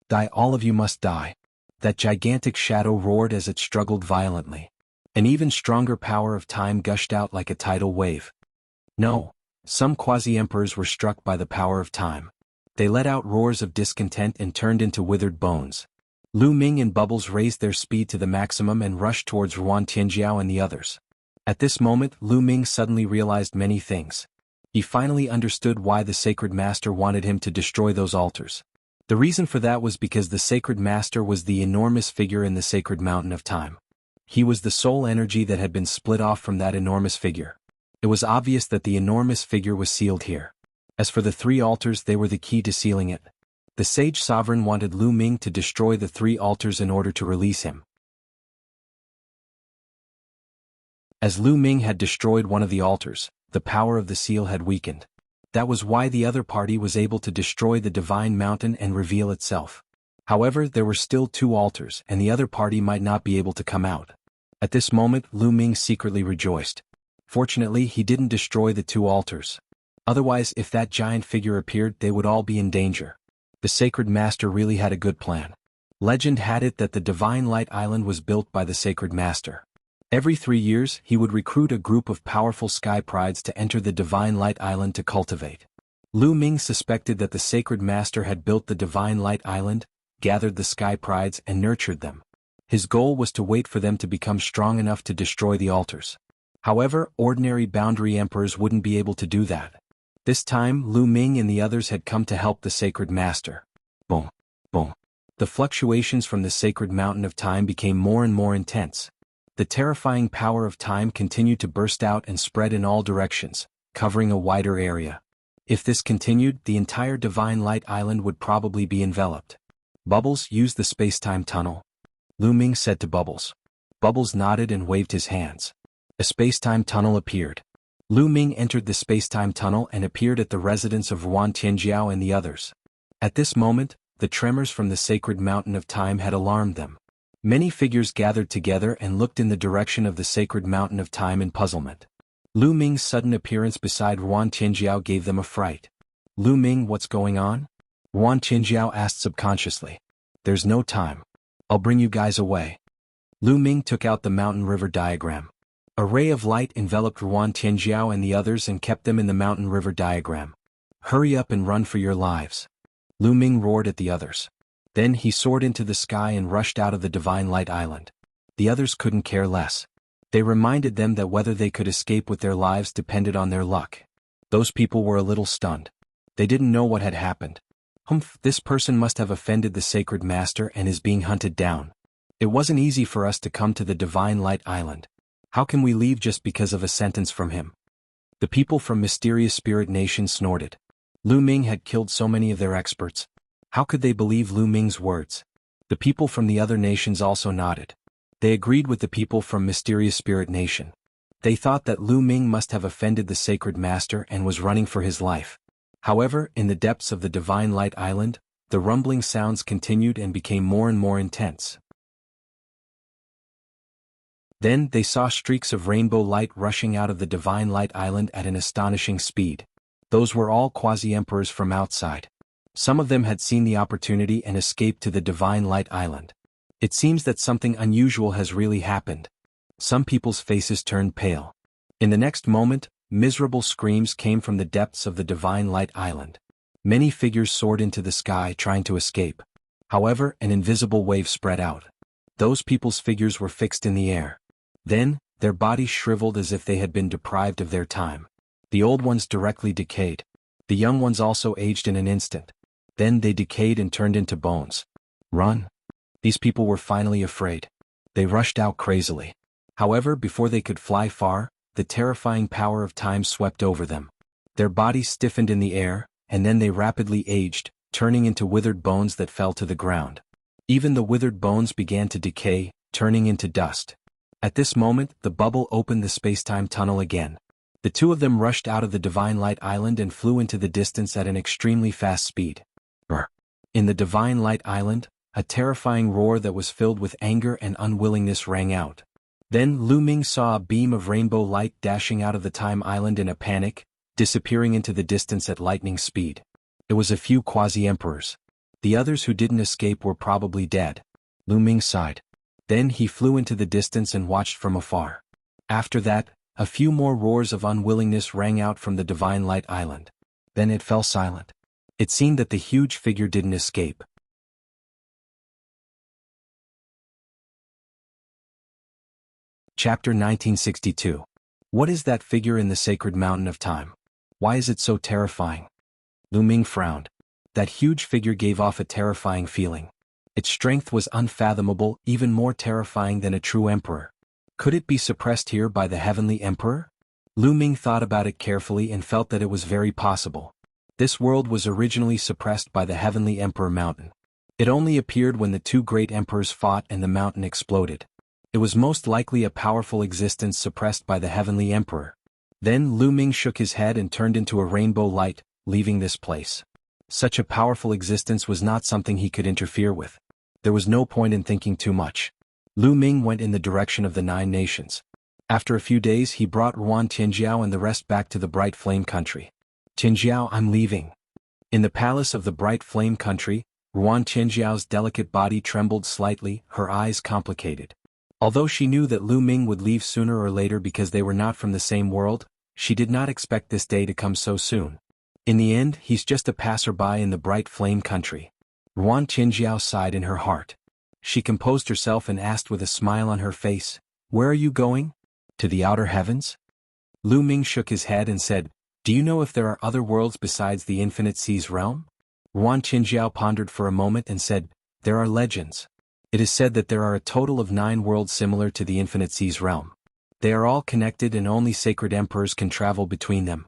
Die, all of you must die. That gigantic shadow roared as it struggled violently. An even stronger power of time gushed out like a tidal wave. No, some quasi-emperors were struck by the power of time. They let out roars of discontent and turned into withered bones. Lu Ming and Bubbles raised their speed to the maximum and rushed towards Yuan Tianjiao and the others. At this moment, Lu Ming suddenly realized many things. He finally understood why the Sacred Master wanted him to destroy those altars. The reason for that was because the Sacred Master was the enormous figure in the sacred mountain of time. He was the soul energy that had been split off from that enormous figure. It was obvious that the enormous figure was sealed here. As for the 3 altars, they were the key to sealing it. The sage sovereign wanted Lu Ming to destroy the 3 altars in order to release him. As Lu Ming had destroyed one of the altars, the power of the seal had weakened. That was why the other party was able to destroy the divine mountain and reveal itself. However, there were still 2 altars and the other party might not be able to come out. At this moment, Lu Ming secretly rejoiced. Fortunately, he didn't destroy the 2 altars. Otherwise, if that giant figure appeared, they would all be in danger. The Sacred Master really had a good plan. Legend had it that the Divine Light Island was built by the Sacred Master. Every 3 years, he would recruit a group of powerful sky prides to enter the Divine Light Island to cultivate. Lu Ming suspected that the Sacred Master had built the Divine Light Island, gathered the sky prides and nurtured them. His goal was to wait for them to become strong enough to destroy the altars. However, ordinary boundary emperors wouldn't be able to do that. This time, Lu Ming and the others had come to help the Sacred Master. Boom, boom. The fluctuations from the Sacred Mountain of Time became more and more intense. The terrifying power of time continued to burst out and spread in all directions, covering a wider area. If this continued, the entire Divine Light Island would probably be enveloped. Bubbles, use the space-time tunnel, Lu Ming said to Bubbles. Bubbles nodded and waved his hands. A space-time tunnel appeared. Lu Ming entered the space-time tunnel and appeared at the residence of Wan Tianjiao and the others. At this moment, the tremors from the Sacred Mountain of Time had alarmed them. Many figures gathered together and looked in the direction of the Sacred Mountain of Time in puzzlement. Lu Ming's sudden appearance beside Wan Tianjiao gave them a fright. Lu Ming, what's going on? Wan Tianjiao asked subconsciously. There's no time. I'll bring you guys away. Lu Ming took out the mountain river diagram. A ray of light enveloped Wan Tianjiao and the others and kept them in the mountain river diagram. Hurry up and run for your lives. Lu Ming roared at the others. Then he soared into the sky and rushed out of the Divine Light Island. The others couldn't care less. They reminded them that whether they could escape with their lives depended on their luck. Those people were a little stunned. They didn't know what had happened. Humph, this person must have offended the Sacred Master and is being hunted down. It wasn't easy for us to come to the Divine Light Island. How can we leave just because of a sentence from him? The people from Mysterious Spirit Nation snorted. Lu Ming had killed so many of their experts. How could they believe Lu Ming's words? The people from the other nations also nodded. They agreed with the people from Mysterious Spirit Nation. They thought that Lu Ming must have offended the Sacred Master and was running for his life. However, in the depths of the Divine Light Island, the rumbling sounds continued and became more and more intense. Then they saw streaks of rainbow light rushing out of the Divine Light Island at an astonishing speed. Those were all quasi-emperors from outside. Some of them had seen the opportunity and escaped to the Divine Light Island. It seems that something unusual has really happened. Some people's faces turned pale. In the next moment, miserable screams came from the depths of the Divine Light Island. Many figures soared into the sky trying to escape. However, an invisible wave spread out. Those people's figures were fixed in the air. Then, their bodies shriveled as if they had been deprived of their time. The old ones directly decayed. The young ones also aged in an instant. Then they decayed and turned into bones. Run! These people were finally afraid. They rushed out crazily. However, before they could fly far, the terrifying power of time swept over them. Their bodies stiffened in the air, and then they rapidly aged, turning into withered bones that fell to the ground. Even the withered bones began to decay, turning into dust. At this moment, the bubble opened the space-time tunnel again. The 2 of them rushed out of the Divine Light Island and flew into the distance at an extremely fast speed. In the Divine Light Island, a terrifying roar that was filled with anger and unwillingness rang out. Then Lu Ming saw a beam of rainbow light dashing out of the Time Island in a panic, disappearing into the distance at lightning speed. It was a few quasi-emperors. The others who didn't escape were probably dead. Lu Ming sighed. Then he flew into the distance and watched from afar. After that, a few more roars of unwillingness rang out from the Divine Light Island. Then it fell silent. It seemed that the huge figure didn't escape. Chapter 1962. What is that figure in the Sacred Mountain of Time? Why is it so terrifying? Lu Ming frowned. That huge figure gave off a terrifying feeling. Its strength was unfathomable, even more terrifying than a true emperor. Could it be suppressed here by the Heavenly Emperor? Lu Ming thought about it carefully and felt that it was very possible. This world was originally suppressed by the Heavenly Emperor Mountain. It only appeared when the two great emperors fought and the mountain exploded. It was most likely a powerful existence suppressed by the Heavenly Emperor. Then Lu Ming shook his head and turned into a rainbow light, leaving this place. Such a powerful existence was not something he could interfere with. There was no point in thinking too much. Lu Ming went in the direction of the 9 nations. After a few days he brought Ruan Tianjiao and the rest back to the Bright Flame Country. Tianjiao, I'm leaving. In the palace of the Bright Flame Country, Ruan Tianjiao's delicate body trembled slightly, her eyes complicated. Although she knew that Lu Ming would leave sooner or later because they were not from the same world, she did not expect this day to come so soon. In the end, he's just a passerby in the Bright Flame Country. Ruan Tianjiao sighed in her heart. She composed herself and asked with a smile on her face, "Where are you going? To the outer heavens?" Lu Ming shook his head and said, "Do you know if there are other worlds besides the Infinite Sea's realm?" Ruan Tianjiao pondered for a moment and said, "There are legends. It is said that there are a total of 9 worlds similar to the Infinite Sea's realm. They are all connected and only sacred emperors can travel between them."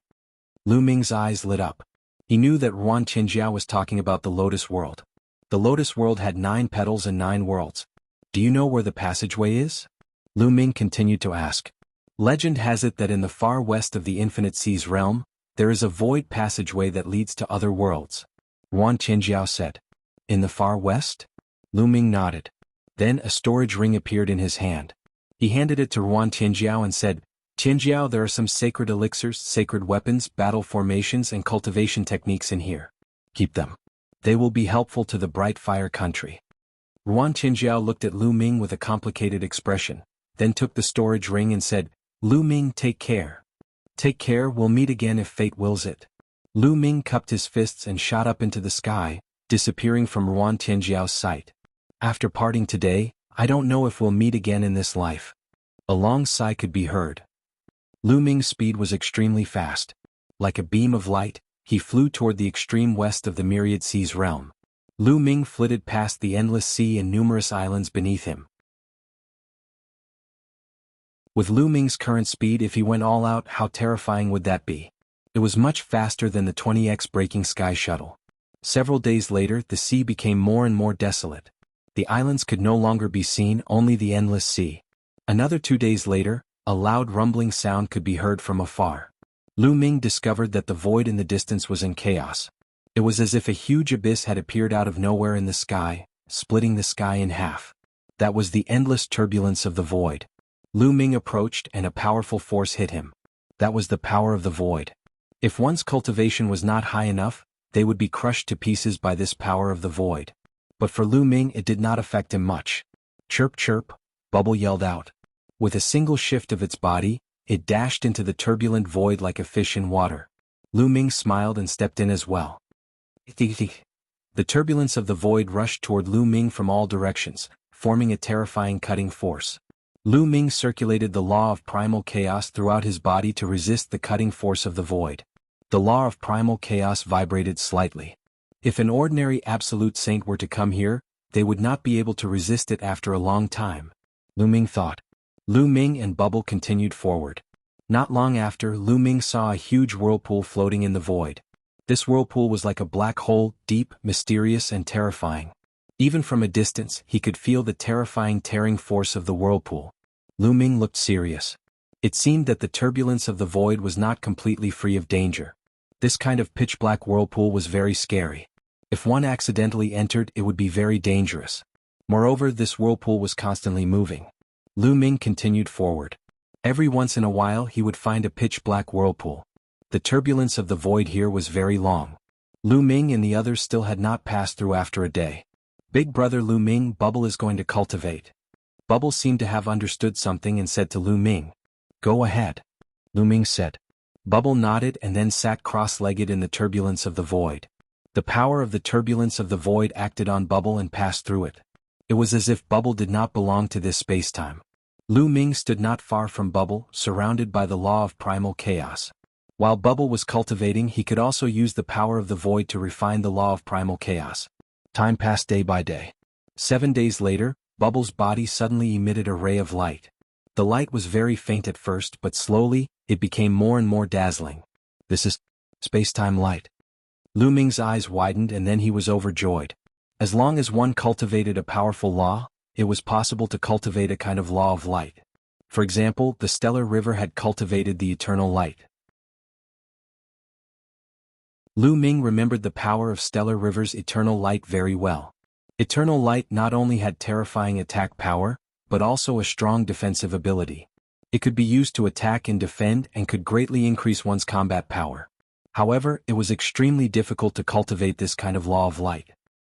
Lu Ming's eyes lit up. He knew that Ruan Tianjiao was talking about the Lotus World. The Lotus World had 9 petals and 9 worlds. "Do you know where the passageway is?" Lu Ming continued to ask. "Legend has it that in the far west of the Infinite Sea's realm, there is a void passageway that leads to other worlds," Ruan Tianjiao said. "In the far west?" Lu Ming nodded. Then a storage ring appeared in his hand. He handed it to Ruan Tianjiao and said, "Tianjiao, there are some sacred elixirs, sacred weapons, battle formations and cultivation techniques in here. Keep them. They will be helpful to the Bright Fire Country." Ruan Tianjiao looked at Lu Ming with a complicated expression, then took the storage ring and said, "Lu Ming, take care. Take care, we'll meet again if fate wills it." Lu Ming cupped his fists and shot up into the sky, disappearing from Ruan Tianjiao's sight. "After parting today, I don't know if we'll meet again in this life." A long sigh could be heard. Lu Ming's speed was extremely fast. Like a beam of light, he flew toward the extreme west of the Myriad Sea's realm. Lu Ming flitted past the endless sea and numerous islands beneath him. With Lu Ming's current speed, if he went all out, how terrifying would that be? It was much faster than the 20x Breaking Sky shuttle. Several days later, the sea became more and more desolate. The islands could no longer be seen, only the endless sea. Another 2 days later, a loud rumbling sound could be heard from afar. Lu Ming discovered that the void in the distance was in chaos. It was as if a huge abyss had appeared out of nowhere in the sky, splitting the sky in half. That was the endless turbulence of the void. Lu Ming approached and a powerful force hit him. That was the power of the void. If one's cultivation was not high enough, they would be crushed to pieces by this power of the void. But for Lu Ming it did not affect him much. "Chirp chirp," Bubble yelled out. With a single shift of its body, it dashed into the turbulent void like a fish in water. Lu Ming smiled and stepped in as well. The turbulence of the void rushed toward Lu Ming from all directions, forming a terrifying cutting force. Lu Ming circulated the law of primal chaos throughout his body to resist the cutting force of the void. The law of primal chaos vibrated slightly. If an ordinary absolute saint were to come here, they would not be able to resist it after a long time, Lu Ming thought. Lu Ming and Bubble continued forward. Not long after, Lu Ming saw a huge whirlpool floating in the void. This whirlpool was like a black hole, deep, mysterious and terrifying. Even from a distance, he could feel the terrifying tearing force of the whirlpool. Lu Ming looked serious. It seemed that the turbulence of the void was not completely free of danger. This kind of pitch-black whirlpool was very scary. If one accidentally entered, it would be very dangerous. Moreover, this whirlpool was constantly moving. Lu Ming continued forward. Every once in a while he would find a pitch-black whirlpool. The turbulence of the void here was very long. Lu Ming and the others still had not passed through after a day. "Big brother Lu Ming, Bubble is going to cultivate." Bubble seemed to have understood something and said to Lu Ming, "Go ahead." Lu Ming said. Bubble nodded and then sat cross-legged in the turbulence of the void. The power of the turbulence of the void acted on Bubble and passed through it. It was as if Bubble did not belong to this space-time. Lu Ming stood not far from Bubble, surrounded by the law of primal chaos. While Bubble was cultivating, he could also use the power of the void to refine the law of primal chaos. Time passed day by day. 7 days later, Bubble's body suddenly emitted a ray of light. The light was very faint at first, but slowly, it became more and more dazzling. "This is space-time light." Lu Ming's eyes widened and then he was overjoyed. As long as one cultivated a powerful law, it was possible to cultivate a kind of law of light. For example, the stellar river had cultivated the eternal light. Lu Ming remembered the power of stellar river's eternal light very well. Eternal light not only had terrifying attack power, but also a strong defensive ability. It could be used to attack and defend and could greatly increase one's combat power. However, it was extremely difficult to cultivate this kind of law of light.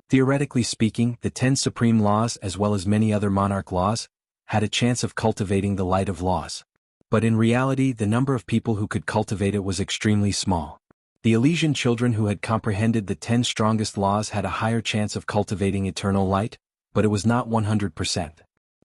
Theoretically speaking, the 10 supreme laws as well as many other monarch laws had a chance of cultivating the light of laws. But in reality, the number of people who could cultivate it was extremely small. The Elysian children who had comprehended the 10 strongest laws had a higher chance of cultivating eternal light, but it was not 100%.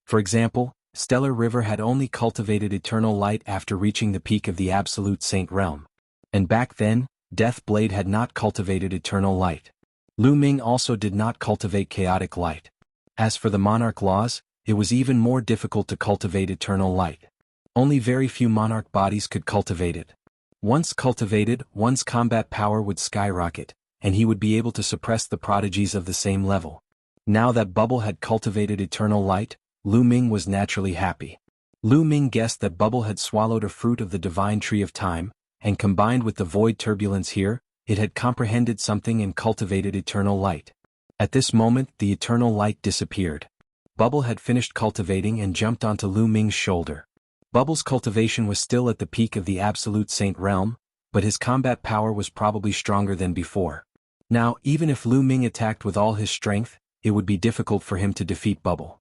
For example, Stellar River had only cultivated eternal light after reaching the peak of the Absolute Saint realm. And back then, Death Blade had not cultivated eternal light. Lu Ming also did not cultivate chaotic light. As for the monarch laws, it was even more difficult to cultivate eternal light. Only very few monarch bodies could cultivate it. Once cultivated, one's combat power would skyrocket, and he would be able to suppress the prodigies of the same level. Now that Bubble had cultivated eternal light, Lu Ming was naturally happy. Lu Ming guessed that Bubble had swallowed a fruit of the divine tree of time, and combined with the void turbulence here, it had comprehended something and cultivated eternal light. At this moment, the eternal light disappeared. Bubble had finished cultivating and jumped onto Lu Ming's shoulder. Bubble's cultivation was still at the peak of the Absolute Saint realm, but his combat power was probably stronger than before. Now, even if Lu Ming attacked with all his strength, it would be difficult for him to defeat Bubble.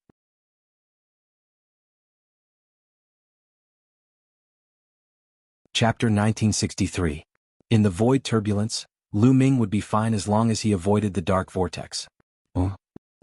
Chapter 1963. In the void turbulence, Lu Ming would be fine as long as he avoided the dark vortex.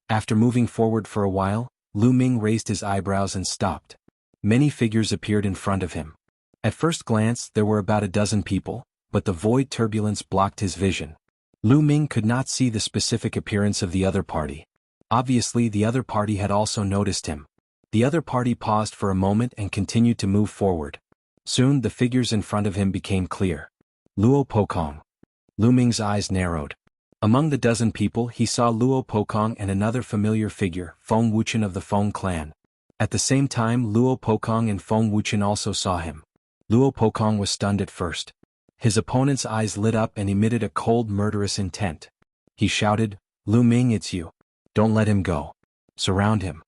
After moving forward for a while, Lu Ming raised his eyebrows and stopped. Many figures appeared in front of him. At first glance, there were about a dozen people, but the void turbulence blocked his vision. Lu Ming could not see the specific appearance of the other party. Obviously, the other party had also noticed him. The other party paused for a moment and continued to move forward. Soon, the figures in front of him became clear. Luo Pokong. Lu Ming's eyes narrowed. Among the dozen people, he saw Luo Pokong and another familiar figure, Feng Wuchen of the Feng clan. At the same time, Luo Pokong and Feng Wuchen also saw him. Luo Pokong was stunned at first. His opponent's eyes lit up and emitted a cold, murderous intent. He shouted, "Lu Ming, it's you. Don't let him go. Surround him."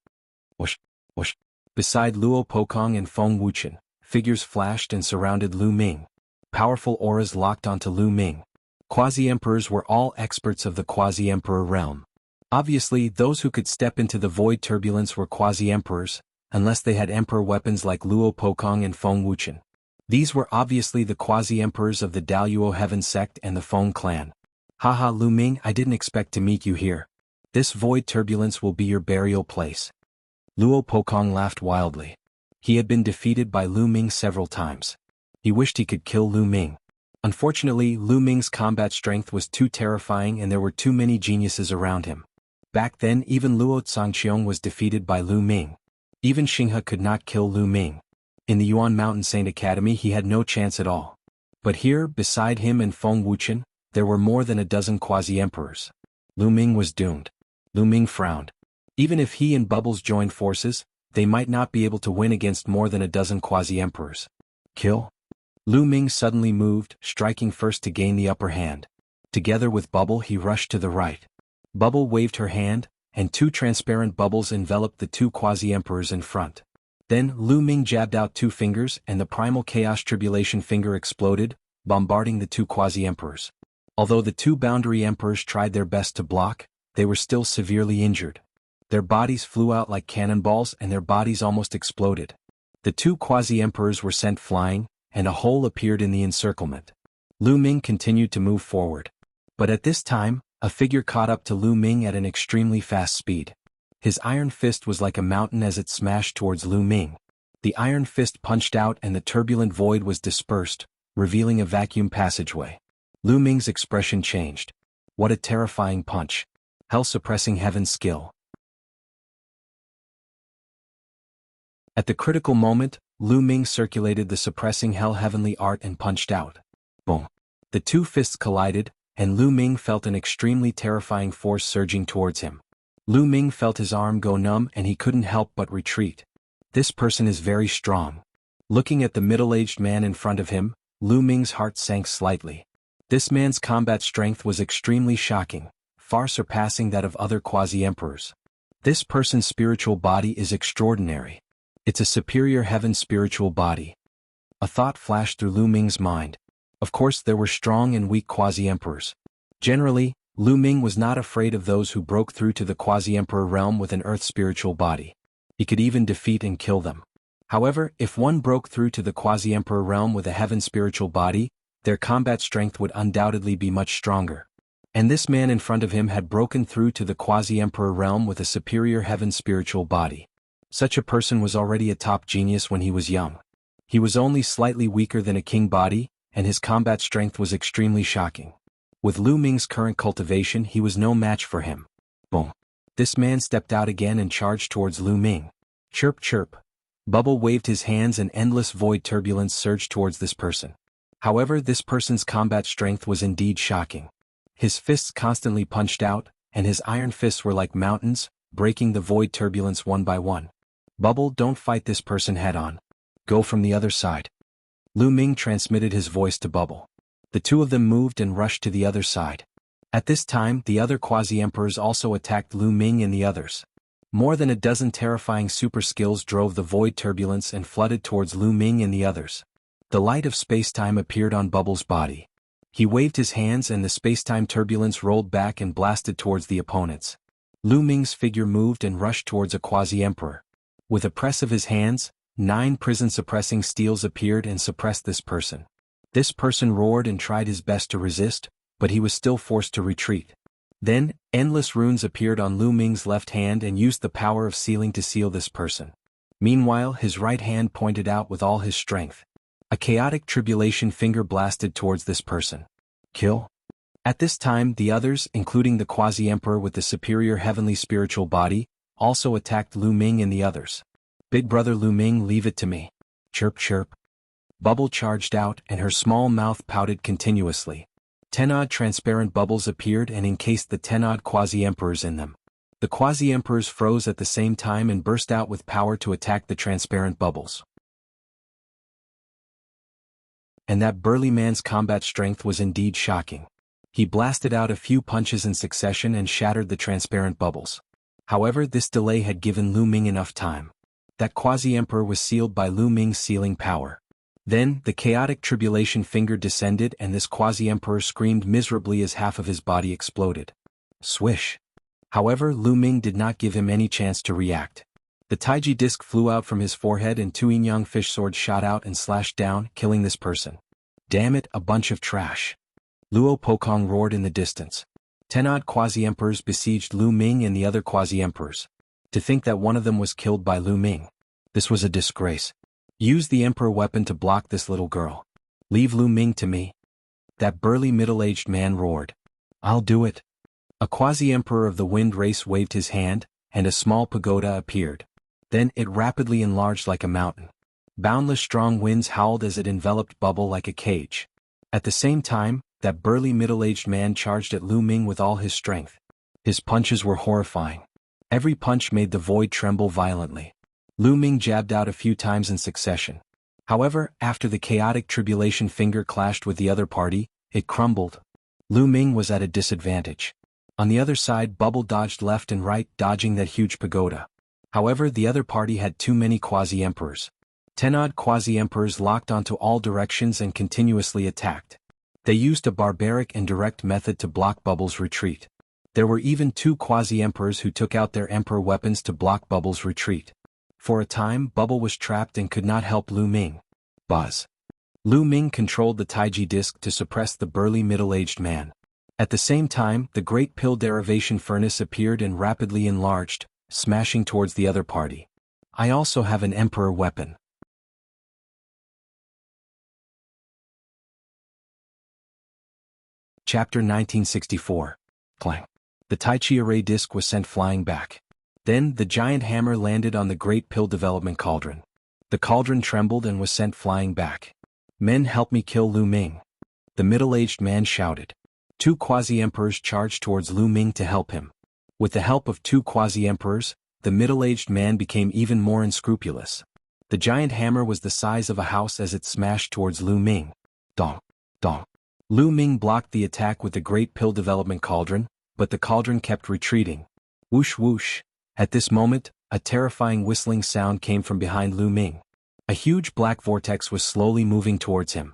Whoosh, whoosh. Beside Luo Pokong and Feng Wuchen, figures flashed and surrounded Lu Ming. Powerful auras locked onto Lu Ming. Quasi-emperors were all experts of the quasi-emperor realm. Obviously, those who could step into the void turbulence were quasi-emperors, unless they had emperor weapons like Luo Pokong and Feng Wuchen. These were obviously the quasi-emperors of the Daluo Heaven sect and the Feng clan. Haha, Lu Ming, I didn't expect to meet you here. This void turbulence will be your burial place. Luo Pokong laughed wildly. He had been defeated by Lu Ming several times. He wished he could kill Lu Ming. Unfortunately, Lu Ming's combat strength was too terrifying and there were too many geniuses around him. Back then, even Luo Zhangqiong was defeated by Lu Ming. Even Xinghe could not kill Lu Ming. In the Yuan Mountain Saint Academy he had no chance at all. But here, beside him and Feng Wuchen, there were more than a dozen quasi-emperors. Lu Ming was doomed. Lu Ming frowned. Even if he and Bubbles joined forces, they might not be able to win against more than a dozen quasi-emperors. Kill? Lu Ming suddenly moved, striking first to gain the upper hand. Together with Bubble he rushed to the right. Bubble waved her hand, and two transparent bubbles enveloped the two quasi-emperors in front. Then Lu Ming jabbed out two fingers and the primal chaos tribulation finger exploded, bombarding the two quasi-emperors. Although the two boundary emperors tried their best to block, they were still severely injured. Their bodies flew out like cannonballs and their bodies almost exploded. The two quasi-emperors were sent flying, and a hole appeared in the encirclement. Lu Ming continued to move forward. But at this time, a figure caught up to Lu Ming at an extremely fast speed. His iron fist was like a mountain as it smashed towards Lu Ming. The iron fist punched out and the turbulent void was dispersed, revealing a vacuum passageway. Lu Ming's expression changed. What a terrifying punch. Hell-suppressing heaven skill. At the critical moment, Lu Ming circulated the suppressing hell heavenly art and punched out. Boom. The two fists collided, and Lu Ming felt an extremely terrifying force surging towards him. Lu Ming felt his arm go numb and he couldn't help but retreat. This person is very strong. Looking at the middle-aged man in front of him, Lu Ming's heart sank slightly. This man's combat strength was extremely shocking, far surpassing that of other quasi-emperors. This person's spiritual body is extraordinary. It's a superior heaven spiritual body. A thought flashed through Lu Ming's mind. Of course there were strong and weak quasi-emperors. Generally, Lu Ming was not afraid of those who broke through to the quasi-emperor realm with an earth spiritual body. He could even defeat and kill them. However, if one broke through to the quasi-emperor realm with a heaven spiritual body, their combat strength would undoubtedly be much stronger. And this man in front of him had broken through to the quasi-emperor realm with a superior heaven spiritual body. Such a person was already a top genius when he was young. He was only slightly weaker than a king body, and his combat strength was extremely shocking. With Lu Ming's current cultivation, he was no match for him. Boom. This man stepped out again and charged towards Lu Ming. Chirp chirp. Bubble waved his hands and endless void turbulence surged towards this person. However, this person's combat strength was indeed shocking. His fists constantly punched out, and his iron fists were like mountains, breaking the void turbulence one by one. Bubble, don't fight this person head-on. Go from the other side. Lu Ming transmitted his voice to Bubble. The two of them moved and rushed to the other side. At this time, the other quasi-emperors also attacked Lu Ming and the others. More than a dozen terrifying super skills drove the void turbulence and flooded towards Lu Ming and the others. The light of space-time appeared on Bubble's body. He waved his hands and the space-time turbulence rolled back and blasted towards the opponents. Lu Ming's figure moved and rushed towards a quasi-emperor. With a press of his hands, 9 prison-suppressing steels appeared and suppressed this person. This person roared and tried his best to resist, but he was still forced to retreat. Then, endless runes appeared on Lu Ming's left hand and used the power of sealing to seal this person. Meanwhile, his right hand pointed out with all his strength. A chaotic tribulation finger blasted towards this person. Kill. At this time, the others, including the quasi-emperor with the superior heavenly spiritual body, also attacked Lu Ming and the others. Big brother Lu Ming, leave it to me. Chirp chirp. Bubble charged out and her small mouth pouted continuously. 10-odd transparent bubbles appeared and encased the 10-odd quasi-emperors in them. The quasi-emperors froze at the same time and burst out with power to attack the transparent bubbles. And that burly man's combat strength was indeed shocking. He blasted out a few punches in succession and shattered the transparent bubbles. However, this delay had given Lu Ming enough time. That quasi-emperor was sealed by Lu Ming's sealing power. Then, the chaotic tribulation finger descended and this quasi-emperor screamed miserably as half of his body exploded. Swish. However, Lu Ming did not give him any chance to react. The Taiji disc flew out from his forehead and 2 yin-yang fish swords shot out and slashed down, killing this person. Damn it, a bunch of trash. Luo Pokong roared in the distance. 10-odd quasi-emperors besieged Lu Ming and the other quasi-emperors. To think that one of them was killed by Lu Ming. This was a disgrace. Use the emperor weapon to block this little girl. Leave Lu Ming to me. That burly middle-aged man roared. I'll do it. A quasi-emperor of the wind race waved his hand, and a small pagoda appeared. Then it rapidly enlarged like a mountain. Boundless strong winds howled as it enveloped Bubble like a cage. At the same time, that burly middle-aged man charged at Lu Ming with all his strength. His punches were horrifying. Every punch made the void tremble violently. Lu Ming jabbed out a few times in succession. However, after the chaotic tribulation finger clashed with the other party, it crumbled. Lu Ming was at a disadvantage. On the other side, Bubble dodged left and right, dodging that huge pagoda. However, the other party had too many quasi-emperors. 10-odd quasi-emperors locked onto all directions and continuously attacked. They used a barbaric and direct method to block Bubble's retreat. There were even 2 quasi-emperors who took out their emperor weapons to block Bubble's retreat. For a time, Bubble was trapped and could not help Lu Ming. Buzz. Lu Ming controlled the Taiji disc to suppress the burly middle-aged man. At the same time, the great pill derivation furnace appeared and rapidly enlarged, smashing towards the other party. I also have an emperor weapon. Chapter 1964. Clang. The Taichi array disc was sent flying back. Then, the giant hammer landed on the great pill development cauldron. The cauldron trembled and was sent flying back. Men, help me kill Lu Ming. The middle-aged man shouted. Two quasi-emperors charged towards Lu Ming to help him. With the help of two quasi-emperors, the middle-aged man became even more unscrupulous. The giant hammer was the size of a house as it smashed towards Lu Ming. Dong, dong. Lu Ming blocked the attack with the great pill development cauldron, but the cauldron kept retreating. Whoosh whoosh. At this moment, a terrifying whistling sound came from behind Lu Ming. A huge black vortex was slowly moving towards him.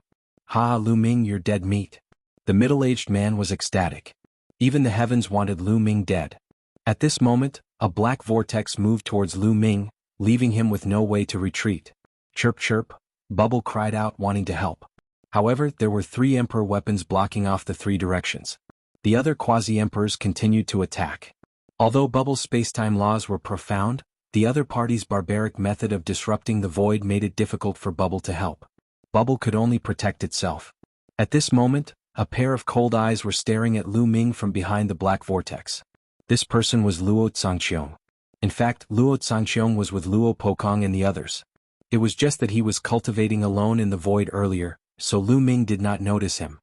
Ha, Lu Ming, you're dead meat. The middle-aged man was ecstatic. Even the heavens wanted Lu Ming dead. At this moment, a black vortex moved towards Lu Ming, leaving him with no way to retreat. Chirp chirp, Bubble cried out wanting to help. However, there were three emperor weapons blocking off the three directions. The other quasi-emperors continued to attack. Although Bubble's space-time laws were profound, the other party's barbaric method of disrupting the void made it difficult for Bubble to help. Bubble could only protect itself. At this moment, a pair of cold eyes were staring at Lu Ming from behind the black vortex. This person was Luo Zhangqiong. In fact, Luo Zhangqiong was with Luo Pokong and the others. It was just that he was cultivating alone in the void earlier, so Lu Ming did not notice him.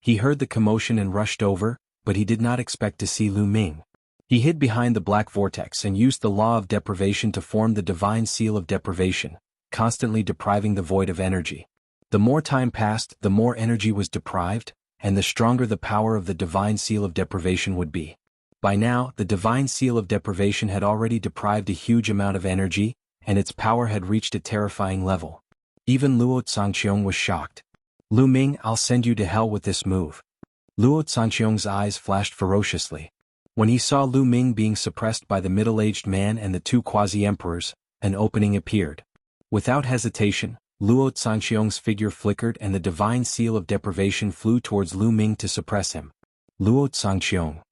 He heard the commotion and rushed over, but he did not expect to see Lu Ming. He hid behind the black vortex and used the law of deprivation to form the divine seal of deprivation, constantly depriving the void of energy. The more time passed, the more energy was deprived, and the stronger the power of the divine seal of deprivation would be. By now, the divine seal of deprivation had already deprived a huge amount of energy, and its power had reached a terrifying level. Even Luo Zhangqiong was shocked. Lu Ming, I'll send you to hell with this move. Luo Zhangqiong's eyes flashed ferociously. When he saw Lu Ming being suppressed by the middle-aged man and the two quasi-emperors, an opening appeared. Without hesitation, Luo Zhangqiong's figure flickered and the divine seal of deprivation flew towards Lu Ming to suppress him. Luo Zhangqiong.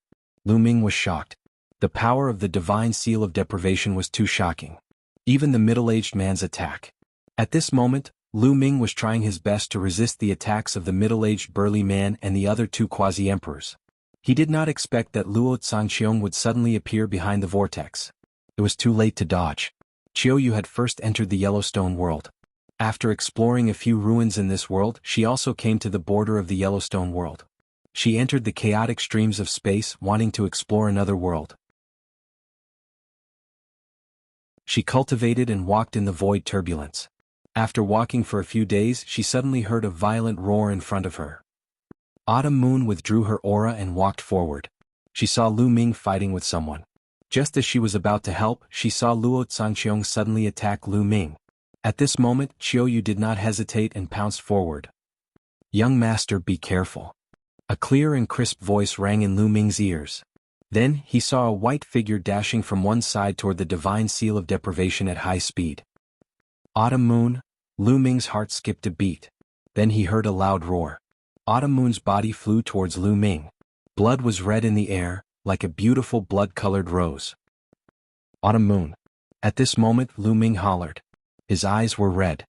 Lu Ming was shocked. The power of the divine seal of deprivation was too shocking. Even the middle-aged man's attack. At this moment, Lu Ming was trying his best to resist the attacks of the middle-aged burly man and the other two quasi-emperors. He did not expect that Luo Zhangqiong would suddenly appear behind the vortex. It was too late to dodge. Qiuyu had first entered the Yellowstone world. After exploring a few ruins in this world, she also came to the border of the Yellowstone world. She entered the chaotic streams of space, wanting to explore another world. She cultivated and walked in the void turbulence. After walking for a few days, she suddenly heard a violent roar in front of her. Autumn Moon withdrew her aura and walked forward. She saw Lu Ming fighting with someone. Just as she was about to help, she saw Luo Zhangqiong suddenly attack Lu Ming. At this moment, Qiuyu did not hesitate and pounced forward. Young master, be careful. A clear and crisp voice rang in Lu Ming's ears. Then, he saw a white figure dashing from one side toward the divine seal of deprivation at high speed. Autumn Moon. Lu Ming's heart skipped a beat. Then he heard a loud roar. Autumn Moon's body flew towards Lu Ming. Blood was red in the air, like a beautiful blood-colored rose. Autumn Moon. At this moment, Lu Ming hollered. His eyes were red.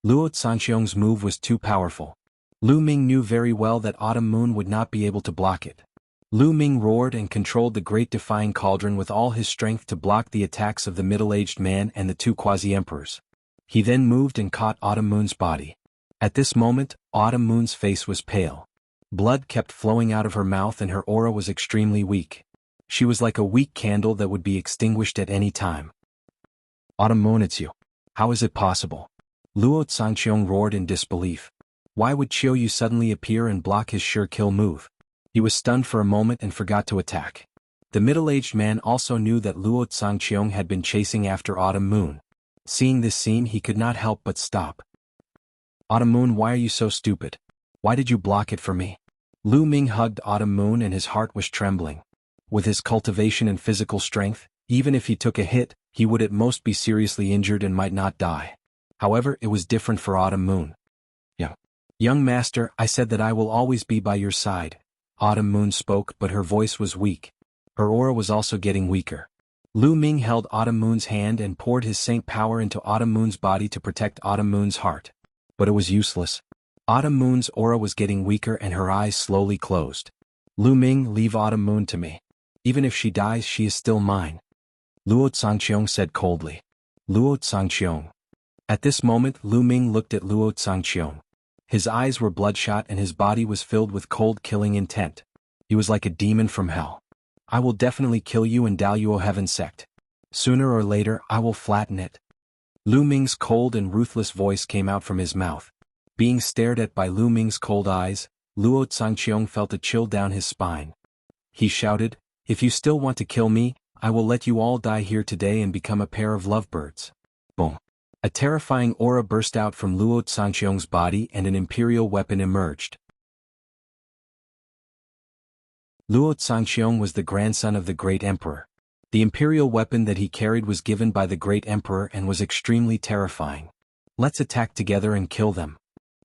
Luo Zhangqiong's move was too powerful. Lu Ming knew very well that Autumn Moon would not be able to block it. Lu Ming roared and controlled the great defying cauldron with all his strength to block the attacks of the middle-aged man and the two quasi-emperors. He then moved and caught Autumn Moon's body. At this moment, Autumn Moon's face was pale. Blood kept flowing out of her mouth and her aura was extremely weak. She was like a weak candle that would be extinguished at any time. Autumn Moon, it's you. How is it possible? Luo Zhangqiong roared in disbelief. Why would Qiuyu suddenly appear and block his sure kill move? He was stunned for a moment and forgot to attack. The middle-aged man also knew that Luo Zhangqiong had been chasing after Autumn Moon. Seeing this scene, he could not help but stop. Autumn Moon, why are you so stupid? Why did you block it for me? Lu Ming hugged Autumn Moon and his heart was trembling. With his cultivation and physical strength, even if he took a hit, he would at most be seriously injured and might not die. However, it was different for Autumn Moon. Young master, I said that I will always be by your side. Autumn Moon spoke, but her voice was weak. Her aura was also getting weaker. Lu Ming held Autumn Moon's hand and poured his saint power into Autumn Moon's body to protect Autumn Moon's heart. But it was useless. Autumn Moon's aura was getting weaker and her eyes slowly closed. Lu Ming, leave Autumn Moon to me. Even if she dies, she is still mine. Luo Zhangqiong said coldly. Luo Zhangqiong. At this moment, Lu Ming looked at Luo Zhangqiong. His eyes were bloodshot and his body was filled with cold killing intent. He was like a demon from hell. I will definitely kill you and Daluo Heaven Sect. Sooner or later I will flatten it. Lu Ming's cold and ruthless voice came out from his mouth. Being stared at by Lu Ming's cold eyes, Luo Zhangqiong felt a chill down his spine. He shouted, "If you still want to kill me, I will let you all die here today and become a pair of lovebirds." Boom. A terrifying aura burst out from Luo Zhangqiong's body and an imperial weapon emerged. Luo Zhangqiong was the grandson of the Great Emperor. The imperial weapon that he carried was given by the Great Emperor and was extremely terrifying. "Let's attack together and kill them,"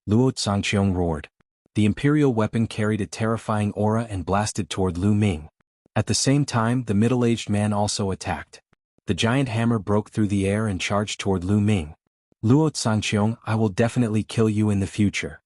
Luo Zhangqiong roared. The imperial weapon carried a terrifying aura and blasted toward Lu Ming. At the same time, the middle-aged man also attacked. The giant hammer broke through the air and charged toward Lu Ming. "Luo Zhangqiong, I will definitely kill you in the future,"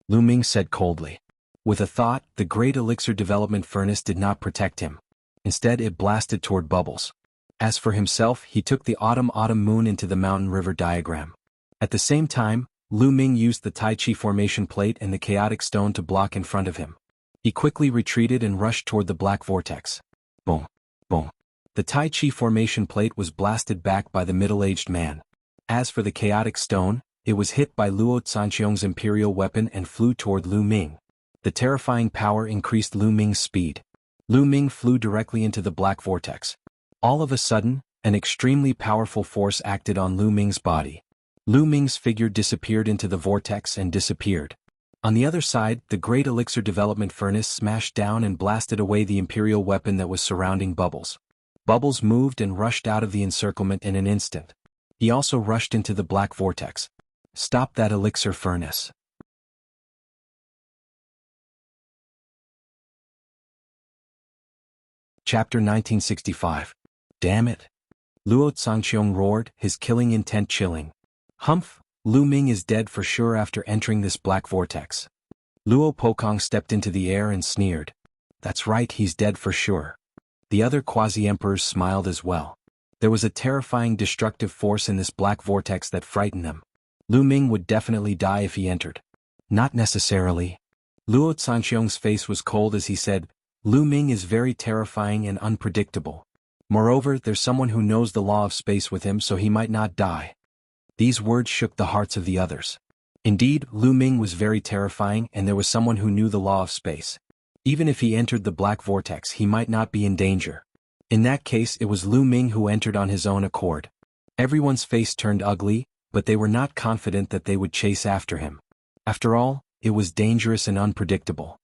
Lu Ming said coldly. With a thought, the great elixir development furnace did not protect him. Instead it blasted toward Bubbles. As for himself, he took the autumn moon into the mountain river diagram. At the same time, Lu Ming used the Tai Chi formation plate and the chaotic stone to block in front of him. He quickly retreated and rushed toward the black vortex. Boom. Boom. The Tai Chi formation plate was blasted back by the middle-aged man. As for the chaotic stone, it was hit by Luo Zhangqiong's imperial weapon and flew toward Lu Ming. The terrifying power increased Lu Ming's speed. Lu Ming flew directly into the black vortex. All of a sudden, an extremely powerful force acted on Lu Ming's body. Lu Ming's figure disappeared into the vortex and disappeared. On the other side, the great elixir development furnace smashed down and blasted away the imperial weapon that was surrounding Bubbles. Bubbles moved and rushed out of the encirclement in an instant. He also rushed into the black vortex. "Stop that elixir furnace." Chapter 1965. Damn it. Luo Zhangqiong roared, his killing intent chilling. "Humph, Lu Ming is dead for sure after entering this black vortex." Luo Pokong stepped into the air and sneered. "That's right, he's dead for sure." The other quasi-emperors smiled as well. There was a terrifying destructive force in this black vortex that frightened them. Lu Ming would definitely die if he entered. Not necessarily. Luo Zhangqiong's face was cold as he said, "Lu Ming is very terrifying and unpredictable. Moreover, there's someone who knows the law of space with him, so he might not die." These words shook the hearts of the others. Indeed, Lu Ming was very terrifying and there was someone who knew the law of space. Even if he entered the black vortex, he might not be in danger. In that case, it was Lu Ming who entered on his own accord. Everyone's face turned ugly, but they were not confident that they would chase after him. After all, it was dangerous and unpredictable.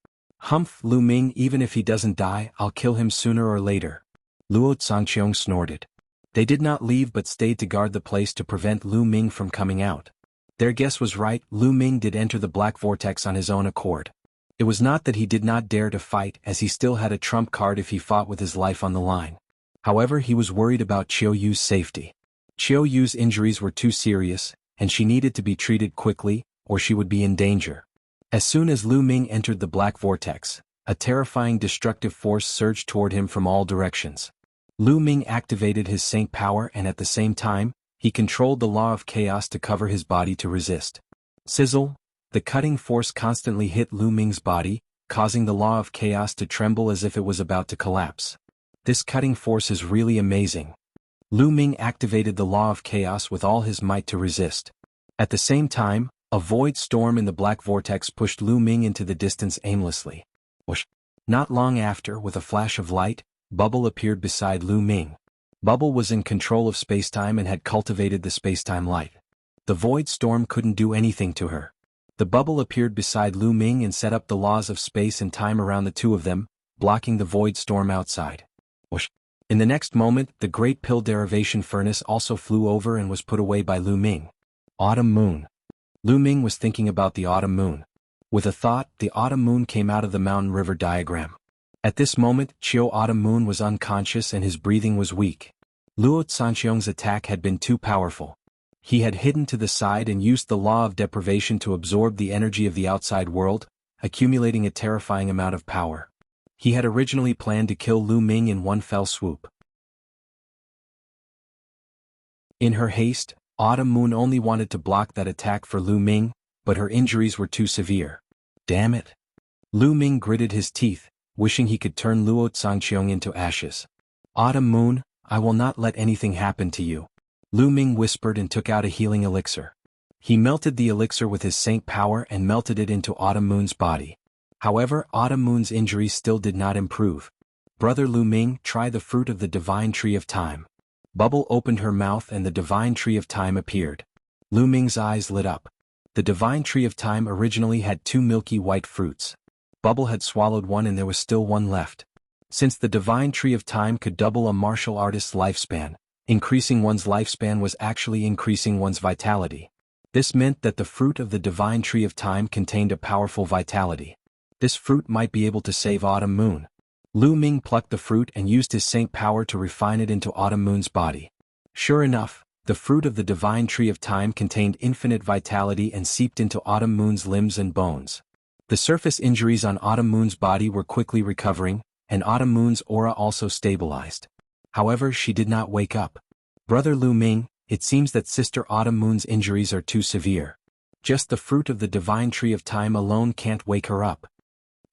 "Humph, Lu Ming, even if he doesn't die, I'll kill him sooner or later," Luo Zhangqiong snorted. They did not leave but stayed to guard the place to prevent Lu Ming from coming out. Their guess was right, Lu Ming did enter the black vortex on his own accord. It was not that he did not dare to fight, as he still had a trump card if he fought with his life on the line. However, he was worried about Qiu Yu's safety. Qiu Yu's injuries were too serious, and she needed to be treated quickly, or she would be in danger. As soon as Lu Ming entered the black vortex, a terrifying destructive force surged toward him from all directions. Lu Ming activated his Saint power and at the same time, he controlled the law of chaos to cover his body to resist. Sizzle! The cutting force constantly hit Lu Ming's body, causing the law of chaos to tremble as if it was about to collapse. This cutting force is really amazing. Lu Ming activated the law of chaos with all his might to resist. At the same time, a void storm in the black vortex pushed Lu Ming into the distance aimlessly. Whoosh! Not long after, with a flash of light, Bubble appeared beside Lu Ming. Bubble was in control of spacetime and had cultivated the spacetime light. The void storm couldn't do anything to her. The bubble appeared beside Lu Ming and set up the laws of space and time around the two of them, blocking the void storm outside. Whoosh! In the next moment, the great pill derivation furnace also flew over and was put away by Lu Ming. Autumn moon. Lu Ming was thinking about the autumn moon. With a thought, the autumn moon came out of the mountain river diagram. At this moment, Qiu Autumn Moon was unconscious and his breathing was weak. Luo Zhangqiong's attack had been too powerful. He had hidden to the side and used the law of deprivation to absorb the energy of the outside world, accumulating a terrifying amount of power. He had originally planned to kill Lu Ming in one fell swoop. In her haste, Autumn Moon only wanted to block that attack for Lu Ming, but her injuries were too severe. Damn it! Lu Ming gritted his teeth, wishing he could turn Luo Zhangqiong into ashes. Autumn Moon, I will not let anything happen to you. Lu Ming whispered and took out a healing elixir. He melted the elixir with his saint power and melted it into Autumn Moon's body. However, Autumn Moon's injuries still did not improve. Brother Lu Ming, try the fruit of the divine tree of time. Bubble opened her mouth and the divine tree of time appeared. Lu Ming's eyes lit up. The divine tree of time originally had 2 milky white fruits. Bubble had swallowed one and there was still one left. Since the divine tree of time could double a martial artist's lifespan, increasing one's lifespan was actually increasing one's vitality. This meant that the fruit of the divine tree of time contained a powerful vitality. This fruit might be able to save Autumn Moon. Lu Ming plucked the fruit and used his saint power to refine it into Autumn Moon's body. Sure enough, the fruit of the divine tree of time contained infinite vitality and seeped into Autumn Moon's limbs and bones. The surface injuries on Autumn Moon's body were quickly recovering, and Autumn Moon's aura also stabilized. However, she did not wake up. Brother Lu Ming, it seems that Sister Autumn Moon's injuries are too severe. Just the fruit of the divine tree of time alone can't wake her up.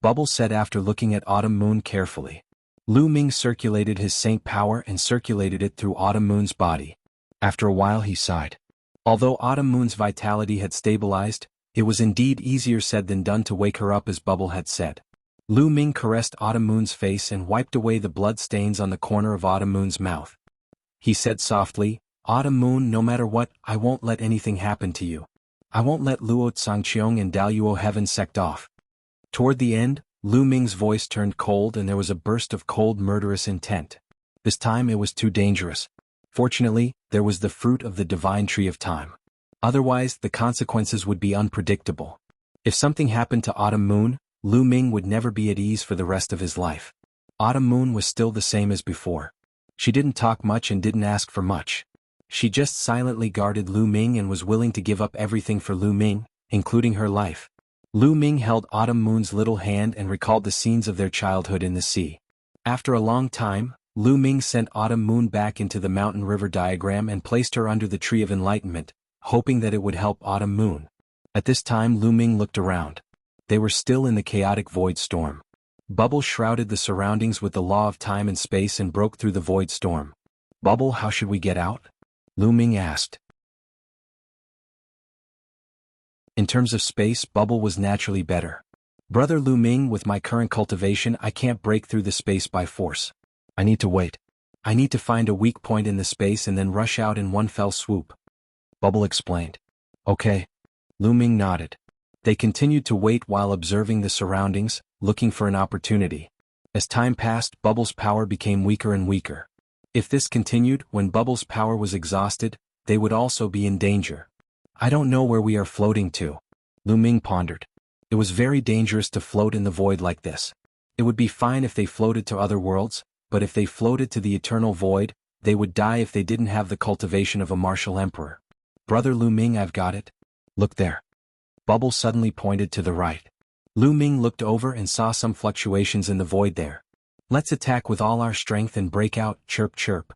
Bubble said after looking at Autumn Moon carefully. Lu Ming circulated his saint power and circulated it through Autumn Moon's body. After a while he sighed. Although Autumn Moon's vitality had stabilized, it was indeed easier said than done to wake her up as Bubble had said. Lu Ming caressed Autumn Moon's face and wiped away the blood stains on the corner of Autumn Moon's mouth. He said softly, Autumn Moon, no matter what, I won't let anything happen to you. I won't let Luo Zhangqiong and Daluo Heaven sect off. Toward the end, Lu Ming's voice turned cold and there was a burst of cold murderous intent. This time it was too dangerous. Fortunately, there was the fruit of the divine tree of time. Otherwise, the consequences would be unpredictable. If something happened to Autumn Moon, Lu Ming would never be at ease for the rest of his life. Autumn Moon was still the same as before. She didn't talk much and didn't ask for much. She just silently guarded Lu Ming and was willing to give up everything for Lu Ming, including her life. Lu Ming held Autumn Moon's little hand and recalled the scenes of their childhood in the sea. After a long time, Lu Ming sent Autumn Moon back into the mountain river diagram and placed her under the tree of enlightenment, hoping that it would help Autumn Moon. At this time Lu Ming looked around. They were still in the chaotic void storm. Bubble shrouded the surroundings with the law of time and space and broke through the void storm. Bubble, how should we get out? Lu Ming asked. In terms of space, Bubble was naturally better. Brother Lu Ming, with my current cultivation I can't break through the space by force. I need to wait. I need to find a weak point in the space and then rush out in one fell swoop. Bubble explained. Okay. Lu Ming nodded. They continued to wait while observing the surroundings, looking for an opportunity. As time passed, Bubble's power became weaker and weaker. If this continued, when Bubble's power was exhausted, they would also be in danger. I don't know where we are floating to. Lu Ming pondered. It was very dangerous to float in the void like this. It would be fine if they floated to other worlds, but if they floated to the eternal void, they would die if they didn't have the cultivation of a martial emperor. Brother Lu Ming, I've got it. Look there. Bubble suddenly pointed to the right. Lu Ming looked over and saw some fluctuations in the void there. Let's attack with all our strength and break out, chirp chirp.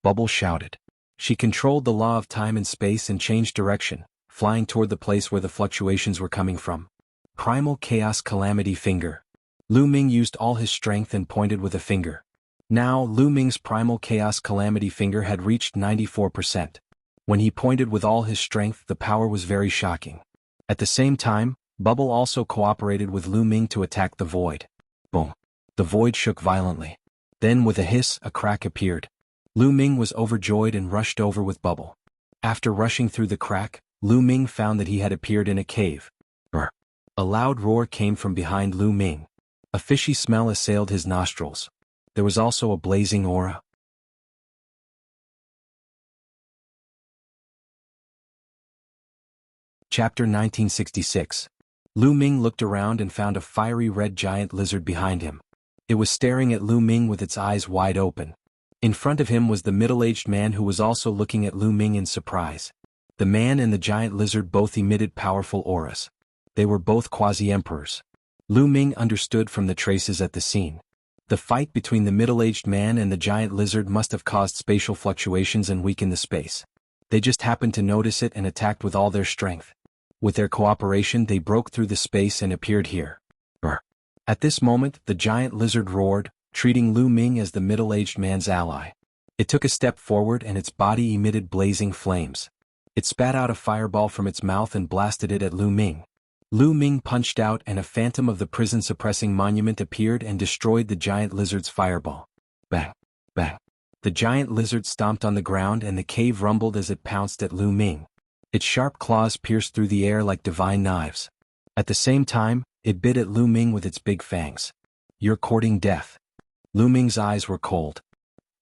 Bubble shouted. She controlled the law of time and space and changed direction, flying toward the place where the fluctuations were coming from. Primal Chaos Calamity Finger. Lu Ming used all his strength and pointed with a finger. Now, Lu Ming's Primal Chaos Calamity Finger had reached 94%. When he pointed with all his strength, the power was very shocking. At the same time, Bubble also cooperated with Lu Ming to attack the void. Boom. The void shook violently. Then with a hiss, a crack appeared. Lu Ming was overjoyed and rushed over with Bubble. After rushing through the crack, Lu Ming found that he had appeared in a cave. Brr. A loud roar came from behind Lu Ming. A fishy smell assailed his nostrils. There was also a blazing aura. Chapter 1966. Lu Ming looked around and found a fiery red giant lizard behind him. It was staring at Lu Ming with its eyes wide open. In front of him was the middle-aged man who was also looking at Lu Ming in surprise. The man and the giant lizard both emitted powerful auras. They were both quasi-emperors. Lu Ming understood from the traces at the scene. The fight between the middle-aged man and the giant lizard must have caused spatial fluctuations and weakened the space. They just happened to notice it and attacked with all their strength. With their cooperation they broke through the space and appeared here. Brr. At this moment, the giant lizard roared, treating Lu Ming as the middle-aged man's ally. It took a step forward and its body emitted blazing flames. It spat out a fireball from its mouth and blasted it at Lu Ming. Lu Ming punched out and a phantom of the prison-suppressing monument appeared and destroyed the giant lizard's fireball. Bang! Bang! The giant lizard stomped on the ground and the cave rumbled as it pounced at Lu Ming. Its sharp claws pierced through the air like divine knives. At the same time, it bit at Lu Ming with its big fangs. "You're courting death." Lu Ming's eyes were cold.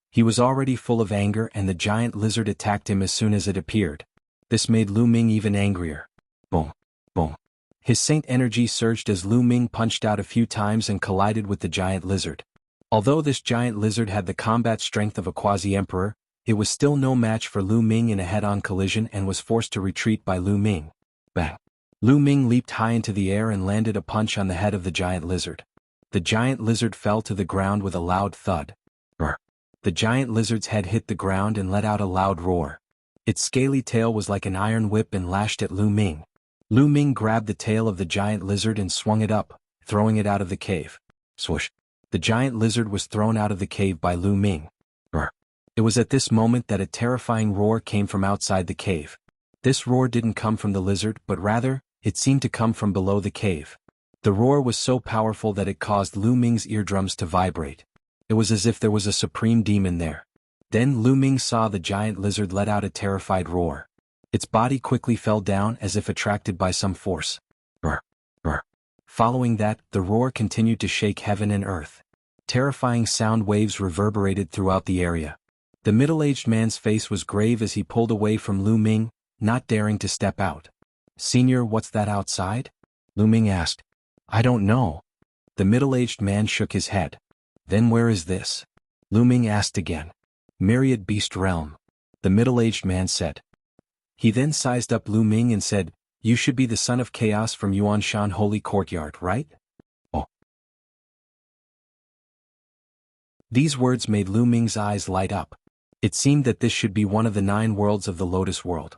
He was already full of anger and the giant lizard attacked him as soon as it appeared. This made Lu Ming even angrier. Boom! Boom! His saint energy surged as Lu Ming punched out a few times and collided with the giant lizard. Although this giant lizard had the combat strength of a quasi-emperor, it was still no match for Lu Ming in a head-on collision and was forced to retreat by Lu Ming. Bang! Lu Ming leaped high into the air and landed a punch on the head of the giant lizard. The giant lizard fell to the ground with a loud thud. Brr! The giant lizard's head hit the ground and let out a loud roar. Its scaly tail was like an iron whip and lashed at Lu Ming. Lu Ming grabbed the tail of the giant lizard and swung it up, throwing it out of the cave. Swoosh! The giant lizard was thrown out of the cave by Lu Ming. Brr! It was at this moment that a terrifying roar came from outside the cave. This roar didn't come from the lizard but rather, it seemed to come from below the cave. The roar was so powerful that it caused Lu Ming's eardrums to vibrate. It was as if there was a supreme demon there. Then Lu Ming saw the giant lizard let out a terrified roar. Its body quickly fell down as if attracted by some force. Brr! Brr! Following that, the roar continued to shake heaven and earth. Terrifying sound waves reverberated throughout the area. The middle-aged man's face was grave as he pulled away from Lu Ming, not daring to step out. "Senior, what's that outside?" Lu Ming asked. "I don't know." The middle-aged man shook his head. "Then where is this?" Lu Ming asked again. "Myriad Beast Realm," the middle-aged man said. He then sized up Lu Ming and said, "You should be the son of Chaos from Yuanshan Holy Courtyard, right?" "Oh." These words made Lu Ming's eyes light up. It seemed that this should be one of the 9 worlds of the Lotus World.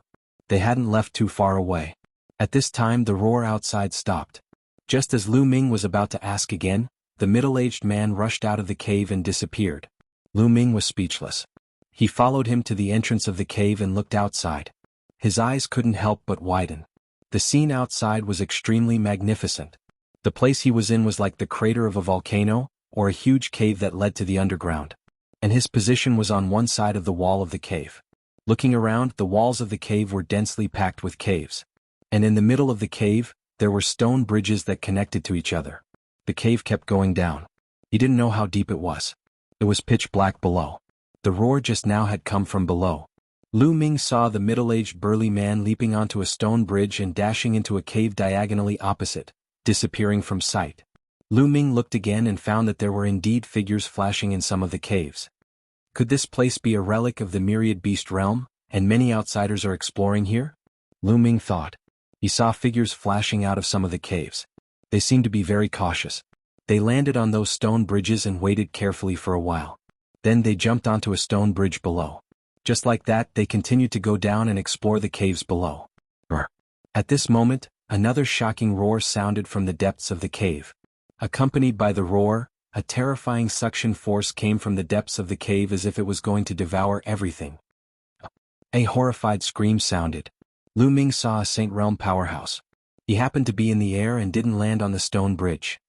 They hadn't left too far away. At this time the roar outside stopped. Just as Lu Ming was about to ask again, the middle-aged man rushed out of the cave and disappeared. Lu Ming was speechless. He followed him to the entrance of the cave and looked outside. His eyes couldn't help but widen. The scene outside was extremely magnificent. The place he was in was like the crater of a volcano, or a huge cave that led to the underground. And his position was on one side of the wall of the cave. Looking around, the walls of the cave were densely packed with caves. And in the middle of the cave, there were stone bridges that connected to each other. The cave kept going down. He didn't know how deep it was. It was pitch black below. The roar just now had come from below. Lu Ming saw the middle-aged burly man leaping onto a stone bridge and dashing into a cave diagonally opposite, disappearing from sight. Lu Ming looked again and found that there were indeed figures flashing in some of the caves. Could this place be a relic of the Myriad Beast Realm, and many outsiders are exploring here? Lu Ming thought. He saw figures flashing out of some of the caves. They seemed to be very cautious. They landed on those stone bridges and waited carefully for a while. Then they jumped onto a stone bridge below. Just like that, they continued to go down and explore the caves below. Brr. At this moment, another shocking roar sounded from the depths of the cave. Accompanied by the roar, a terrifying suction force came from the depths of the cave as if it was going to devour everything. A horrified scream sounded. Lu Ming saw a Saint Realm powerhouse. He happened to be in the air and didn't land on the stone bridge.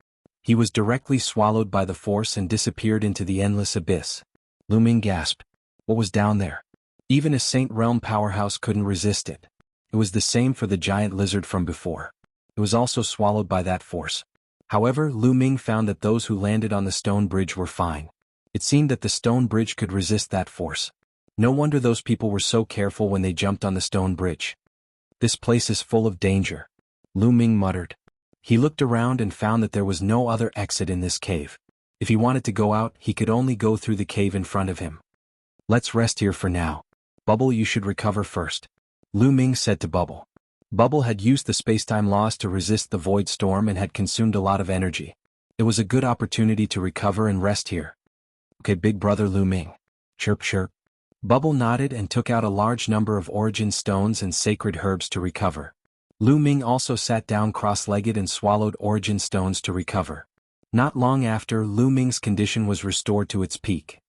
He was directly swallowed by the force and disappeared into the endless abyss. Lu Ming gasped. What was down there? Even a Saint Realm powerhouse couldn't resist it. It was the same for the giant lizard from before. It was also swallowed by that force. However, Lu Ming found that those who landed on the stone bridge were fine. It seemed that the stone bridge could resist that force. No wonder those people were so careful when they jumped on the stone bridge. This place is full of danger, Lu Ming muttered. He looked around and found that there was no other exit in this cave. If he wanted to go out, he could only go through the cave in front of him. Let's rest here for now. Bubble, you should recover first, Lu Ming said to Bubble. Bubble had used the spacetime laws to resist the void storm and had consumed a lot of energy. It was a good opportunity to recover and rest here. Okay, big brother Lu Ming. Chirp chirp. Bubble nodded and took out a large number of origin stones and sacred herbs to recover. Lu Ming also sat down cross-legged and swallowed origin stones to recover. Not long after, Lu Ming's condition was restored to its peak.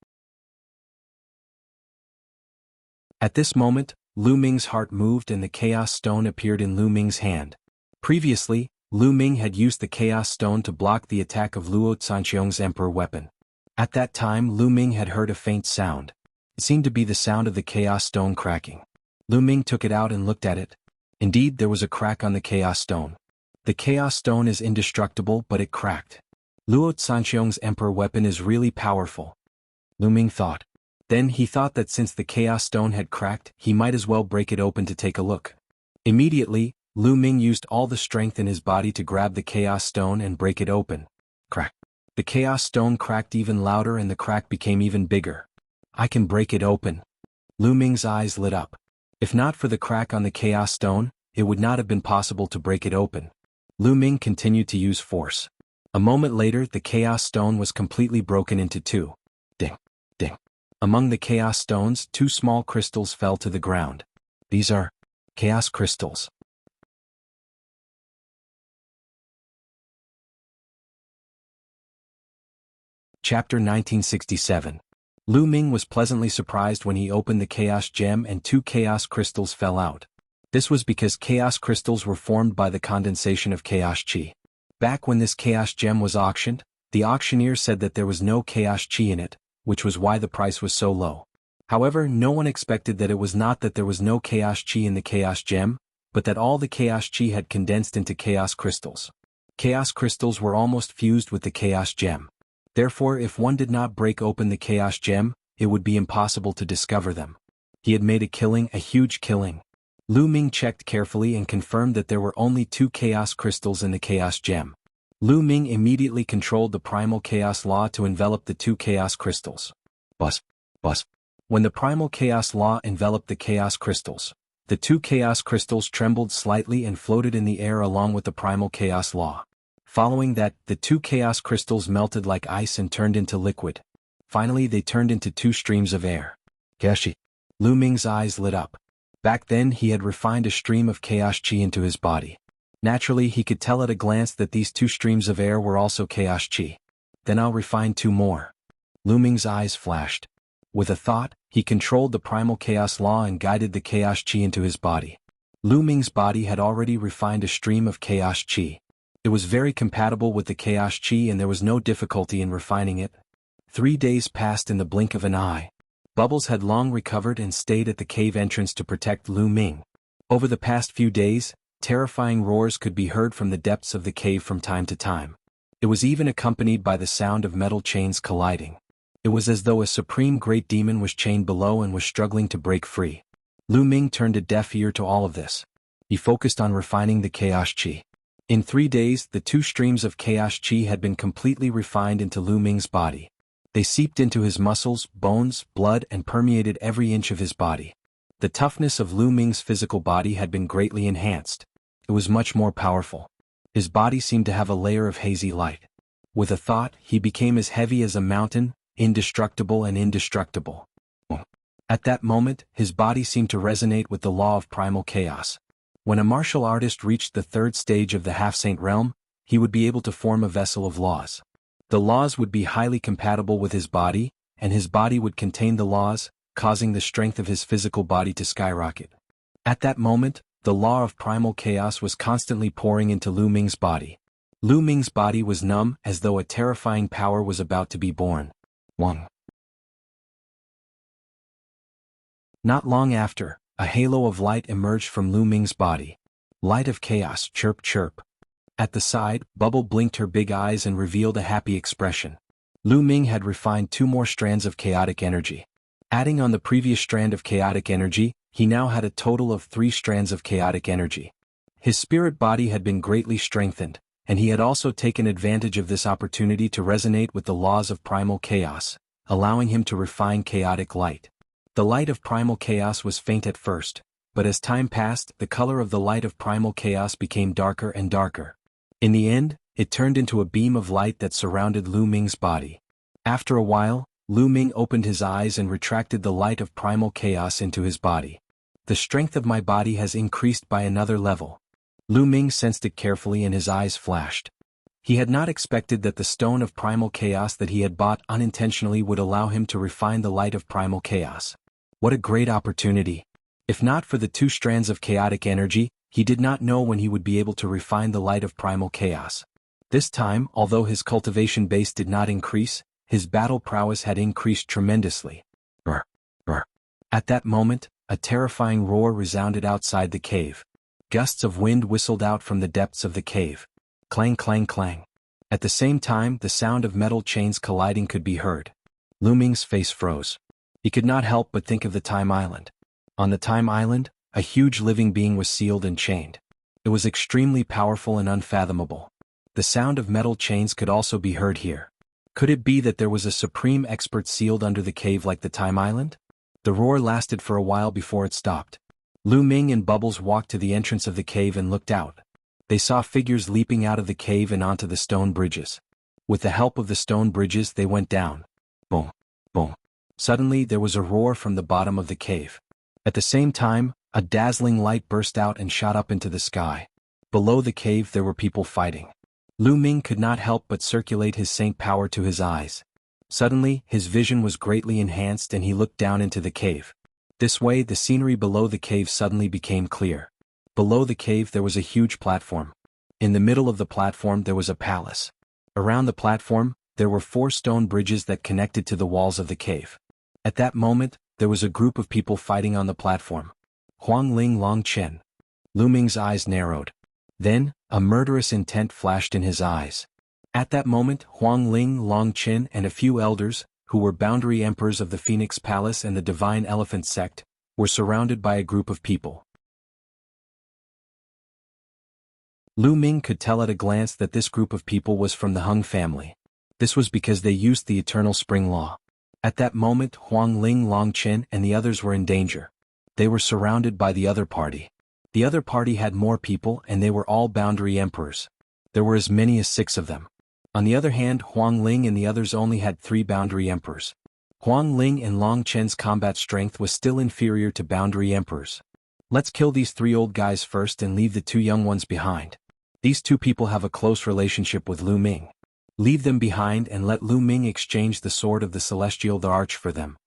At this moment, Lu Ming's heart moved and the Chaos Stone appeared in Lu Ming's hand. Previously, Lu Ming had used the Chaos Stone to block the attack of Luo Sanqiong's Emperor weapon. At that time, Lu Ming had heard a faint sound. It seemed to be the sound of the Chaos Stone cracking. Lu Ming took it out and looked at it. Indeed, there was a crack on the Chaos Stone. The Chaos Stone is indestructible, but it cracked. Luo Sanqiong's Emperor weapon is really powerful, Lu Ming thought. Then he thought that since the Chaos Stone had cracked, he might as well break it open to take a look. Immediately, Lu Ming used all the strength in his body to grab the Chaos Stone and break it open. Crack. The Chaos Stone cracked even louder and the crack became even bigger. I can break it open. Lu Ming's eyes lit up. If not for the crack on the Chaos Stone, it would not have been possible to break it open. Lu Ming continued to use force. A moment later, the Chaos Stone was completely broken into two. Ding, ding. Among the Chaos Stones, two small crystals fell to the ground. These are Chaos Crystals. Chapter 1967. Lu Ming was pleasantly surprised when he opened the Chaos Gem and two Chaos Crystals fell out. This was because Chaos Crystals were formed by the condensation of Chaos Chi. Back when this Chaos Gem was auctioned, the auctioneer said that there was no Chaos Chi in it, which was why the price was so low. However, no one expected that it was not that there was no Chaos Chi in the Chaos Gem, but that all the Chaos Chi had condensed into Chaos Crystals. Chaos Crystals were almost fused with the Chaos Gem. Therefore, if one did not break open the Chaos Gem, it would be impossible to discover them. He had made a killing, a huge killing. Lu Ming checked carefully and confirmed that there were only two Chaos Crystals in the Chaos Gem. Lu Ming immediately controlled the Primal Chaos Law to envelop the two Chaos Crystals. Buzz, buzz. When the Primal Chaos Law enveloped the Chaos Crystals, the two Chaos Crystals trembled slightly and floated in the air along with the Primal Chaos Law. Following that, the two Chaos Crystals melted like ice and turned into liquid. Finally, they turned into two streams of air. Gashi. Lu Ming's eyes lit up. Back then, he had refined a stream of Chaos Chi into his body. Naturally, he could tell at a glance that these two streams of air were also Chaos Chi. Then I'll refine two more. Lu Ming's eyes flashed. With a thought, he controlled the Primal Chaos Law and guided the Chaos Chi into his body. Lu Ming's body had already refined a stream of Chaos Chi. It was very compatible with the Chaos Chi and there was no difficulty in refining it. 3 days passed in the blink of an eye. Bubbles had long recovered and stayed at the cave entrance to protect Lu Ming. Over the past few days, terrifying roars could be heard from the depths of the cave from time to time. It was even accompanied by the sound of metal chains colliding. It was as though a supreme great demon was chained below and was struggling to break free. Lu Ming turned a deaf ear to all of this. He focused on refining the Chaos Chi. In 3 days, the two streams of Chaos Chi had been completely refined into Lu Ming's body. They seeped into his muscles, bones, blood and permeated every inch of his body. The toughness of Lu Ming's physical body had been greatly enhanced. It was much more powerful. His body seemed to have a layer of hazy light. With a thought, he became as heavy as a mountain, indestructible and indestructible. At that moment, his body seemed to resonate with the law of primal chaos. When a martial artist reached the 3rd stage of the half-saint realm, he would be able to form a vessel of laws. The laws would be highly compatible with his body, and his body would contain the laws, causing the strength of his physical body to skyrocket. At that moment, the law of primal chaos was constantly pouring into Lu Ming's body. Lu Ming's body was numb as though a terrifying power was about to be born. Wang. Not long after, a halo of light emerged from Lu Ming's body. Light of chaos, chirp chirp. At the side, Bubble blinked her big eyes and revealed a happy expression. Lu Ming had refined 2 more strands of chaotic energy. Adding on the previous strand of chaotic energy, he now had a total of 3 strands of chaotic energy. His spirit body had been greatly strengthened, and he had also taken advantage of this opportunity to resonate with the laws of primal chaos, allowing him to refine chaotic light. The light of primal chaos was faint at first, but as time passed, the color of the light of primal chaos became darker and darker. In the end, it turned into a beam of light that surrounded Lu Ming's body. After a while, Lu Ming opened his eyes and retracted the light of primal chaos into his body. The strength of my body has increased by another level. Lu Ming sensed it carefully and his eyes flashed. He had not expected that the stone of primal chaos that he had bought unintentionally would allow him to refine the light of primal chaos. What a great opportunity! If not for the 2 strands of chaotic energy, he did not know when he would be able to refine the light of primal chaos. This time, although his cultivation base did not increase, his battle prowess had increased tremendously. Brr, brr. At that moment, a terrifying roar resounded outside the cave. Gusts of wind whistled out from the depths of the cave. Clang, clang, clang. At the same time, the sound of metal chains colliding could be heard. Lu Ming's face froze. He could not help but think of the Time Island. On the Time Island, a huge living being was sealed and chained. It was extremely powerful and unfathomable. The sound of metal chains could also be heard here. Could it be that there was a supreme expert sealed under the cave like the Time Island? The roar lasted for a while before it stopped. Lu Ming and Bubbles walked to the entrance of the cave and looked out. They saw figures leaping out of the cave and onto the stone bridges. With the help of the stone bridges they went down. Boom, boom. Suddenly there was a roar from the bottom of the cave. At the same time, a dazzling light burst out and shot up into the sky. Below the cave there were people fighting. Lu Ming could not help but circulate his saint power to his eyes. Suddenly, his vision was greatly enhanced and he looked down into the cave. This way the scenery below the cave suddenly became clear. Below the cave there was a huge platform. In the middle of the platform there was a palace. Around the platform, there were 4 stone bridges that connected to the walls of the cave. At that moment, there was a group of people fighting on the platform. Huang Ling Long Chen. Lu Ming's eyes narrowed. Then, a murderous intent flashed in his eyes. At that moment, Huang Ling Long Chen and a few elders, who were boundary emperors of the Phoenix Palace and the Divine Elephant Sect, were surrounded by a group of people. Lu Ming could tell at a glance that this group of people was from the Hung family. This was because they used the Eternal Spring Law. At that moment, Huang Ling Long Chen and the others were in danger. They were surrounded by the other party. The other party had more people and they were all boundary emperors. There were as many as 6 of them. On the other hand, Huang Ling and the others only had 3 boundary emperors. Huang Ling and Long Chen's combat strength was still inferior to boundary emperors. Let's kill these 3 old guys first and leave the 2 young ones behind. These 2 people have a close relationship with Lu Ming. Leave them behind and let Lu Ming exchange the sword of the Celestial the Arch for them.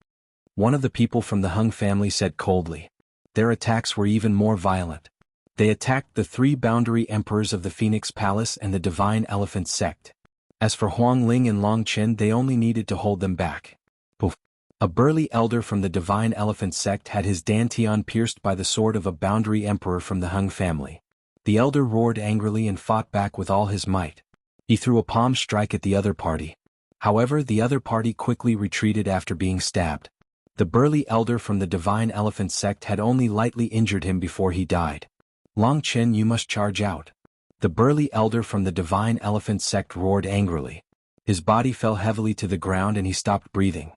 One of the people from the Hung family said coldly. Their attacks were even more violent. They attacked the 3 boundary emperors of the Phoenix Palace and the Divine Elephant Sect. As for Huang Ling and Long Chen, they only needed to hold them back. Poof. A burly elder from the Divine Elephant Sect had his dantian pierced by the sword of a boundary emperor from the Hung family. The elder roared angrily and fought back with all his might. He threw a palm strike at the other party. However, the other party quickly retreated after being stabbed. The burly elder from the Divine Elephant Sect had only lightly injured him before he died. Long Chen, you must charge out. The burly elder from the Divine Elephant Sect roared angrily. His body fell heavily to the ground and he stopped breathing.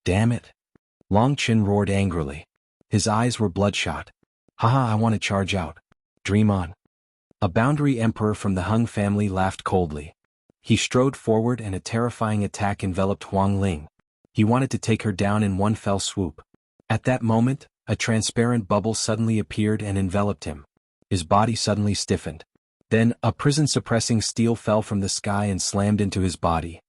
Damn it! Long Chen roared angrily. His eyes were bloodshot. Haha, I want to charge out. Dream on. A boundary emperor from the Hung family laughed coldly. He strode forward and a terrifying attack enveloped Huang Ling. He wanted to take her down in one fell swoop. At that moment, a transparent bubble suddenly appeared and enveloped him. His body suddenly stiffened. Then, a prison-suppressing steel fell from the sky and slammed into his body.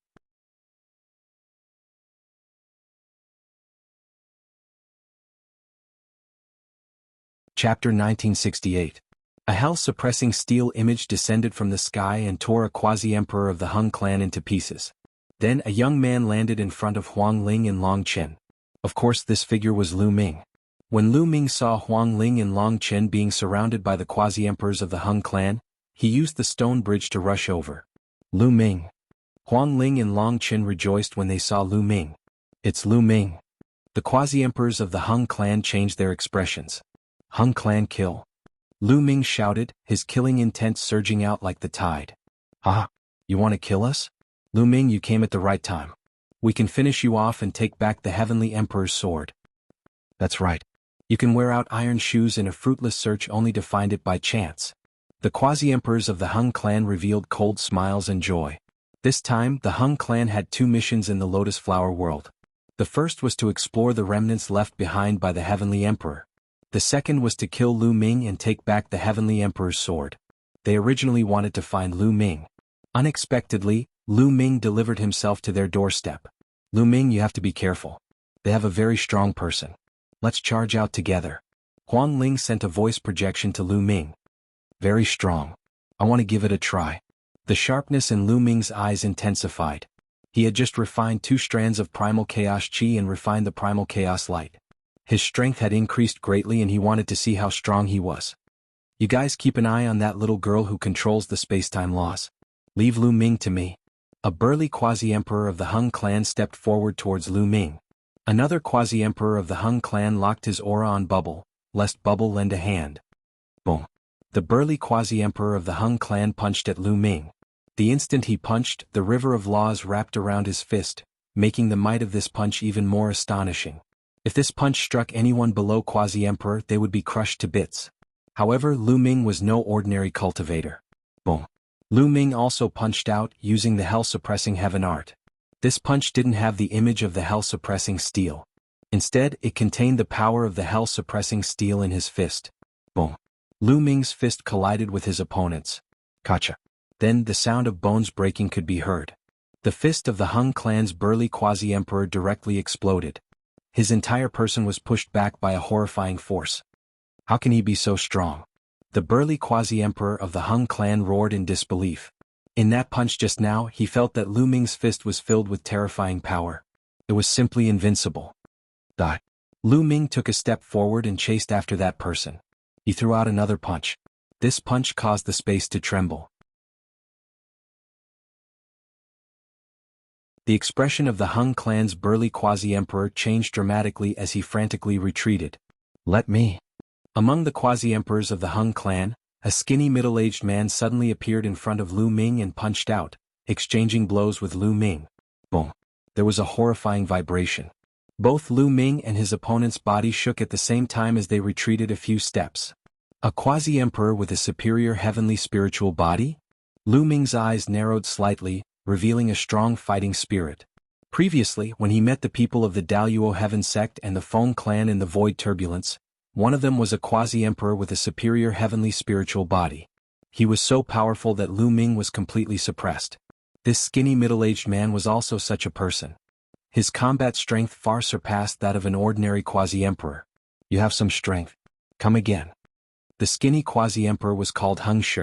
Chapter 1968. A hell-suppressing steel image descended from the sky and tore a quasi-emperor of the Hung clan into pieces. Then a young man landed in front of Huang Ling and Long Chen. Of course this figure was Lu Ming. When Lu Ming saw Huang Ling and Long Chen being surrounded by the quasi-emperors of the Hung clan, he used the stone bridge to rush over. Lu Ming. Huang Ling and Long Chen rejoiced when they saw Lu Ming. It's Lu Ming. The quasi-emperors of the Hung clan changed their expressions. Hung clan kill. Lu Ming shouted, his killing intent surging out like the tide. Ah, you want to kill us? Lu Ming, you came at the right time. We can finish you off and take back the Heavenly Emperor's sword. That's right. You can wear out iron shoes in a fruitless search only to find it by chance. The quasi-emperors of the Hung clan revealed cold smiles and joy. This time, the Hung clan had 2 missions in the Lotus Flower world. The first was to explore the remnants left behind by the Heavenly Emperor. The second was to kill Lu Ming and take back the Heavenly Emperor's sword. They originally wanted to find Lu Ming. Unexpectedly, Lu Ming delivered himself to their doorstep. Lu Ming, you have to be careful. They have a very strong person. Let's charge out together. Huang Ling sent a voice projection to Lu Ming. Very strong. I want to give it a try. The sharpness in Lu Ming's eyes intensified. He had just refined 2 strands of primal chaos qi and refined the primal chaos light. His strength had increased greatly and he wanted to see how strong he was. You guys keep an eye on that little girl who controls the space-time laws. Leave Lu Ming to me. A burly quasi-emperor of the Hung clan stepped forward towards Lu Ming. Another quasi-emperor of the Hung clan locked his aura on Bubble, lest Bubble lend a hand. Boom. The burly quasi-emperor of the Hung clan punched at Lu Ming. The instant he punched, the river of laws wrapped around his fist, making the might of this punch even more astonishing. If this punch struck anyone below quasi-emperor, they would be crushed to bits. However, Lu Ming was no ordinary cultivator. Boom. Lu Ming also punched out, using the hell-suppressing heaven art. This punch didn't have the image of the hell-suppressing steel. Instead, it contained the power of the hell-suppressing steel in his fist. Boom. Lu Ming's fist collided with his opponent's. Gotcha. Then the sound of bones breaking could be heard. The fist of the Hung clan's burly quasi-emperor directly exploded. His entire person was pushed back by a horrifying force. How can he be so strong? The burly quasi-emperor of the Hung clan roared in disbelief. In that punch just now, he felt that Lu Ming's fist was filled with terrifying power. It was simply invincible. Die. Lu Ming took a step forward and chased after that person. He threw out another punch. This punch caused the space to tremble. The expression of the Hung clan's burly quasi-emperor changed dramatically as he frantically retreated. Let me. Among the quasi-emperors of the Hung clan, a skinny middle-aged man suddenly appeared in front of Lu Ming and punched out, exchanging blows with Lu Ming. Boom. There was a horrifying vibration. Both Lu Ming and his opponent's body shook at the same time as they retreated a few steps. A quasi-emperor with a superior heavenly spiritual body? Lu Ming's eyes narrowed slightly, revealing a strong fighting spirit. Previously, when he met the people of the Daluo Heaven sect and the Feng clan in the Void Turbulence, one of them was a quasi-emperor with a superior heavenly spiritual body. He was so powerful that Lu Ming was completely suppressed. This skinny middle-aged man was also such a person. His combat strength far surpassed that of an ordinary quasi-emperor. You have some strength. Come again. The skinny quasi-emperor was called Hung Shi.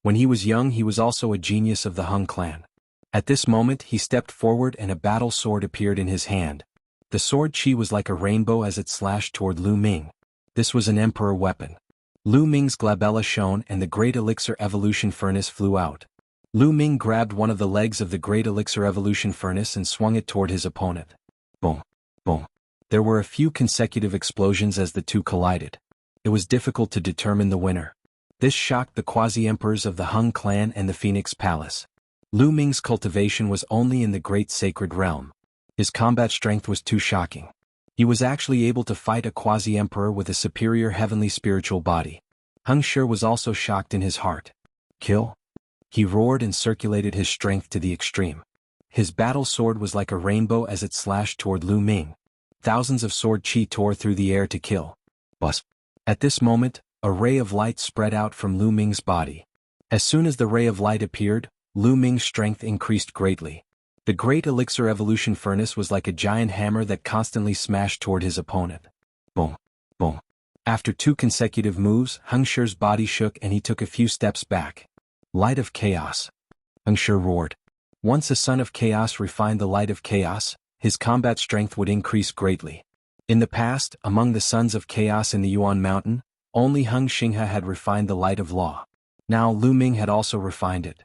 When he was young, he was also a genius of the Hung clan. At this moment, he stepped forward and a battle sword appeared in his hand. The sword chi was like a rainbow as it slashed toward Lu Ming. This was an emperor weapon. Lu Ming's glabella shone and the Great Elixir Evolution Furnace flew out. Lu Ming grabbed one of the legs of the Great Elixir Evolution Furnace and swung it toward his opponent. Boom. Boom. There were a few consecutive explosions as the two collided. It was difficult to determine the winner. This shocked the quasi-emperors of the Hung clan and the Phoenix Palace. Lu Ming's cultivation was only in the Great Sacred Realm. His combat strength was too shocking. He was actually able to fight a quasi-emperor with a superior heavenly spiritual body. Hung Shi was also shocked in his heart. Kill? He roared and circulated his strength to the extreme. His battle sword was like a rainbow as it slashed toward Lu Ming. Thousands of sword chi tore through the air to kill. Buzz. At this moment, a ray of light spread out from Lu Ming's body. As soon as the ray of light appeared, Lu Ming's strength increased greatly. The Great Elixir Evolution Furnace was like a giant hammer that constantly smashed toward his opponent. Boom. Boom. After 2 consecutive moves, Hung Shi's body shook and he took a few steps back. Light of Chaos. Hung Shi roared. Once a son of chaos refined the light of chaos, his combat strength would increase greatly. In the past, among the sons of chaos in the Yuan Mountain, only Hung Xinghe had refined the light of law. Now Lu Ming had also refined it.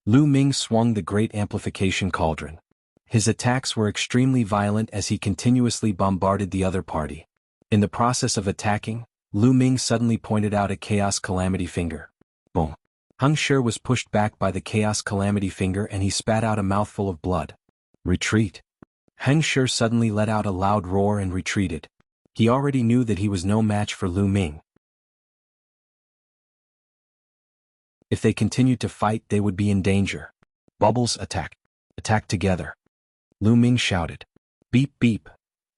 Lu Ming swung the Great Amplification Cauldron. His attacks were extremely violent as he continuously bombarded the other party. In the process of attacking, Lu Ming suddenly pointed out a Chaos Calamity Finger. Boom. Hung Shi was pushed back by the Chaos Calamity Finger and he spat out a mouthful of blood. Retreat. Hung Shi suddenly let out a loud roar and retreated. He already knew that he was no match for Lu Ming. If they continued to fight, they would be in danger. Bubbles, attack. Attack together. Lu Ming shouted. Beep beep.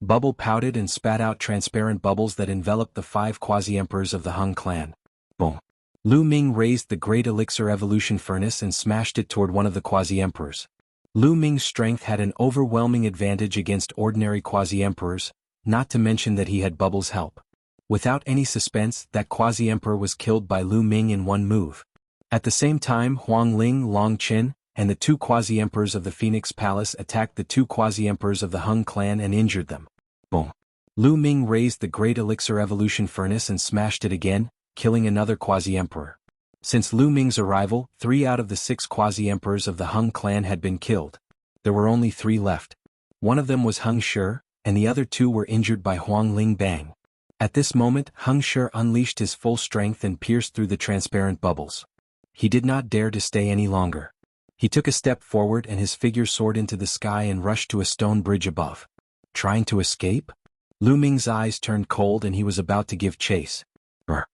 Bubble pouted and spat out transparent bubbles that enveloped the 5 quasi-emperors of the Hung clan. Boom. Lu Ming raised the Great Elixir Evolution Furnace and smashed it toward one of the Quasi-Emperors. Lu Ming's strength had an overwhelming advantage against ordinary Quasi-Emperors, not to mention that he had Bubble's help. Without any suspense, that Quasi-Emperor was killed by Lu Ming in one move. At the same time, Huang Ling, Long Qin, and the two Quasi-Emperors of the Phoenix Palace attacked the two Quasi-Emperors of the Hung clan and injured them. Boom. Lu Ming raised the Great Elixir Evolution Furnace and smashed it again, killing another Quasi-Emperor. Since Lu Ming's arrival, 3 out of the 6 Quasi-Emperors of the Hung clan had been killed. There were only 3 left. One of them was Hung Shi, and the other 2 were injured by Huang Ling Bang. At this moment, Hung Shi unleashed his full strength and pierced through the transparent bubbles. He did not dare to stay any longer. He took a step forward and his figure soared into the sky and rushed to a stone bridge above. Trying to escape? Lu Ming's eyes turned cold and he was about to give chase. Brr.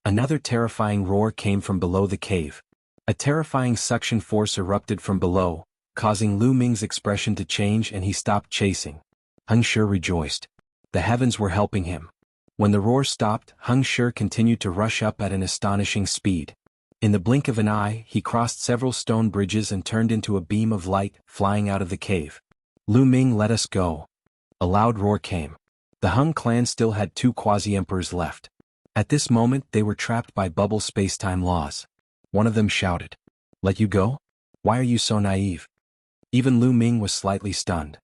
Another terrifying roar came from below the cave. A terrifying suction force erupted from below, causing Lu Ming's expression to change and he stopped chasing. Hung Shi rejoiced. The heavens were helping him. When the roar stopped, Hung Shi continued to rush up at an astonishing speed. In the blink of an eye, he crossed several stone bridges and turned into a beam of light, flying out of the cave. Lu Ming, let us go. A loud roar came. The Hung clan still had 2 Quasi-Emperors left. At this moment they were trapped by bubble space-time laws. One of them shouted, "Let you go? Why are you so naive?" Even Lu Ming was slightly stunned.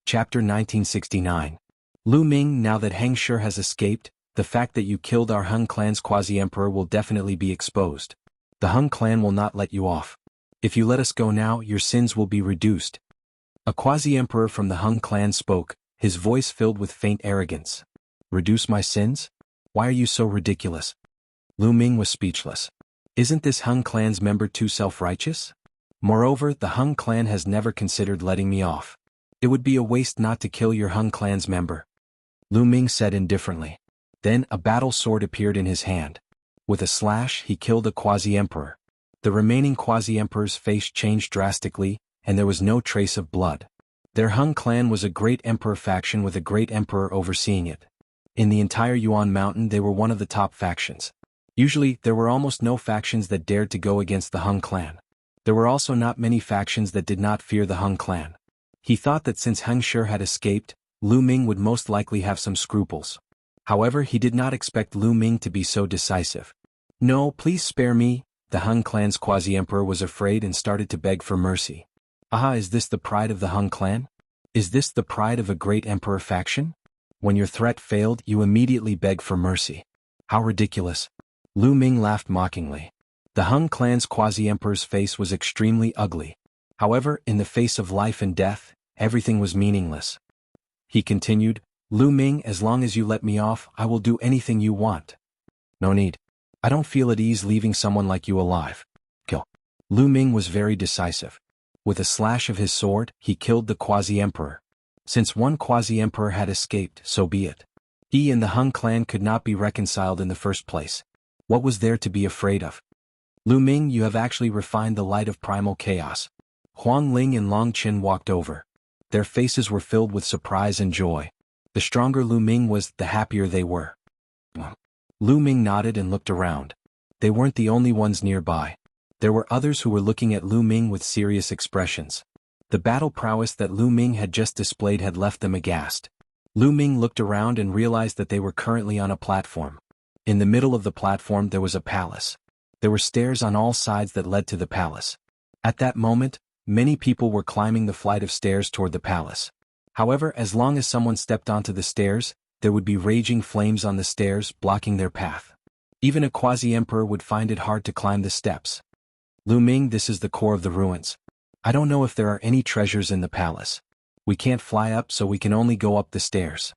Chapter 1969. Lu Ming, now that Heng Shi has escaped, the fact that you killed our Hung clan's Quasi-Emperor will definitely be exposed. The Hung clan will not let you off. If you let us go now, your sins will be reduced. A Quasi-Emperor from the Hung clan spoke, his voice filled with faint arrogance. Reduce my sins? Why are you so ridiculous? Lu Ming was speechless. Isn't this Hung clan's member too self-righteous? Moreover, the Hung clan has never considered letting me off. It would be a waste not to kill your Hung clan's member. Lu Ming said indifferently. Then a battle sword appeared in his hand. With a slash, he killed a Quasi-Emperor. The remaining Quasi-Emperor's face changed drastically, and there was no trace of blood. Their Hung clan was a great emperor faction with a great emperor overseeing it. In the entire Yuan Mountain they were one of the top factions. Usually, there were almost no factions that dared to go against the Hung clan. There were also not many factions that did not fear the Hung clan. He thought that since Heng Shi had escaped, Lu Ming would most likely have some scruples. However, he did not expect Lu Ming to be so decisive. No, please spare me. The Hung clan's Quasi-Emperor was afraid and started to beg for mercy. Ah, is this the pride of the Hung clan? Is this the pride of a great emperor faction? When your threat failed, you immediately beg for mercy. How ridiculous. Lu Ming laughed mockingly. The Hung clan's Quasi-Emperor's face was extremely ugly. However, in the face of life and death, everything was meaningless. He continued, Lu Ming, as long as you let me off, I will do anything you want. No need. I don't feel at ease leaving someone like you alive. Kill. Lu Ming was very decisive. With a slash of his sword, he killed the Quasi-Emperor. Since one Quasi-Emperor had escaped, so be it. He and the Hung clan could not be reconciled in the first place. What was there to be afraid of? Lu Ming, you have actually refined the light of primal chaos. Huang Ling and Long Qin walked over. Their faces were filled with surprise and joy. The stronger Lu Ming was, the happier they were. Lu Ming nodded and looked around. They weren't the only ones nearby. There were others who were looking at Lu Ming with serious expressions. The battle prowess that Lu Ming had just displayed had left them aghast. Lu Ming looked around and realized that they were currently on a platform. In the middle of the platform there was a palace. There were stairs on all sides that led to the palace. At that moment, many people were climbing the flight of stairs toward the palace. However, as long as someone stepped onto the stairs, there would be raging flames on the stairs, blocking their path. Even a Quasi-Emperor would find it hard to climb the steps. Lu Ming, this is the core of the ruins. I don't know if there are any treasures in the palace. We can't fly up, so we can only go up the stairs.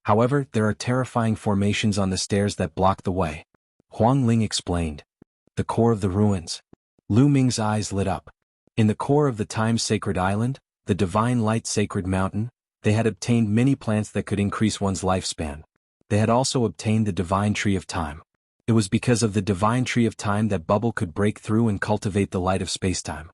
However, there are terrifying formations on the stairs that block the way. Huang Ling explained. The core of the ruins. Lu Ming's eyes lit up. In the core of the time-sacred island, the divine light-sacred mountain, they had obtained many plants that could increase one's lifespan. They had also obtained the divine tree of time. It was because of the divine tree of time that Bubble could break through and cultivate the light of spacetime.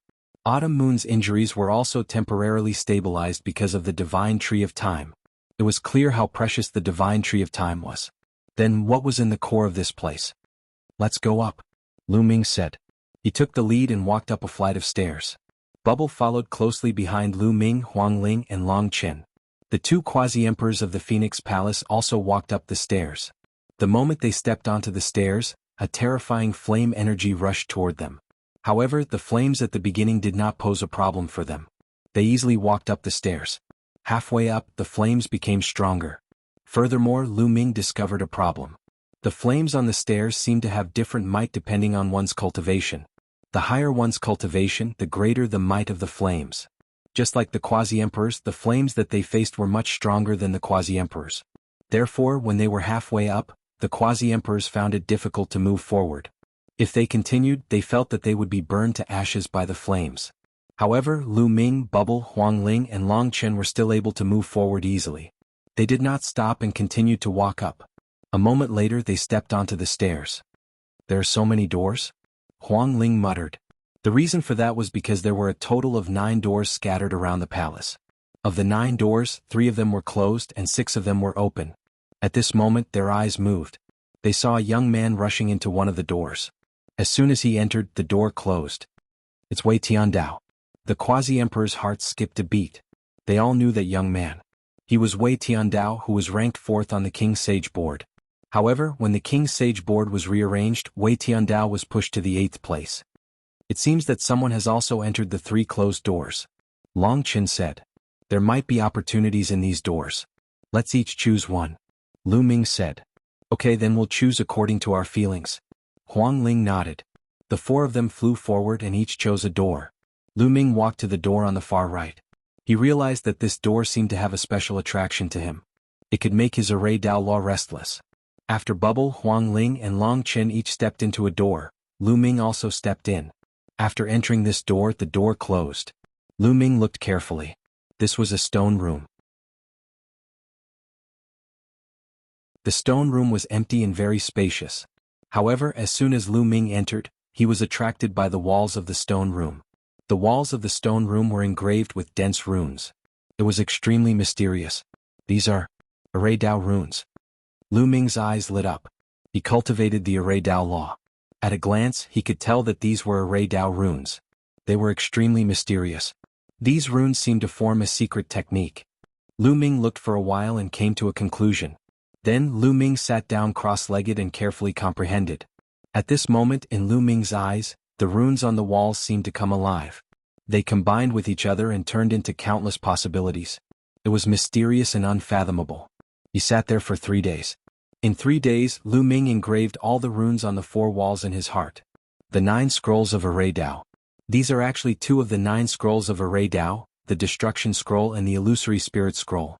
Autumn Moon's injuries were also temporarily stabilized because of the Divine Tree of Time. It was clear how precious the Divine Tree of Time was. Then what was in the core of this place? Let's go up, Lu Ming said. He took the lead and walked up a flight of stairs. Bubble followed closely behind Lu Ming, Huangling, and Long Chen. The two quasi-emperors of the Phoenix Palace also walked up the stairs. The moment they stepped onto the stairs, a terrifying flame energy rushed toward them. However, the flames at the beginning did not pose a problem for them. They easily walked up the stairs. Halfway up, the flames became stronger. Furthermore, Lu Ming discovered a problem. The flames on the stairs seemed to have different might depending on one's cultivation. The higher one's cultivation, the greater the might of the flames. Just like the quasi-emperors, the flames that they faced were much stronger than the quasi-emperors. Therefore, when they were halfway up, the quasi-emperors found it difficult to move forward. If they continued, they felt that they would be burned to ashes by the flames. However, Lu Ming, Bubble, Huangling, and Long Chen were still able to move forward easily. They did not stop and continued to walk up. A moment later they stepped onto the stairs. There are so many doors? Huangling muttered. The reason for that was because there were a total of 9 doors scattered around the palace. Of the 9 doors, 3 of them were closed and 6 of them were open. At this moment their eyes moved. They saw a young man rushing into one of the doors. As soon as he entered, the door closed. It's Wei Tiandao. The quasi-emperor's heart skipped a beat. They all knew that young man. He was Wei Tiandao, who was ranked 4th on the King's Sage board. However, when the King's Sage board was rearranged, Wei Tiandao was pushed to the 8th place. It seems that someone has also entered the 3 closed doors. Long Chen said. There might be opportunities in these doors. Let's each choose one. Lu Ming said. Okay, then we'll choose according to our feelings. Huangling nodded. The 4 of them flew forward and each chose a door. Lu Ming walked to the door on the far right. He realized that this door seemed to have a special attraction to him. It could make his Array Dao Law restless. After Bubble, Huangling, and Long Chen each stepped into a door, Lu Ming also stepped in. After entering this door, the door closed. Lu Ming looked carefully. This was a stone room. The stone room was empty and very spacious. However, as soon as Lu Ming entered, he was attracted by the walls of the stone room. The walls of the stone room were engraved with dense runes. It was extremely mysterious. These are Array Dao runes. Lu Ming's eyes lit up. He cultivated the Array Dao Law. At a glance, he could tell that these were Array Dao runes. They were extremely mysterious. These runes seemed to form a secret technique. Lu Ming looked for a while and came to a conclusion. Then Lu Ming sat down cross-legged and carefully comprehended. At this moment, in Lu Ming's eyes, the runes on the walls seemed to come alive. They combined with each other and turned into countless possibilities. It was mysterious and unfathomable. He sat there for 3 days. In 3 days, Lu Ming engraved all the runes on the 4 walls in his heart. The 9 scrolls of Array Dao. These are actually 2 of the 9 scrolls of Array Dao, the Destruction Scroll and the Illusory Spirit Scroll.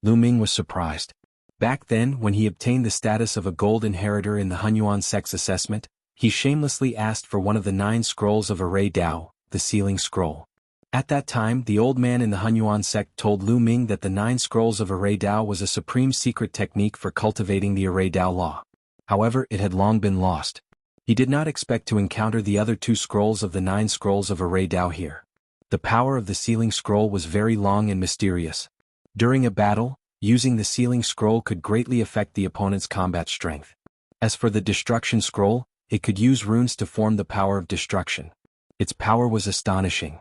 Lu Ming was surprised. Back then, when he obtained the status of a gold inheritor in the Hunyuan Sex Assessment, he shamelessly asked for one of the 9 scrolls of Array Dao, the Sealing Scroll. At that time, the old man in the Hunyuan sect told Lu Ming that the 9 scrolls of Array Dao was a supreme secret technique for cultivating the Array Dao Law. However, it had long been lost. He did not expect to encounter the other 2 scrolls of the 9 scrolls of Array Dao here. The power of the Sealing Scroll was very long and mysterious. During a battle, using the Sealing Scroll could greatly affect the opponent's combat strength. As for the Destruction Scroll, it could use runes to form the power of destruction. Its power was astonishing.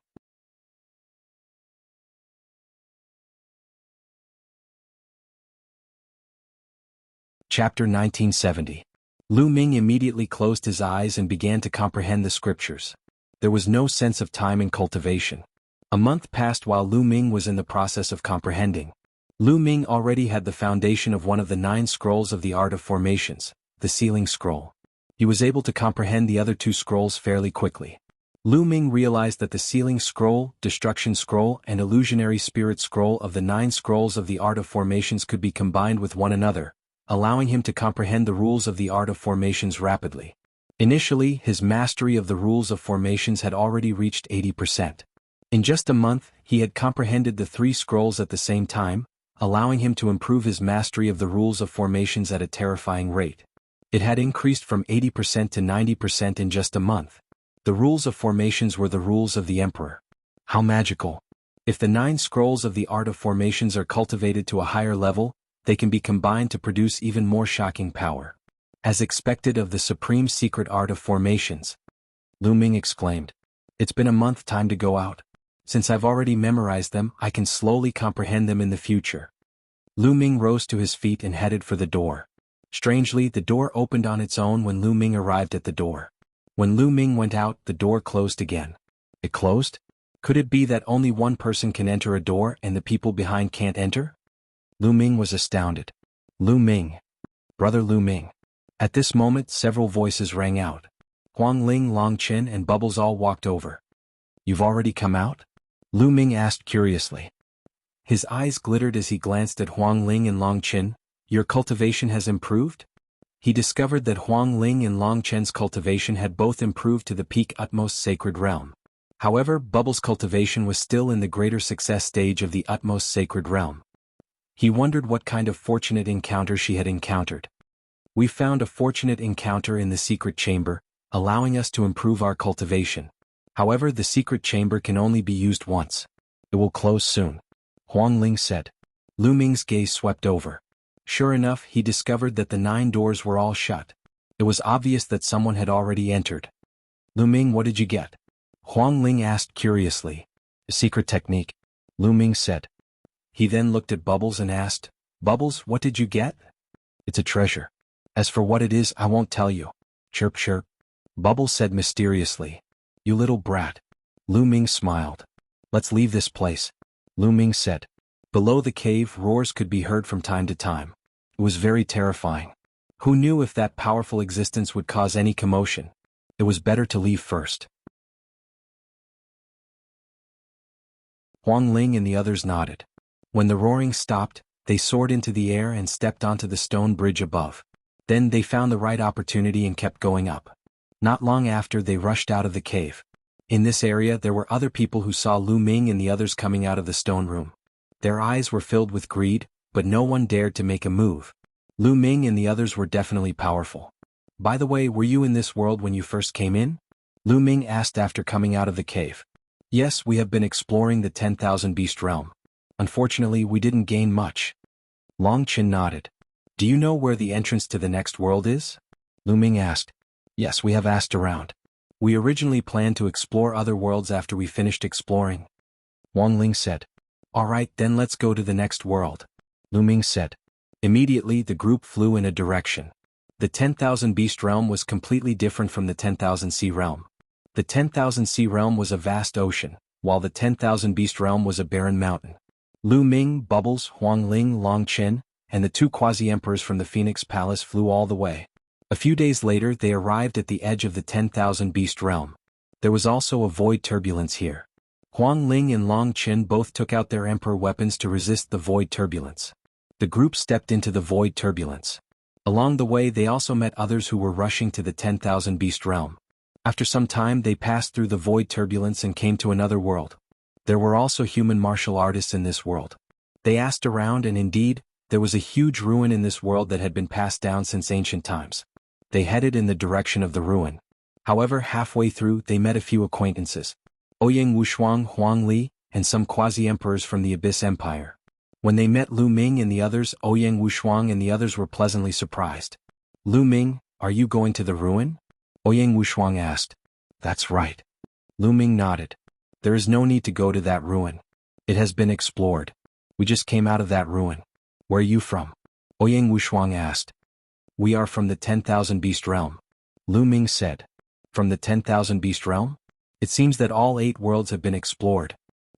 Chapter 1970. Lu Ming immediately closed his eyes and began to comprehend the scriptures. There was no sense of time in cultivation. A month passed while Lu Ming was in the process of comprehending. Lu Ming already had the foundation of one of the 9 scrolls of the Art of Formations, the Sealing Scroll. He was able to comprehend the other 2 scrolls fairly quickly. Lu Ming realized that the Sealing Scroll, Destruction Scroll, and Illusionary Spirit Scroll of the 9 scrolls of the Art of Formations could be combined with one another, allowing him to comprehend the rules of the Art of Formations rapidly. Initially, his mastery of the rules of formations had already reached 80%. In just a month, he had comprehended the 3 scrolls at the same time, allowing him to improve his mastery of the rules of formations at a terrifying rate. It had increased from 80% to 90% in just a month. The rules of formations were the rules of the emperor. How magical. If the 9 scrolls of the art of formations are cultivated to a higher level, they can be combined to produce even more shocking power. As expected of the supreme secret art of formations. Lu Ming exclaimed. It's been a month time to go out. Since I've already memorized them, I can slowly comprehend them in the future. Lu Ming rose to his feet and headed for the door. Strangely, the door opened on its own when Lu Ming arrived at the door. When Lu Ming went out, the door closed again. It closed? Could it be that only one person can enter a door and the people behind can't enter? Lu Ming was astounded. Lu Ming. Brother Lu Ming. At this moment several voices rang out. Huang Ling, Long Qin and Bubbles all walked over. You've already come out? Lu Ming asked curiously. His eyes glittered as he glanced at Huang Ling and Long Qin. Your cultivation has improved? He discovered that Huang Ling and Long Qin's cultivation had both improved to the peak utmost sacred realm. However, Bubbles' cultivation was still in the greater success stage of the utmost sacred realm. He wondered what kind of fortunate encounter she had encountered. We found a fortunate encounter in the secret chamber, allowing us to improve our cultivation. However, the secret chamber can only be used once. It will close soon. Huang Ling said. Lu Ming's gaze swept over. Sure enough, he discovered that the 9 doors were all shut. It was obvious that someone had already entered. Lu Ming, what did you get? Huang Ling asked curiously. A secret technique, Lu Ming said. He then looked at Bubbles and asked, Bubbles, what did you get? It's a treasure. As for what it is, I won't tell you. Chirp chirp. Bubbles said mysteriously. You little brat. Lu Ming smiled. Let's leave this place, Lu Ming said. Below the cave, roars could be heard from time to time. It was very terrifying. Who knew if that powerful existence would cause any commotion? It was better to leave first. Huang Ling and the others nodded. When the roaring stopped, they soared into the air and stepped onto the stone bridge above. Then they found the right opportunity and kept going up. Not long after, they rushed out of the cave. In this area there were other people who saw Lu Ming and the others coming out of the stone room. Their eyes were filled with greed, but no one dared to make a move. Lu Ming and the others were definitely powerful. By the way, were you in this world when you first came in? Lu Ming asked after coming out of the cave. Yes, we have been exploring the 10,000 beast realm. Unfortunately, we didn't gain much. Long Qin nodded. Do you know where the entrance to the next world is? Lu Ming asked. Yes, we have asked around. We originally planned to explore other worlds after we finished exploring. Huang Ling said. Alright, then let's go to the next world, Lu Ming said. Immediately the group flew in a direction. The 10,000 beast realm was completely different from the 10,000 sea realm. The 10,000 sea realm was a vast ocean, while the 10,000 beast realm was a barren mountain. Lu Ming, Bubbles, Huang Ling, Long Qin, and the 2 quasi-emperors from the Phoenix Palace flew all the way. A few days later they arrived at the edge of the 10,000 beast realm. There was also a void turbulence here. Huang Ling and Long Qin both took out their emperor weapons to resist the void turbulence. The group stepped into the void turbulence. Along the way they also met others who were rushing to the 10,000 beast realm. After some time they passed through the void turbulence and came to another world. There were also human martial artists in this world. They asked around and indeed, there was a huge ruin in this world that had been passed down since ancient times. They headed in the direction of the ruin. However, halfway through they met a few acquaintances. Ouyang Wushuang, Huang Li, and some quasi-emperors from the Abyss Empire. When they met Lu Ming and the others, Ouyang Wushuang and the others were pleasantly surprised. Lu Ming, are you going to the ruin? Ouyang Wushuang asked. That's right. Lu Ming nodded. There is no need to go to that ruin. It has been explored. We just came out of that ruin. Where are you from? Ouyang Wushuang asked. We are from the 10,000 beast realm. Lu Ming said. From the 10,000 beast realm? It seems that all 8 worlds have been explored.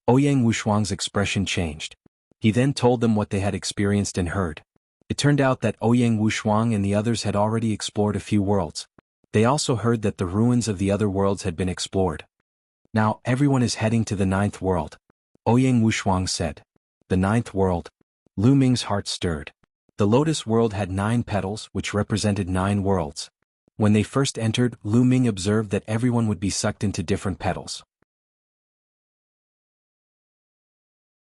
Ouyang Wushuang's expression changed. He then told them what they had experienced and heard. It turned out that Ouyang Wushuang and the others had already explored a few worlds. They also heard that the ruins of the other worlds had been explored. Now everyone is heading to the 9th world, Ouyang Wushuang said. The 9th world. Lu Ming's heart stirred. The lotus world had 9 petals, which represented 9 worlds. When they first entered, Lu Ming observed that everyone would be sucked into different petals.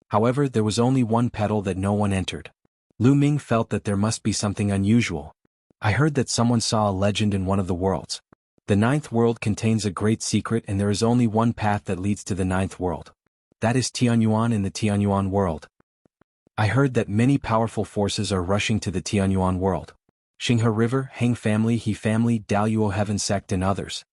However, there was only one petal that no one entered. Lu Ming felt that there must be something unusual. I heard that someone saw a legend in one of the worlds. The ninth world contains a great secret and there is only one path that leads to the ninth world. That is Tianyuan in the Tianyuan world. I heard that many powerful forces are rushing to the Tianyuan world. Xinghe River, Heng family, He family, Daluo Heaven sect and others.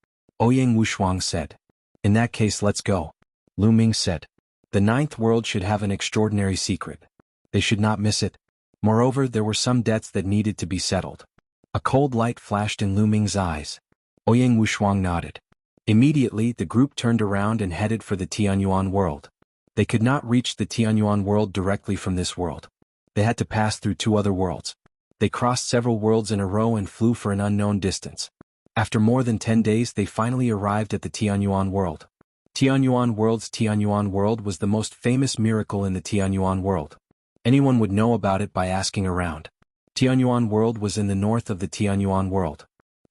Ouyang Wushuang said. In that case let's go. Lu Ming said. The ninth world should have an extraordinary secret. They should not miss it. Moreover, there were some debts that needed to be settled. A cold light flashed in Lu Ming's eyes. Ouyang Wushuang nodded. Immediately the group turned around and headed for the Tianyuan world. They could not reach the Tianyuan world directly from this world. They had to pass through two other worlds. They crossed several worlds in a row and flew for an unknown distance. After more than 10 days they finally arrived at the Tianyuan world. Tianyuan world was the most famous miracle in the Tianyuan world. Anyone would know about it by asking around. Tianyuan world was in the north of the Tianyuan world.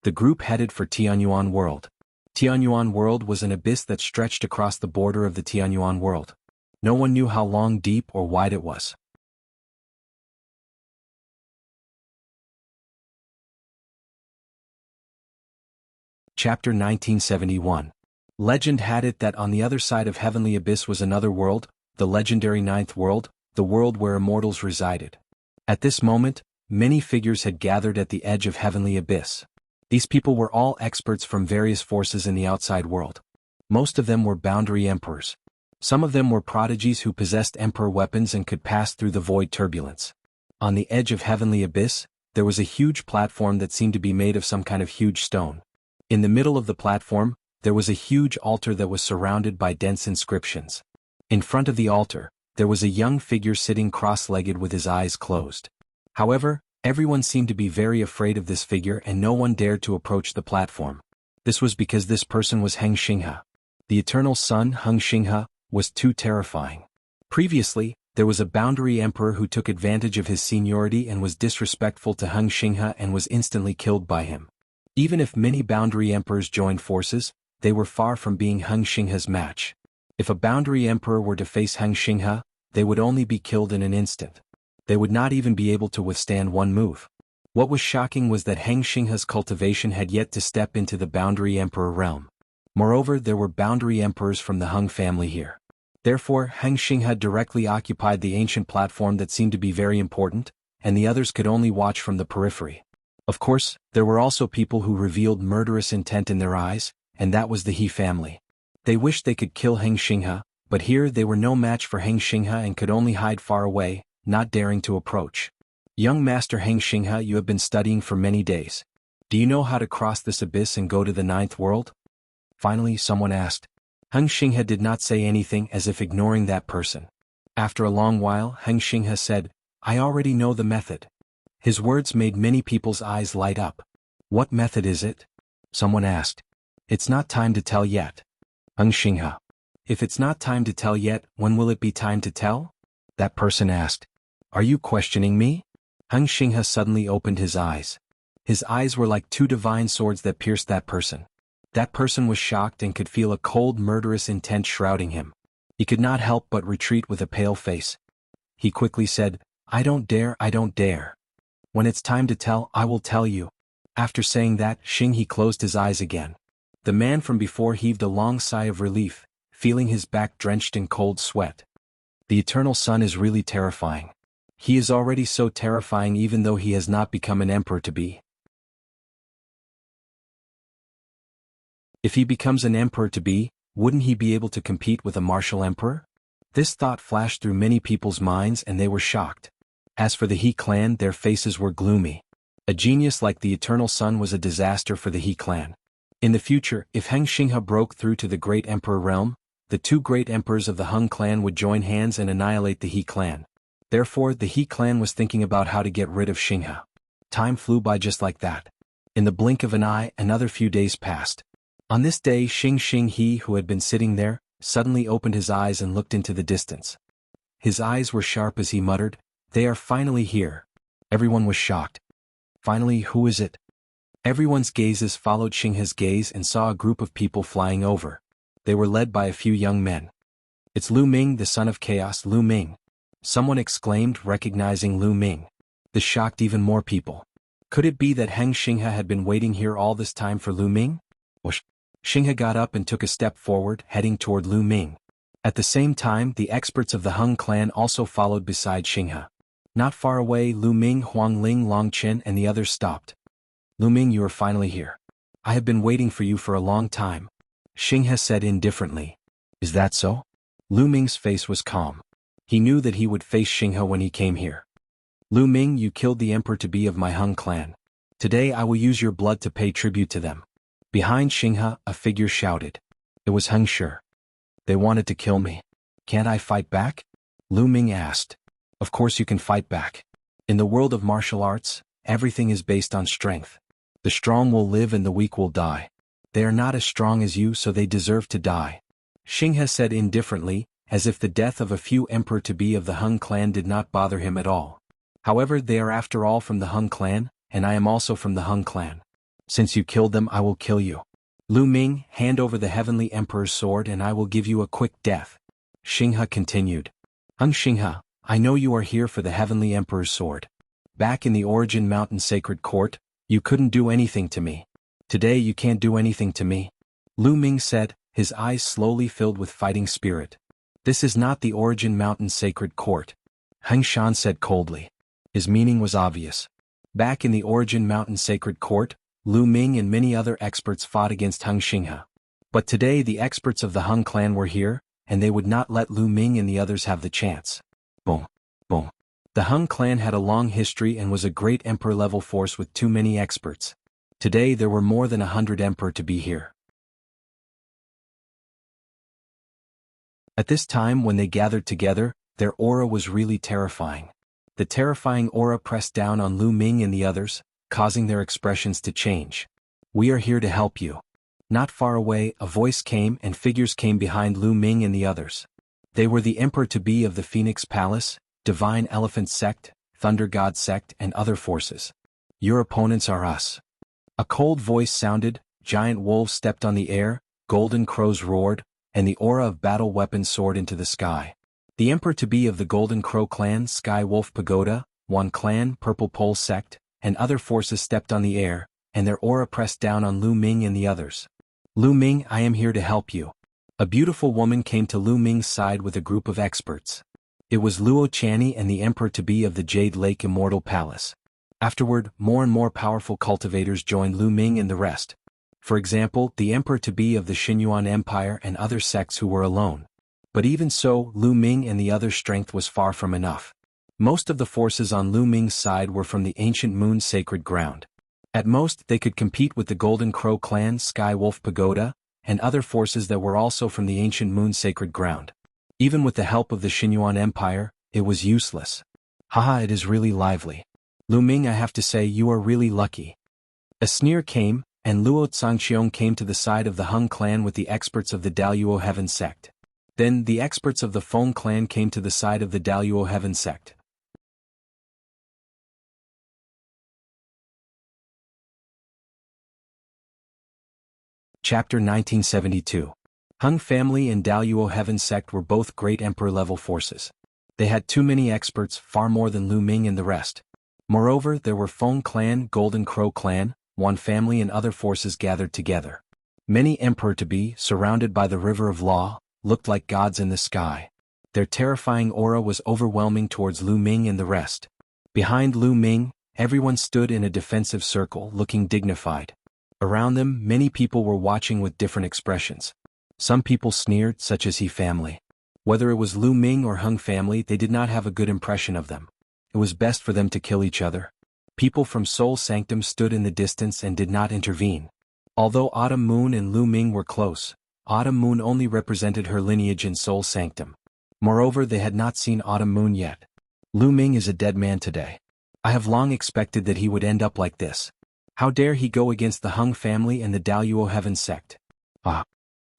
The group headed for Tianyuan world. Tianyuan world was an abyss that stretched across the border of the Tianyuan world. No one knew how long, deep, or wide it was. Chapter 1971. Legend had it that on the other side of Heavenly Abyss was another world, the legendary Ninth World, the world where immortals resided. At this moment, many figures had gathered at the edge of Heavenly Abyss. These people were all experts from various forces in the outside world. Most of them were boundary emperors. Some of them were prodigies who possessed emperor weapons and could pass through the void turbulence. On the edge of Heavenly Abyss, there was a huge platform that seemed to be made of some kind of huge stone. In the middle of the platform, there was a huge altar that was surrounded by dense inscriptions. In front of the altar, there was a young figure sitting cross-legged with his eyes closed. However, everyone seemed to be very afraid of this figure and no one dared to approach the platform. This was because this person was Heng Xinghe. The eternal son, Heng Xinghe, was too terrifying. Previously, there was a boundary emperor who took advantage of his seniority and was disrespectful to Heng Xinghe and was instantly killed by him. Even if many boundary emperors joined forces, they were far from being Heng Xinghe's match. If a boundary emperor were to face Heng Xinghe, they would only be killed in an instant. They would not even be able to withstand one move. What was shocking was that Heng Xinghe's cultivation had yet to step into the boundary emperor realm. Moreover, there were boundary emperors from the Heng family here. Therefore, Heng Xinghe directly occupied the ancient platform that seemed to be very important, and the others could only watch from the periphery. Of course, there were also people who revealed murderous intent in their eyes, and that was the He family. They wished they could kill Heng Xinghe, but here they were no match for Heng Xinghe and could only hide far away, not daring to approach. Young Master Heng Xinghe, you have been studying for many days. Do you know how to cross this abyss and go to the ninth world? Finally, someone asked. Heng Xinghe did not say anything, as if ignoring that person. After a long while, Heng Xinghe said, I already know the method. His words made many people's eyes light up. What method is it? Someone asked. It's not time to tell yet. Heng Xinghe. If it's not time to tell yet, when will it be time to tell? That person asked. Are you questioning me? Heng Xinghe suddenly opened his eyes. His eyes were like two divine swords that pierced that person. That person was shocked and could feel a cold, murderous intent shrouding him. He could not help but retreat with a pale face. He quickly said, I don't dare, I don't dare. When it's time to tell, I will tell you. After saying that, Xinghe closed his eyes again. The man from before heaved a long sigh of relief, feeling his back drenched in cold sweat. The eternal son is really terrifying. He is already so terrifying even though he has not become an emperor to be. If he becomes an emperor to be, wouldn't he be able to compete with a martial emperor? This thought flashed through many people's minds and they were shocked. As for the He clan, their faces were gloomy. A genius like the eternal son was a disaster for the He clan. In the future, if Heng Xinghe broke through to the great emperor realm, the two great emperors of the Heng clan would join hands and annihilate the He clan. Therefore, the He clan was thinking about how to get rid of Xinghe. Time flew by just like that. In the blink of an eye, another few days passed. On this day, Xinghe, who had been sitting there, suddenly opened his eyes and looked into the distance. His eyes were sharp as he muttered, They are finally here. Everyone was shocked. Finally, who is it? Everyone's gazes followed Xinghe's gaze and saw a group of people flying over. They were led by a few young men. It's Lu Ming, the son of chaos, Lu Ming. Someone exclaimed, recognizing Lu Ming. This shocked even more people. Could it be that Heng Xinghe had been waiting here all this time for Lu Ming? Whoosh. Xinghe got up and took a step forward, heading toward Lu Ming. At the same time, the experts of the Hung clan also followed beside Xinghe. Not far away, Lu Ming, Huang Ling, Long Qin and the others stopped. Lu Ming, you are finally here. I have been waiting for you for a long time. Xinghe said indifferently. Is that so? Lu Ming's face was calm. He knew that he would face Xinghe when he came here. Lu Ming, you killed the emperor-to-be of my Hung clan. Today I will use your blood to pay tribute to them. Behind Xinghe, a figure shouted. It was Heng Shi. They wanted to kill me. Can't I fight back? Lu Ming asked. Of course you can fight back. In the world of martial arts, everything is based on strength. The strong will live and the weak will die. They are not as strong as you, so they deserve to die. Xinghe said indifferently, as if the death of a few emperor-to-be of the Hung clan did not bother him at all. However, they are after all from the Hung clan, and I am also from the Hung clan. Since you killed them, I will kill you. Lu Ming, hand over the Heavenly Emperor's sword and I will give you a quick death. Xinghe continued. Hung Xinghe, I know you are here for the Heavenly Emperor's sword. Back in the Origin Mountain Sacred Court, you couldn't do anything to me. Today you can't do anything to me. Lu Ming said, his eyes slowly filled with fighting spirit. This is not the Origin Mountain Sacred Court. Heng Shan said coldly. His meaning was obvious. Back in the Origin Mountain Sacred Court, Lu Ming and many other experts fought against Hung Xinghe. But today the experts of the Hung clan were here, and they would not let Lu Ming and the others have the chance. Boom. Boom. The Hung clan had a long history and was a great emperor-level force with too many experts. Today there were more than 100 emperor-to-be here. At this time when they gathered together, their aura was really terrifying. The terrifying aura pressed down on Lu Ming and the others, causing their expressions to change. We are here to help you. Not far away, a voice came and figures came behind Lu Ming and the others. They were the emperor-to-be of the Phoenix Palace, Divine Elephant Sect, Thunder God Sect and other forces. Your opponents are us. A cold voice sounded, giant wolves stepped on the air, golden crows roared, and the aura of battle weapons soared into the sky. The emperor-to-be of the Golden Crow Clan, Sky Wolf Pagoda, One Clan, Purple Pole Sect, and other forces stepped on the air, and their aura pressed down on Lu Ming and the others. Lu Ming, I am here to help you. A beautiful woman came to Lu Ming's side with a group of experts. It was Luo Channy and the emperor-to-be of the Jade Lake Immortal Palace. Afterward, more and more powerful cultivators joined Lu Ming and the rest. For example, the emperor-to-be of the Xinyuan Empire and other sects who were alone. But even so, Lu Ming and the others' strength was far from enough. Most of the forces on Lu Ming's side were from the ancient Moon Sacred Ground. At most, they could compete with the Golden Crow Clan, Sky Wolf Pagoda, and other forces that were also from the ancient Moon Sacred Ground. Even with the help of the Xinyuan Empire, it was useless. Haha, it is really lively. Lu Ming, I have to say you are really lucky. A sneer came, and Luo Tsangqiong came to the side of the Hung clan with the experts of the Daluo Heaven Sect. Then, the experts of the Feng clan came to the side of the Daluo Heaven Sect. Chapter 1972. Hung family and Daluo Heaven Sect were both great emperor-level forces. They had too many experts, far more than Lu Ming and the rest. Moreover, there were Feng clan, Golden Crow clan, One family and other forces gathered together. Many emperor-to-be, surrounded by the river of law, looked like gods in the sky. Their terrifying aura was overwhelming towards Lu Ming and the rest. Behind Lu Ming, everyone stood in a defensive circle, looking dignified. Around them, many people were watching with different expressions. Some people sneered, such as He family. Whether it was Lu Ming or Hung family, they did not have a good impression of them. It was best for them to kill each other. People from Soul Sanctum stood in the distance and did not intervene. Although Autumn Moon and Lu Ming were close, Autumn Moon only represented her lineage in Soul Sanctum. Moreover, they had not seen Autumn Moon yet. Lu Ming is a dead man today. I have long expected that he would end up like this. How dare he go against the Hung family and the Daluo Heaven Sect? Ah.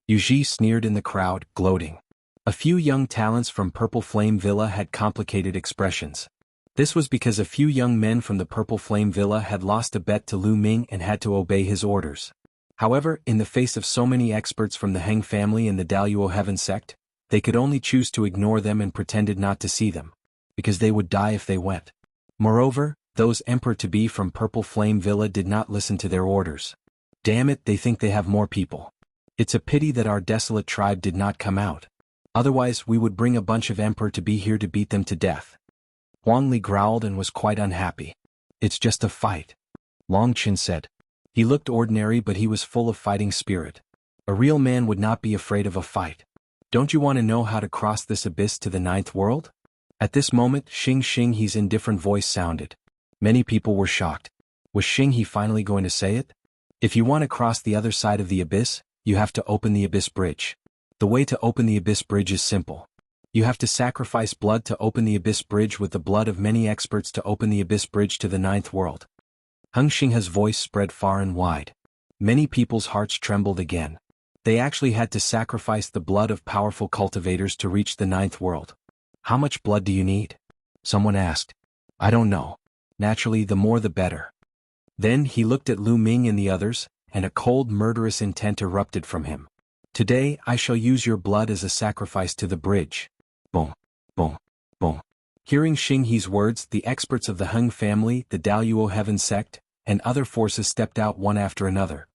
Yu Ji sneered in the crowd, gloating. A few young talents from Purple Flame Villa had complicated expressions. This was because a few young men from the Purple Flame Villa had lost a bet to Lu Ming and had to obey his orders. However, in the face of so many experts from the Heng family and the Daluo Heaven Sect, they could only choose to ignore them and pretended not to see them, because they would die if they went. Moreover, those emperor-to-be from Purple Flame Villa did not listen to their orders. Damn it, they think they have more people. It's a pity that our desolate tribe did not come out. Otherwise we would bring a bunch of emperor to be here to beat them to death. Huang Li growled and was quite unhappy. It's just a fight. Long Qin said. He looked ordinary but he was full of fighting spirit. A real man would not be afraid of a fight. Don't you want to know how to cross this abyss to the ninth world? At this moment Xing Xinghe's indifferent voice sounded. Many people were shocked. Was Xing He finally going to say it? If you want to cross the other side of the abyss, you have to open the abyss bridge. The way to open the abyss bridge is simple. You have to sacrifice blood to open the abyss bridge with the blood of many experts to open the abyss bridge to the ninth world. Hung Xinghe's voice spread far and wide. Many people's hearts trembled again. They actually had to sacrifice the blood of powerful cultivators to reach the ninth world. How much blood do you need? Someone asked. I don't know. Naturally, the more the better. Then he looked at Lu Ming and the others, and a cold murderous intent erupted from him. Today I shall use your blood as a sacrifice to the bridge. Boom, boom, boom. Hearing Xing He's words, the experts of the Hung family, the Daluo Heaven sect, and other forces stepped out one after another.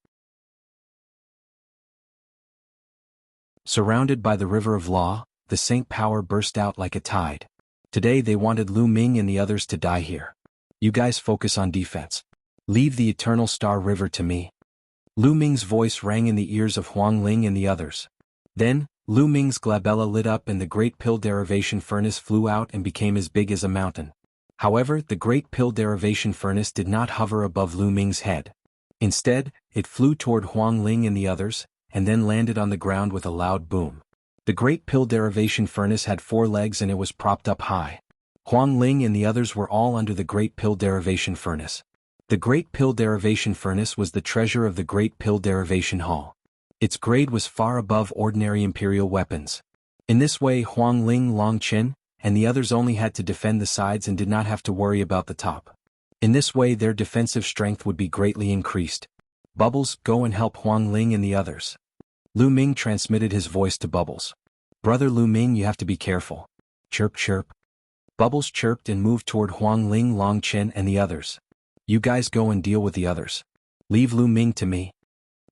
Surrounded by the river of law, the Saint power burst out like a tide. Today they wanted Lu Ming and the others to die here. You guys focus on defense. Leave the eternal star river to me. Lu Ming's voice rang in the ears of Huang Ling and the others. Then, Lu Ming's glabella lit up and the great pill derivation furnace flew out and became as big as a mountain. However, the great pill derivation furnace did not hover above Lu Ming's head. Instead, it flew toward Huang Ling and the others, and then landed on the ground with a loud boom. The great pill derivation furnace had 4 legs and it was propped up high. Huang Ling and the others were all under the great pill derivation furnace. The great pill derivation furnace was the treasure of the great pill derivation hall. Its grade was far above ordinary imperial weapons. In this way Huang Ling, Long Qin, and the others only had to defend the sides and did not have to worry about the top. In this way their defensive strength would be greatly increased. Bubbles, go and help Huang Ling and the others. Lu Ming transmitted his voice to Bubbles. Brother Lu Ming, you have to be careful. Chirp chirp. Bubbles chirped and moved toward Huang Ling, Long Qin and the others. You guys go and deal with the others. Leave Lu Ming to me.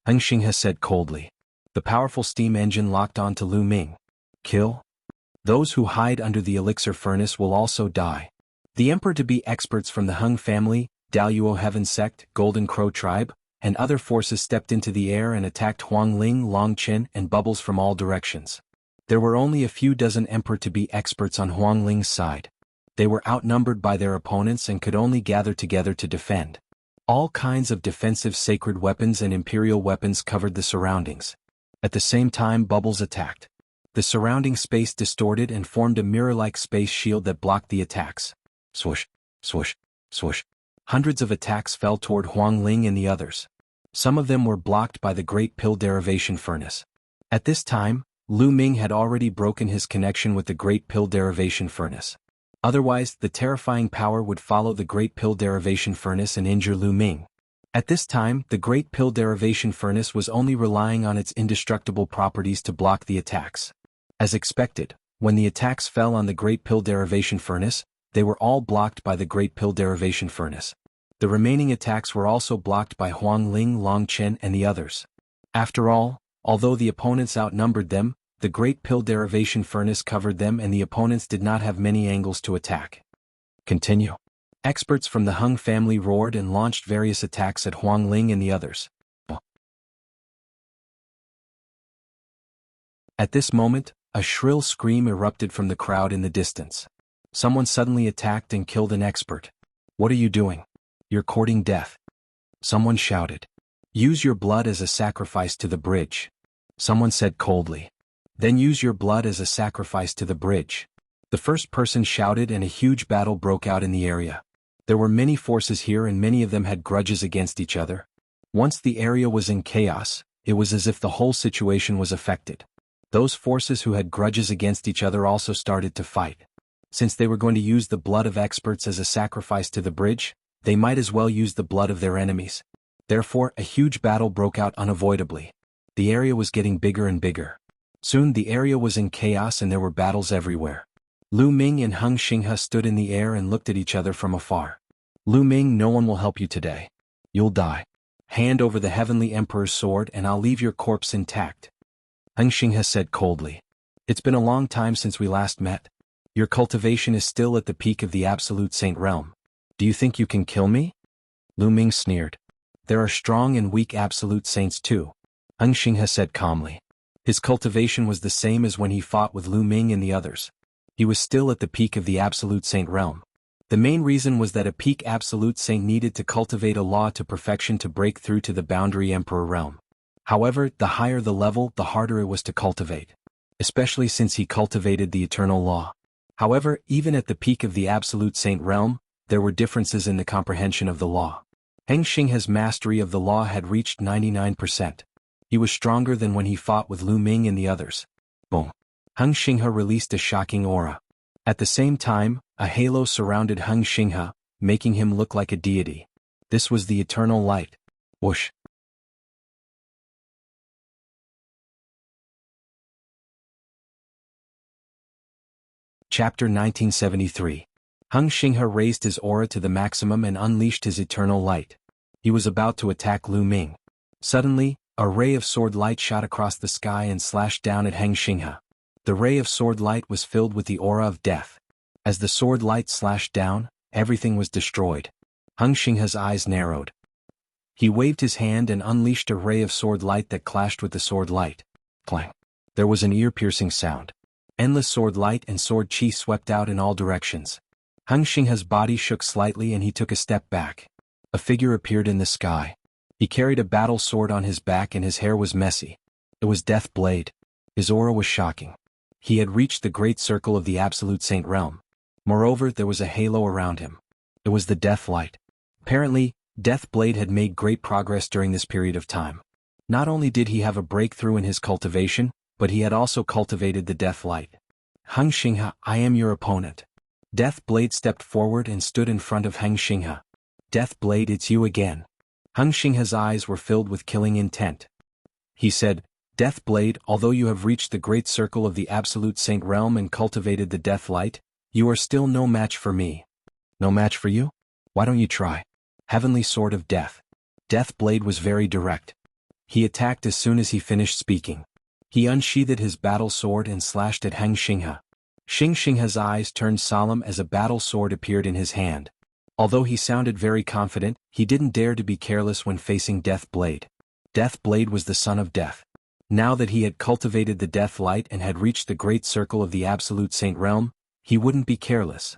Hung Xinghe said coldly. The powerful steam engine locked on to Lu Ming. Kill? Those who hide under the elixir furnace will also die. The emperor-to-be experts from the Hung family, Daluo Heaven sect, Golden Crow tribe, and other forces stepped into the air and attacked Huang Ling, Long Qin, and Bubbles from all directions. There were only a few dozen emperor-to-be experts on Huang Ling's side. They were outnumbered by their opponents and could only gather together to defend. All kinds of defensive sacred weapons and imperial weapons covered the surroundings. At the same time Bubbles attacked. The surrounding space distorted and formed a mirror-like space shield that blocked the attacks. Swoosh, swoosh, swoosh. Hundreds of attacks fell toward Huang Ling and the others. Some of them were blocked by the great pill derivation furnace. At this time, Lu Ming had already broken his connection with the great pill derivation furnace. Otherwise, the terrifying power would follow the great pill derivation furnace and injure Lu Ming. At this time, the great pill derivation furnace was only relying on its indestructible properties to block the attacks. As expected, when the attacks fell on the great pill derivation furnace, they were all blocked by the great pill derivation furnace. The remaining attacks were also blocked by Huang Ling, Long Qin and the others. After all, although the opponents outnumbered them, the great pill derivation furnace covered them and the opponents did not have many angles to attack. Continue. Experts from the Hung family roared and launched various attacks at Huang Ling and the others. At this moment, a shrill scream erupted from the crowd in the distance. Someone suddenly attacked and killed an expert. What are you doing? You're courting death. Someone shouted. Use your blood as a sacrifice to the bridge. Someone said coldly. Then use your blood as a sacrifice to the bridge. The first person shouted and a huge battle broke out in the area. There were many forces here and many of them had grudges against each other. Once the area was in chaos, it was as if the whole situation was affected. Those forces who had grudges against each other also started to fight. Since they were going to use the blood of experts as a sacrifice to the bridge, they might as well use the blood of their enemies. Therefore, a huge battle broke out unavoidably. The area was getting bigger and bigger. Soon the area was in chaos and there were battles everywhere. Lu Ming and Hung Xinghe stood in the air and looked at each other from afar. Lu Ming, no one will help you today. You'll die. Hand over the Heavenly Emperor's sword and I'll leave your corpse intact. Heng Xinghe said coldly. It's been a long time since we last met. Your cultivation is still at the peak of the Absolute Saint realm. Do you think you can kill me? Lu Ming sneered. There are strong and weak Absolute Saints too. Heng Xinghe said calmly. His cultivation was the same as when he fought with Lu Ming and the others. He was still at the peak of the Absolute Saint realm. The main reason was that a peak Absolute Saint needed to cultivate a law to perfection to break through to the Boundary Emperor realm. However, the higher the level, the harder it was to cultivate. Especially since he cultivated the eternal law. However, even at the peak of the Absolute Saint realm, there were differences in the comprehension of the law. Heng Xinghe's mastery of the law had reached 99%. He was stronger than when he fought with Lu Ming and the others. Boom. Heng Xinghe released a shocking aura. At the same time, a halo surrounded Heng Xinghe, making him look like a deity. This was the eternal light. Whoosh. Chapter 1973. Heng Xinghe raised his aura to the maximum and unleashed his eternal light. He was about to attack Lu Ming. Suddenly, a ray of sword light shot across the sky and slashed down at Heng Xinghe. The ray of sword light was filled with the aura of death. As the sword light slashed down, everything was destroyed. Heng Xinghe's eyes narrowed. He waved his hand and unleashed a ray of sword light that clashed with the sword light. Clang. There was an ear-piercing sound. Endless sword light and sword chi swept out in all directions. Heng Xinghe's body shook slightly and he took a step back. A figure appeared in the sky. He carried a battle sword on his back and his hair was messy. It was Death Blade. His aura was shocking. He had reached the great circle of the Absolute Saint realm. Moreover, there was a halo around him. It was the Death Light. Apparently, Death Blade had made great progress during this period of time. Not only did he have a breakthrough in his cultivation, but he had also cultivated the Death Light. Heng Xinghe, I am your opponent. Death Blade stepped forward and stood in front of Heng Xinghe. Death Blade, it's you again. Heng Xinghe's eyes were filled with killing intent. He said, Death Blade, although you have reached the great circle of the Absolute Saint realm and cultivated the Death Light, you are still no match for me. No match for you? Why don't you try? Heavenly Sword of Death. Death Blade was very direct. He attacked as soon as he finished speaking. He unsheathed his battle sword and slashed at Heng Xinghe. Heng Xinghe's eyes turned solemn as a battle sword appeared in his hand. Although he sounded very confident, he didn't dare to be careless when facing Death Blade. Death Blade was the son of death. Now that he had cultivated the Death Light and had reached the great circle of the Absolute Saint realm, he wouldn't be careless.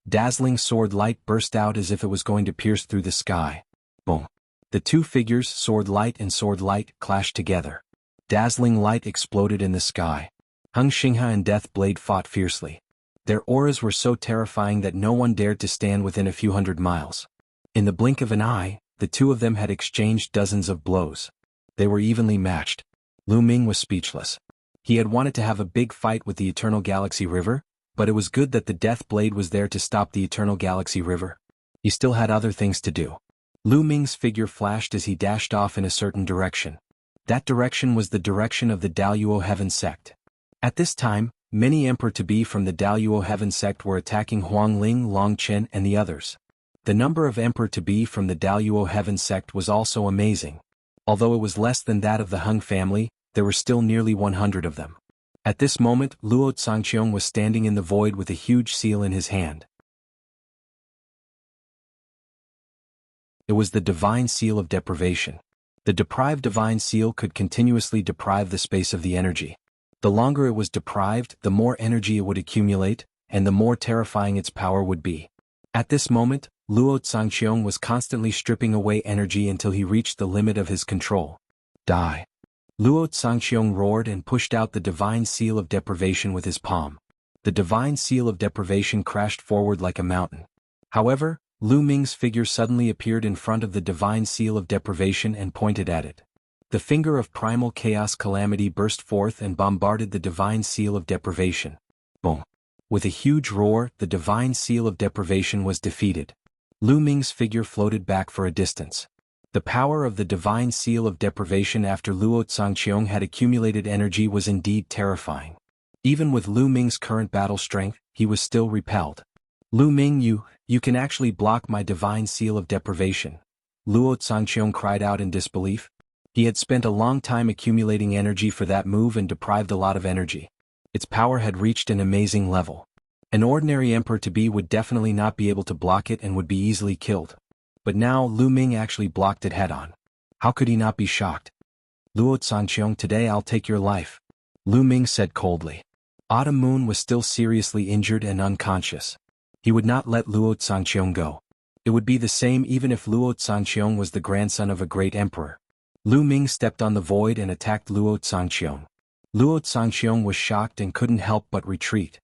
Dazzling sword light burst out as if it was going to pierce through the sky. Boom. The two figures, sword light and sword light, clashed together. Dazzling light exploded in the sky. Heng Xinghe and Death Blade fought fiercely. Their auras were so terrifying that no one dared to stand within a few hundred miles. In the blink of an eye, the two of them had exchanged dozens of blows. They were evenly matched. Lu Ming was speechless. He had wanted to have a big fight with the Eternal Galaxy River, but it was good that the Death Blade was there to stop the Eternal Galaxy River. He still had other things to do. Lu Ming's figure flashed as he dashed off in a certain direction. That direction was the direction of the Daluo Heaven sect. At this time, many Emperor-to-be from the Daluo Heaven sect were attacking Huangling, Longchen and the others. The number of Emperor-to-be from the Daluo Heaven sect was also amazing. Although it was less than that of the Heng family, there were still nearly 100 of them. At this moment, Luo Zhangqiong was standing in the void with a huge seal in his hand. It was the divine seal of deprivation. The deprived divine seal could continuously deprive the space of the energy. The longer it was deprived, the more energy it would accumulate, and the more terrifying its power would be. At this moment, Luo Zhangqiong was constantly stripping away energy until he reached the limit of his control. Die. Luo Zhangqiong roared and pushed out the divine seal of deprivation with his palm. The divine seal of deprivation crashed forward like a mountain. However, Lu Ming's figure suddenly appeared in front of the divine seal of deprivation and pointed at it. The finger of primal chaos calamity burst forth and bombarded the divine seal of deprivation. Boom. With a huge roar, the divine seal of deprivation was defeated. Lu Ming's figure floated back for a distance. The power of the divine seal of deprivation after Luo Zhangqiong had accumulated energy was indeed terrifying. Even with Lu Ming's current battle strength, he was still repelled. Lu Ming, you can actually block my divine seal of deprivation. Luo Zhangqiong cried out in disbelief. He had spent a long time accumulating energy for that move and deprived a lot of energy. Its power had reached an amazing level. An ordinary emperor-to-be would definitely not be able to block it and would be easily killed. But now Lu Ming actually blocked it head-on. How could he not be shocked? Luo Zhangqiong, today I'll take your life, Lu Ming said coldly. Autumn Moon was still seriously injured and unconscious. He would not let Luo Zhangqiong go. It would be the same even if Luo Zhangqiong was the grandson of a great emperor. Lu Ming stepped on the void and attacked Luo Zhangqiong. Luo Zhangqiong was shocked and couldn't help but retreat.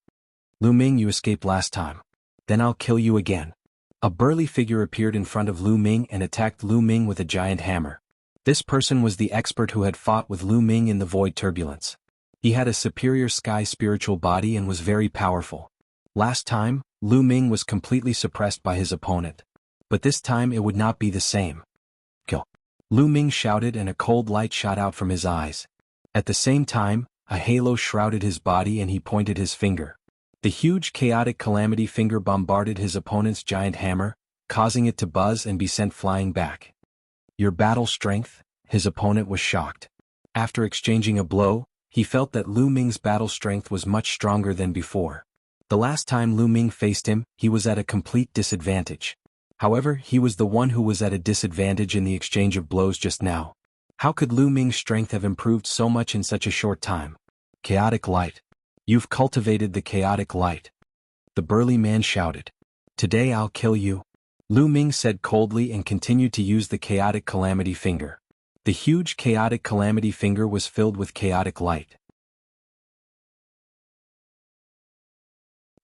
Lu Ming, you escaped last time. Then I'll kill you again. A burly figure appeared in front of Lu Ming and attacked Lu Ming with a giant hammer. This person was the expert who had fought with Lu Ming in the void turbulence. He had a superior sky spiritual body and was very powerful. Last time, Lu Ming was completely suppressed by his opponent. But this time it would not be the same. Kill. Lu Ming shouted and a cold light shot out from his eyes. At the same time, a halo shrouded his body and he pointed his finger. The huge chaotic calamity finger bombarded his opponent's giant hammer, causing it to buzz and be sent flying back. Your battle strength? His opponent was shocked. After exchanging a blow, he felt that Lu Ming's battle strength was much stronger than before. The last time Lu Ming faced him, he was at a complete disadvantage. However, he was the one who was at a disadvantage in the exchange of blows just now. How could Lu Ming's strength have improved so much in such a short time? Chaotic light. You've cultivated the chaotic light. The burly man shouted. Today I'll kill you. Lu Ming said coldly and continued to use the chaotic calamity finger. The huge chaotic calamity finger was filled with chaotic light.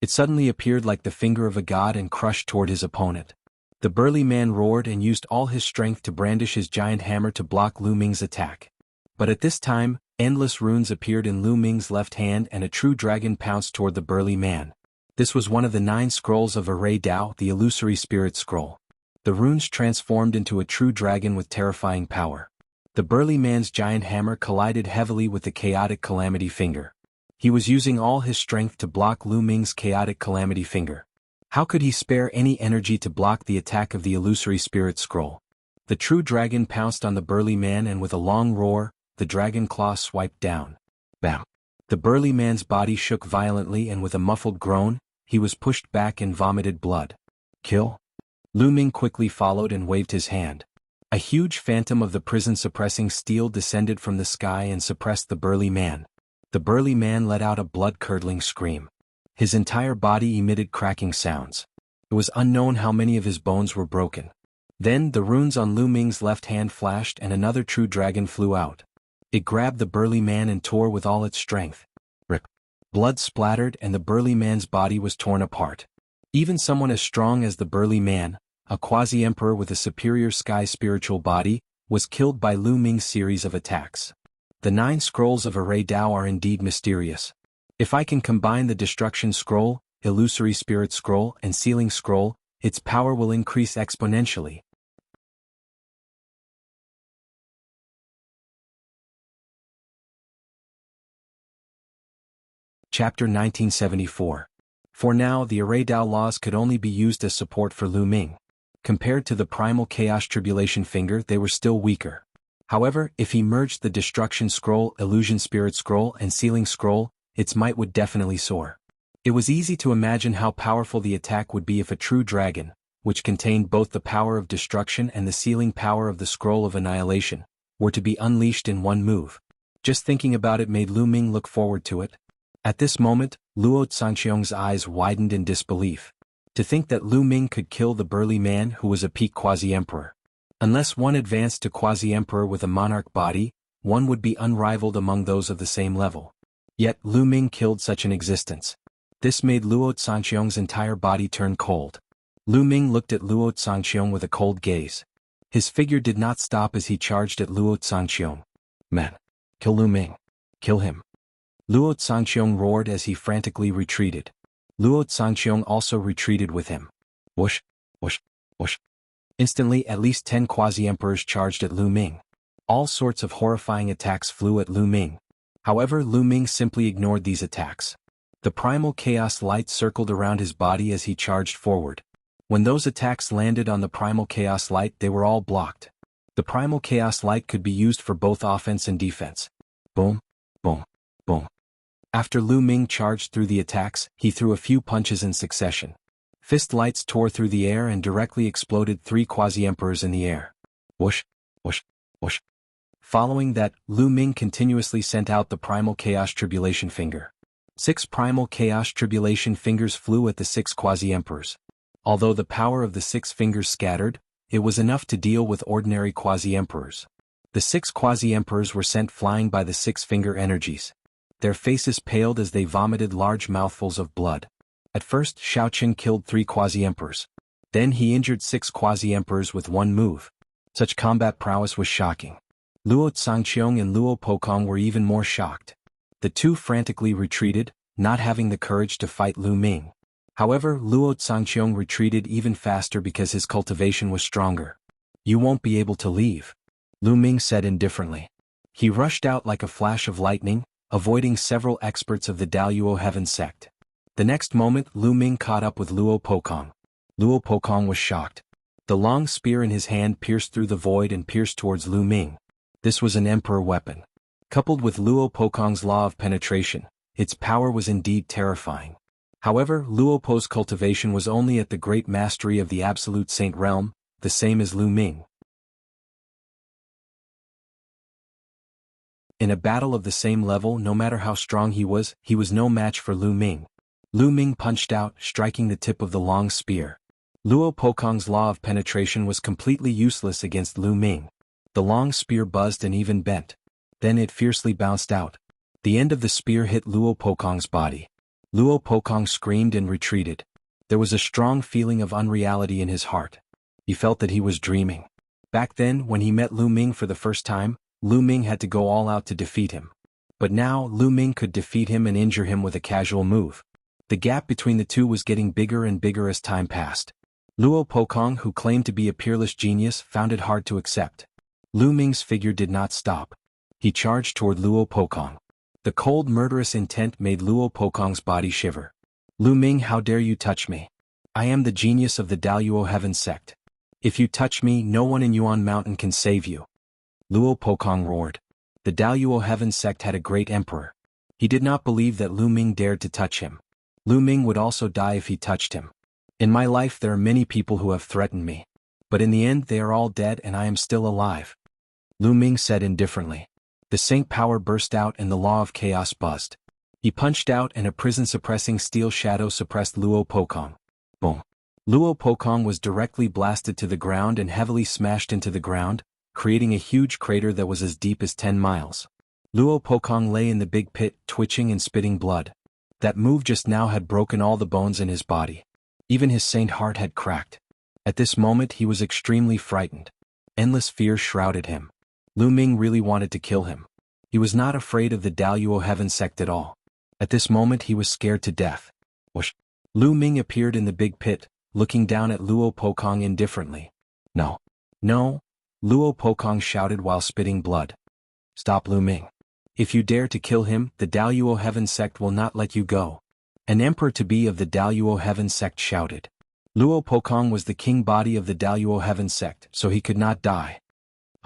It suddenly appeared like the finger of a god and crushed toward his opponent. The burly man roared and used all his strength to brandish his giant hammer to block Lu Ming's attack. But at this time, endless runes appeared in Lu Ming's left hand and a true dragon pounced toward the burly man. This was one of the 9 scrolls of Array Dao, the illusory spirit scroll. The runes transformed into a true dragon with terrifying power. The burly man's giant hammer collided heavily with the chaotic calamity finger. He was using all his strength to block Lu Ming's chaotic calamity finger. How could he spare any energy to block the attack of the illusory spirit scroll? The true dragon pounced on the burly man and with a long roar, the dragon claw swiped down. Bam! The burly man's body shook violently and with a muffled groan, he was pushed back and vomited blood. Kill? Lu Ming quickly followed and waved his hand. A huge phantom of the prison-suppressing steel descended from the sky and suppressed the burly man. The burly man let out a blood-curdling scream. His entire body emitted cracking sounds. It was unknown how many of his bones were broken. Then the runes on Lu Ming's left hand flashed and another true dragon flew out. It grabbed the burly man and tore with all its strength. Rip. Blood splattered and the burly man's body was torn apart. Even someone as strong as the burly man, a quasi-emperor with a superior sky spiritual body, was killed by Lu Ming's series of attacks. The 9 scrolls of Array Dao are indeed mysterious. If I can combine the Destruction Scroll, Illusory Spirit Scroll, and Sealing Scroll, its power will increase exponentially. Chapter 1974. For now, the Array Dao laws could only be used as support for Lu Ming. Compared to the Primal Chaos Tribulation Finger, they were still weaker. However, if he merged the Destruction Scroll, Illusion Spirit Scroll, and Sealing Scroll, its might would definitely soar. It was easy to imagine how powerful the attack would be if a true dragon, which contained both the power of destruction and the sealing power of the Scroll of Annihilation, were to be unleashed in one move. Just thinking about it made Lu Ming look forward to it. At this moment, Luo Zhangqiong's eyes widened in disbelief. To think that Lu Ming could kill the burly man who was a peak quasi-emperor. Unless one advanced to quasi-emperor with a monarch body, one would be unrivaled among those of the same level. Yet Lu Ming killed such an existence. This made Luo Zhangqiong's entire body turn cold. Lu Ming looked at Luo Zhangqiong with a cold gaze. His figure did not stop as he charged at Luo Zhangqiong. Man! Kill Lu Ming! Kill him! Luo Zhangqiong roared as he frantically retreated. Luo Zhangqiong also retreated with him. Whoosh! Whoosh! Whoosh! Instantly at least 10 quasi-emperors charged at Lu Ming. All sorts of horrifying attacks flew at Lu Ming. However, Lu Ming simply ignored these attacks. The primal chaos light circled around his body as he charged forward. When those attacks landed on the Primal Chaos Light, they were all blocked. The Primal Chaos Light could be used for both offense and defense. Boom, boom, boom. After Lu Ming charged through the attacks, he threw a few punches in succession. Fist lights tore through the air and directly exploded 3 quasi-emperors in the air. Whoosh, whoosh, whoosh. Following that, Lu Ming continuously sent out the Primal Chaos Tribulation Finger. 6 Primal Chaos Tribulation Fingers flew at the 6 quasi-emperors. Although the power of the 6 fingers scattered, it was enough to deal with ordinary quasi-emperors. The 6 quasi-emperors were sent flying by the 6-finger energies. Their faces paled as they vomited large mouthfuls of blood. At first, Shaoqing killed 3 quasi-emperors. Then he injured 6 quasi-emperors with one move. Such combat prowess was shocking. Luo Zhangqiong and Luo Pokong were even more shocked. The two frantically retreated, not having the courage to fight Lu Ming. However, Luo Zhangqiong retreated even faster because his cultivation was stronger. "You won't be able to leave," Lu Ming said indifferently. He rushed out like a flash of lightning, avoiding several experts of the Daluo Heaven sect. The next moment, Lu Ming caught up with Luo Pokong. Luo Pokong was shocked. The long spear in his hand pierced through the void and pierced towards Lu Ming. This was an emperor weapon. Coupled with Luo Pokong's law of penetration, its power was indeed terrifying. However, Luo Po's cultivation was only at the great mastery of the Absolute Saint realm, the same as Lu Ming. In a battle of the same level, no matter how strong he was no match for Lu Ming. Lu Ming punched out, striking the tip of the long spear. Luo Pokong's law of penetration was completely useless against Lu Ming. The long spear buzzed and even bent. Then it fiercely bounced out. The end of the spear hit Luo Pokong's body. Luo Pokong screamed and retreated. There was a strong feeling of unreality in his heart. He felt that he was dreaming. Back then, when he met Lu Ming for the first time, Lu Ming had to go all out to defeat him. But now, Lu Ming could defeat him and injure him with a casual move. The gap between the two was getting bigger and bigger as time passed. Luo Pokong, who claimed to be a peerless genius, found it hard to accept. Lu Ming's figure did not stop. He charged toward Luo Pokong. The cold, murderous intent made Luo Pokong's body shiver. "Lu Ming, how dare you touch me? I am the genius of the Daluo Heaven sect. If you touch me, no one in Yuan Mountain can save you." Luo Pokong roared. The Daluo Heaven sect had a great emperor. He did not believe that Lu Ming dared to touch him. Lu Ming would also die if he touched him. "In my life there are many people who have threatened me. But in the end they are all dead and I am still alive," Lu Ming said indifferently. The saint power burst out and the law of chaos buzzed. He punched out and a prison-suppressing steel shadow suppressed Luo Pokong. Boom. Luo Pokong was directly blasted to the ground and heavily smashed into the ground, creating a huge crater that was as deep as 10 miles. Luo Pokong lay in the big pit, twitching and spitting blood. That move just now had broken all the bones in his body. Even his saint heart had cracked. At this moment he was extremely frightened. Endless fear shrouded him. Lu Ming really wanted to kill him. He was not afraid of the Daluo Heaven sect at all. At this moment he was scared to death. Whoosh. Lu Ming appeared in the big pit, looking down at Luo Pokong indifferently. "No. No," Luo Pokong shouted while spitting blood. "Stop, Lu Ming. If you dare to kill him, the Daluo Heaven sect will not let you go." An emperor-to-be of the Daluo Heaven sect shouted. Luo Pokong was the king body of the Daluo Heaven sect, so he could not die.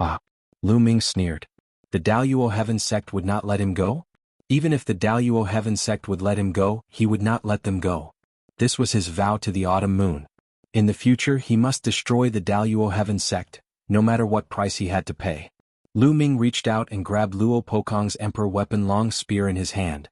"Ah," Lu Ming sneered. "The Daluo Heaven sect would not let him go? Even if the Daluo Heaven sect would let him go, he would not let them go. This was his vow to the autumn moon. In the future he must destroy the Daluo Heaven sect, no matter what price he had to pay." Lu Ming reached out and grabbed Luo Pokong's emperor weapon long spear in his hand.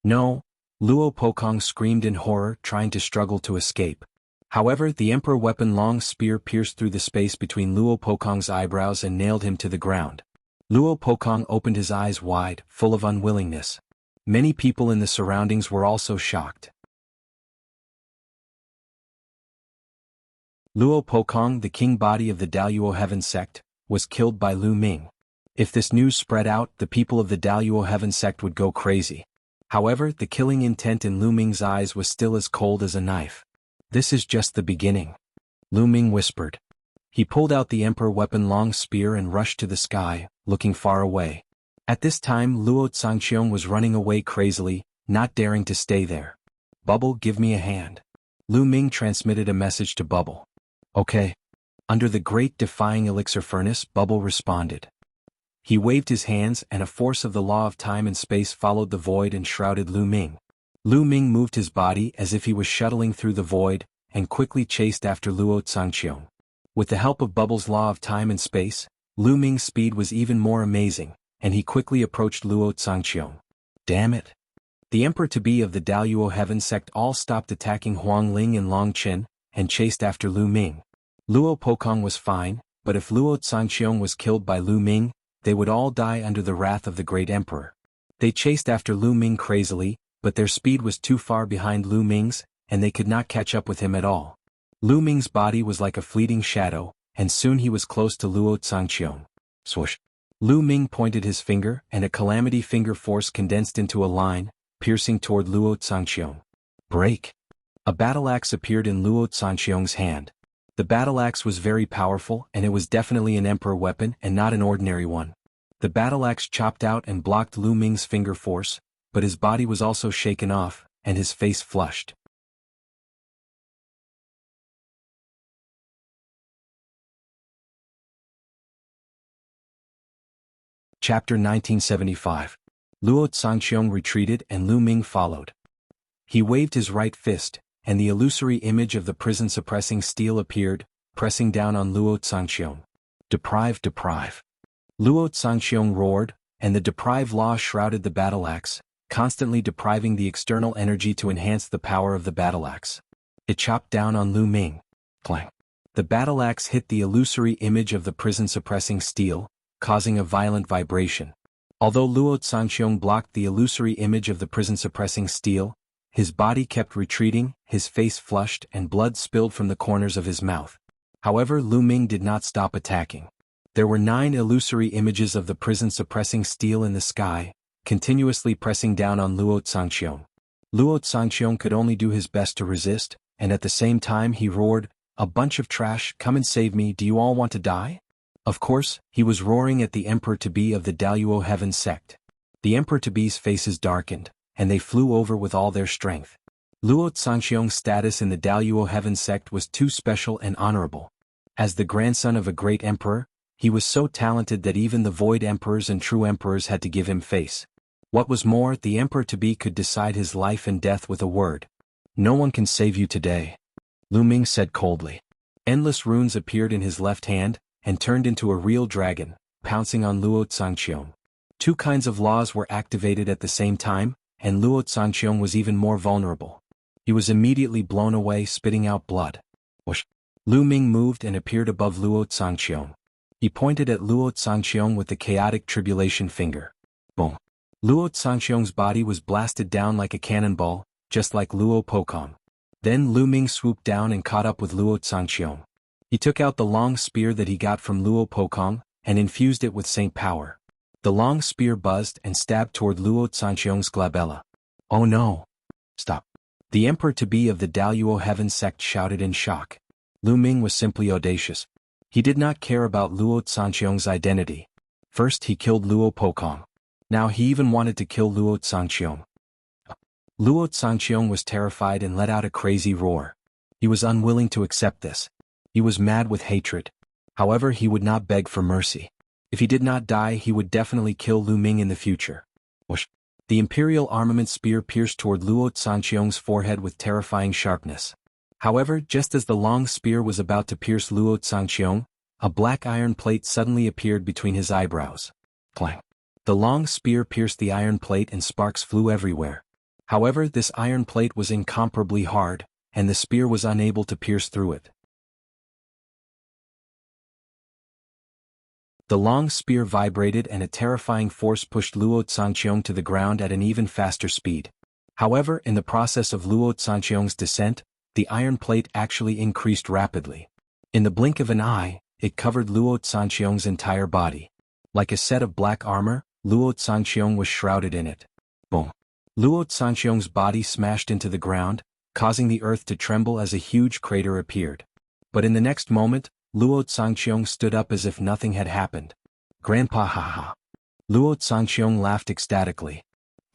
"No!" Luo Pokong screamed in horror, trying to struggle to escape. However, the emperor weapon long spear pierced through the space between Luo Pokong's eyebrows and nailed him to the ground. Luo Pokong opened his eyes wide, full of unwillingness. Many people in the surroundings were also shocked. Luo Pokong, the king body of the Daluo Heaven sect, was killed by Lu Ming. If this news spread out, the people of the Daluo Heaven sect would go crazy. However, the killing intent in Lu Ming's eyes was still as cold as a knife. "This is just the beginning," Lu Ming whispered. He pulled out the emperor weapon long spear and rushed to the sky, looking far away. At this time Luo Zhangqiong was running away crazily, not daring to stay there. "Bubble, give me a hand." Lu Ming transmitted a message to Bubble. Okay. Under the great defying elixir furnace, Bubble responded. He waved his hands and a force of the law of time and space followed the void and shrouded Lu Ming. Lu Ming moved his body as if he was shuttling through the void, and quickly chased after Luo Zhangqiong. With the help of Bubble's law of time and space, Lu Ming's speed was even more amazing, and he quickly approached Luo Zhangqiong. Damn it! The Emperor-to-be of the Daluo Heaven sect all stopped attacking Huang Ling and Long Qin, and chased after Lu Ming. Luo Pokong was fine, but if Luo Zhangqiong was killed by Lu Ming, they would all die under the wrath of the great emperor. They chased after Lu Ming crazily, but their speed was too far behind Lu Ming's, and they could not catch up with him at all. Lu Ming's body was like a fleeting shadow, and soon he was close to Luo Zhangqiong. Swoosh! Lu Ming pointed his finger, and a calamity finger force condensed into a line, piercing toward Luo Zhangqiong. Break! A battle axe appeared in Luo Zhangqiong's hand. The battle axe was very powerful, and it was definitely an emperor weapon and not an ordinary one. The battle axe chopped out and blocked Lu Ming's finger force, but his body was also shaken off, and his face flushed. Chapter 1975. Luo Zhangqiong retreated and Lu Ming followed. He waved his right fist, and the illusory image of the prison-suppressing steel appeared, pressing down on Luo Zhangqiong. Deprive, deprive. Luo Zhangqiong roared, and the deprive law shrouded the battle axe, constantly depriving the external energy to enhance the power of the battle axe. It chopped down on Lu Ming. Clang. The battle axe hit the illusory image of the prison-suppressing steel, causing a violent vibration. Although Luo Zhangqiong blocked the illusory image of the prison-suppressing steel, his body kept retreating, his face flushed and blood spilled from the corners of his mouth. However, Lu Ming did not stop attacking. There were 9 illusory images of the prison-suppressing steel in the sky, continuously pressing down on Luo Zhangqiong. Luo Zhangqiong could only do his best to resist, and at the same time he roared, "A bunch of trash, come and save me, do you all want to die?" Of course, he was roaring at the Emperor-to-be of the Daluo Heaven sect. The Emperor-to-be's faces darkened, and they flew over with all their strength. Luo Zhangqiong's status in the Daluo Heaven sect was too special and honorable. As the grandson of a great emperor, he was so talented that even the void emperors and true emperors had to give him face. What was more, the Emperor-to-be could decide his life and death with a word. "No one can save you today," Lu Ming said coldly. Endless runes appeared in his left hand, and turned into a real dragon, pouncing on Luo Zhangqiong. 2 kinds of laws were activated at the same time, and Luo Zhangqiong was even more vulnerable. He was immediately blown away, spitting out blood. Whoosh! Lu Ming moved and appeared above Luo Zhangqiong. He pointed at Luo Zhangqiong with the chaotic tribulation finger. Boom! Luo Zhangqiong's body was blasted down like a cannonball, just like Luo Pokong. Then Lu Ming swooped down and caught up with Luo Zhangqiong. He took out the long spear that he got from Luo Pokong, and infused it with saint power. The long spear buzzed and stabbed toward Luo Zhangqiong's glabella. "Oh no! Stop!" The Emperor-to-be of the Daluo Heaven sect shouted in shock. Lu Ming was simply audacious. He did not care about Luo Zhangqiong's identity. First he killed Luo Pokong. Now he even wanted to kill Luo Zhangqiong. Luo Zhangqiong was terrified and let out a crazy roar. He was unwilling to accept this. He was mad with hatred. However, he would not beg for mercy. If he did not die, he would definitely kill Lu Ming in the future. Whoosh! The Imperial armament spear pierced toward Luo Zhangqiong's forehead with terrifying sharpness. However, just as the long spear was about to pierce Luo Zhangqiong, a black iron plate suddenly appeared between his eyebrows. Clang! The long spear pierced the iron plate and sparks flew everywhere. However, this iron plate was incomparably hard, and the spear was unable to pierce through it. The long spear vibrated and a terrifying force pushed Luo Zhangqiong to the ground at an even faster speed. However, in the process of Luo Zhangqiong's descent, the iron plate actually increased rapidly. In the blink of an eye, it covered Luo Zhangqiong's entire body. Like a set of black armor, Luo Zhangqiong was shrouded in it. Boom! Luo Zhangqiong's body smashed into the ground, causing the earth to tremble as a huge crater appeared. But in the next moment, Luo Zhangqiong stood up as if nothing had happened. "Grandpa, haha." Luo Zhangqiong laughed ecstatically.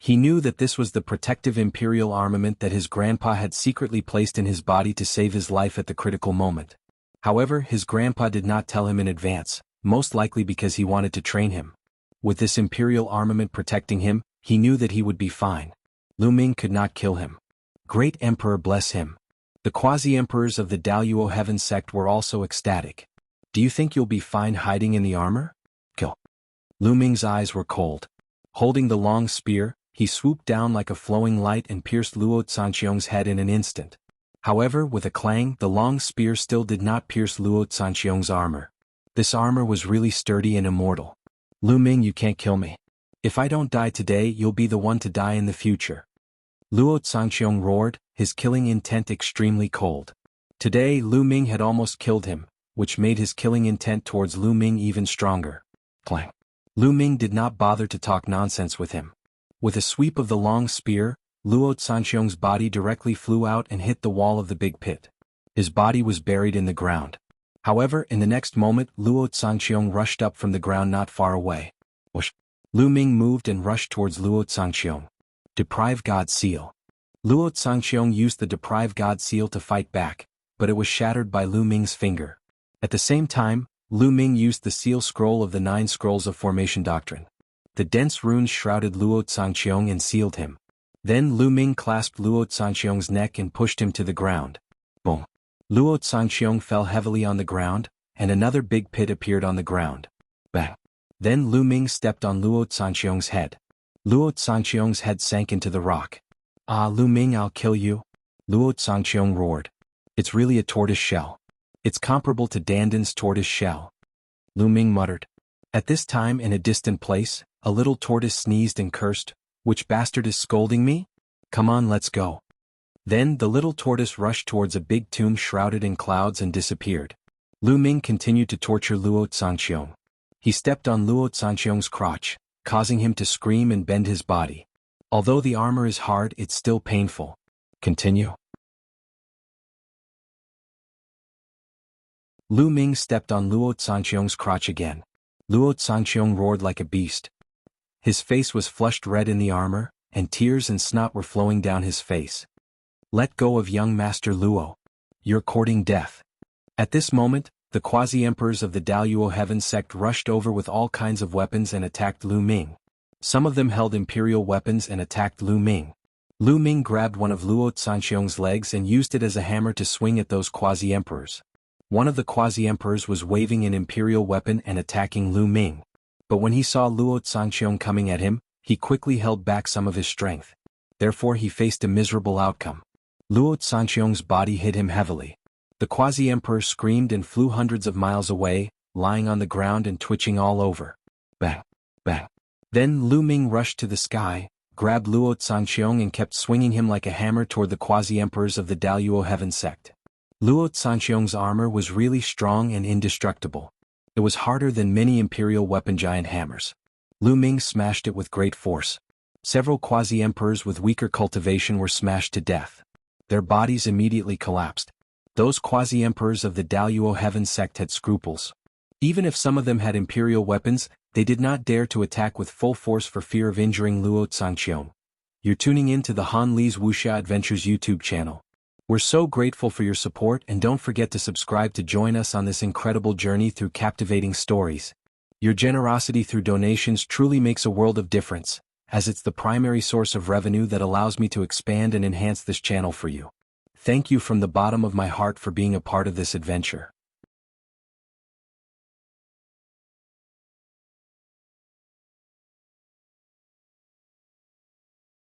He knew that this was the protective imperial armament that his grandpa had secretly placed in his body to save his life at the critical moment. However, his grandpa did not tell him in advance, most likely because he wanted to train him. With this imperial armament protecting him, he knew that he would be fine. Lu Ming could not kill him. Great Emperor bless him. The quasi-emperors of the Daluo Heaven sect were also ecstatic. Do you think you'll be fine hiding in the armor? Kill. Lu Ming's eyes were cold. Holding the long spear, he swooped down like a flowing light and pierced Luo Zhanqiong's head in an instant. However, with a clang, the long spear still did not pierce Luo Zhanqiong's armor. This armor was really sturdy and immortal. Lu Ming, you can't kill me. If I don't die today, you'll be the one to die in the future. Luo Zhanqiong roared, his killing intent extremely cold. Today Lu Ming had almost killed him, which made his killing intent towards Lu Ming even stronger. Clang. Lu Ming did not bother to talk nonsense with him. With a sweep of the long spear, Luo Zhanqiong's body directly flew out and hit the wall of the big pit. His body was buried in the ground. However, in the next moment, Luo Zhanqiong rushed up from the ground not far away. Whoosh! Lu Ming moved and rushed towards Luo Zhanqiong. Deprive God Seal. Luo Zhanqiong used the Deprive God Seal to fight back, but it was shattered by Lu Ming's finger. At the same time, Lu Ming used the seal scroll of the 9 scrolls of formation doctrine. The dense runes shrouded Luo Zhanqiong and sealed him. Then Lu Ming clasped Luo Zhanqiong's neck and pushed him to the ground. Boom! Luo Zhanqiong fell heavily on the ground, and another big pit appeared on the ground. Bang! Then Lu Ming stepped on Luo Zhanqiong's head. Luo Zhanqiong's head sank into the rock. Ah, Lu Ming, I'll kill you! Luo Zhanqiong roared. It's really a tortoise shell. It's comparable to Dandan's tortoise shell. Lu Ming muttered. At this time in a distant place, a little tortoise sneezed and cursed, "Which bastard is scolding me? Come on, let's go." Then the little tortoise rushed towards a big tomb shrouded in clouds and disappeared. Lu Ming continued to torture Luo Zhanqiong. He stepped on Luo Zhanqiong's crotch, causing him to scream and bend his body. Although the armor is hard, it's still painful. Continue. Lu Ming stepped on Luo Zhanqiong's crotch again. Luo Zhanqiong roared like a beast. His face was flushed red in the armor, and tears and snot were flowing down his face. Let go of young Master Luo. You're courting death. At this moment, the quasi-emperors of the Daluo Heaven sect rushed over with all kinds of weapons and attacked Lu Ming. Some of them held imperial weapons and attacked Lu Ming. Lu Ming grabbed one of Luo Zhanqiong's legs and used it as a hammer to swing at those quasi-emperors. One of the quasi-emperors was waving an imperial weapon and attacking Lu Ming. But when he saw Luo Zhanqiong coming at him, he quickly held back some of his strength. Therefore he faced a miserable outcome. Luo Zhanqiong's body hit him heavily. The quasi-emperor screamed and flew hundreds of miles away, lying on the ground and twitching all over. Bang! Bang! Then Lu Ming rushed to the sky, grabbed Luo Zhanqiong and kept swinging him like a hammer toward the quasi-emperors of the Daluo Heaven sect. Luo Zhanqiong's armor was really strong and indestructible. It was harder than many imperial weapon giant hammers. Lu Ming smashed it with great force. Several quasi-emperors with weaker cultivation were smashed to death. Their bodies immediately collapsed. Those quasi-emperors of the Daluo Heaven sect had scruples. Even if some of them had imperial weapons, they did not dare to attack with full force for fear of injuring Luo Zhanqiong. You're tuning in to the Han Li's Wuxia Adventures YouTube channel. We're so grateful for your support, and don't forget to subscribe to join us on this incredible journey through captivating stories. Your generosity through donations truly makes a world of difference, as it's the primary source of revenue that allows me to expand and enhance this channel for you. Thank you from the bottom of my heart for being a part of this adventure.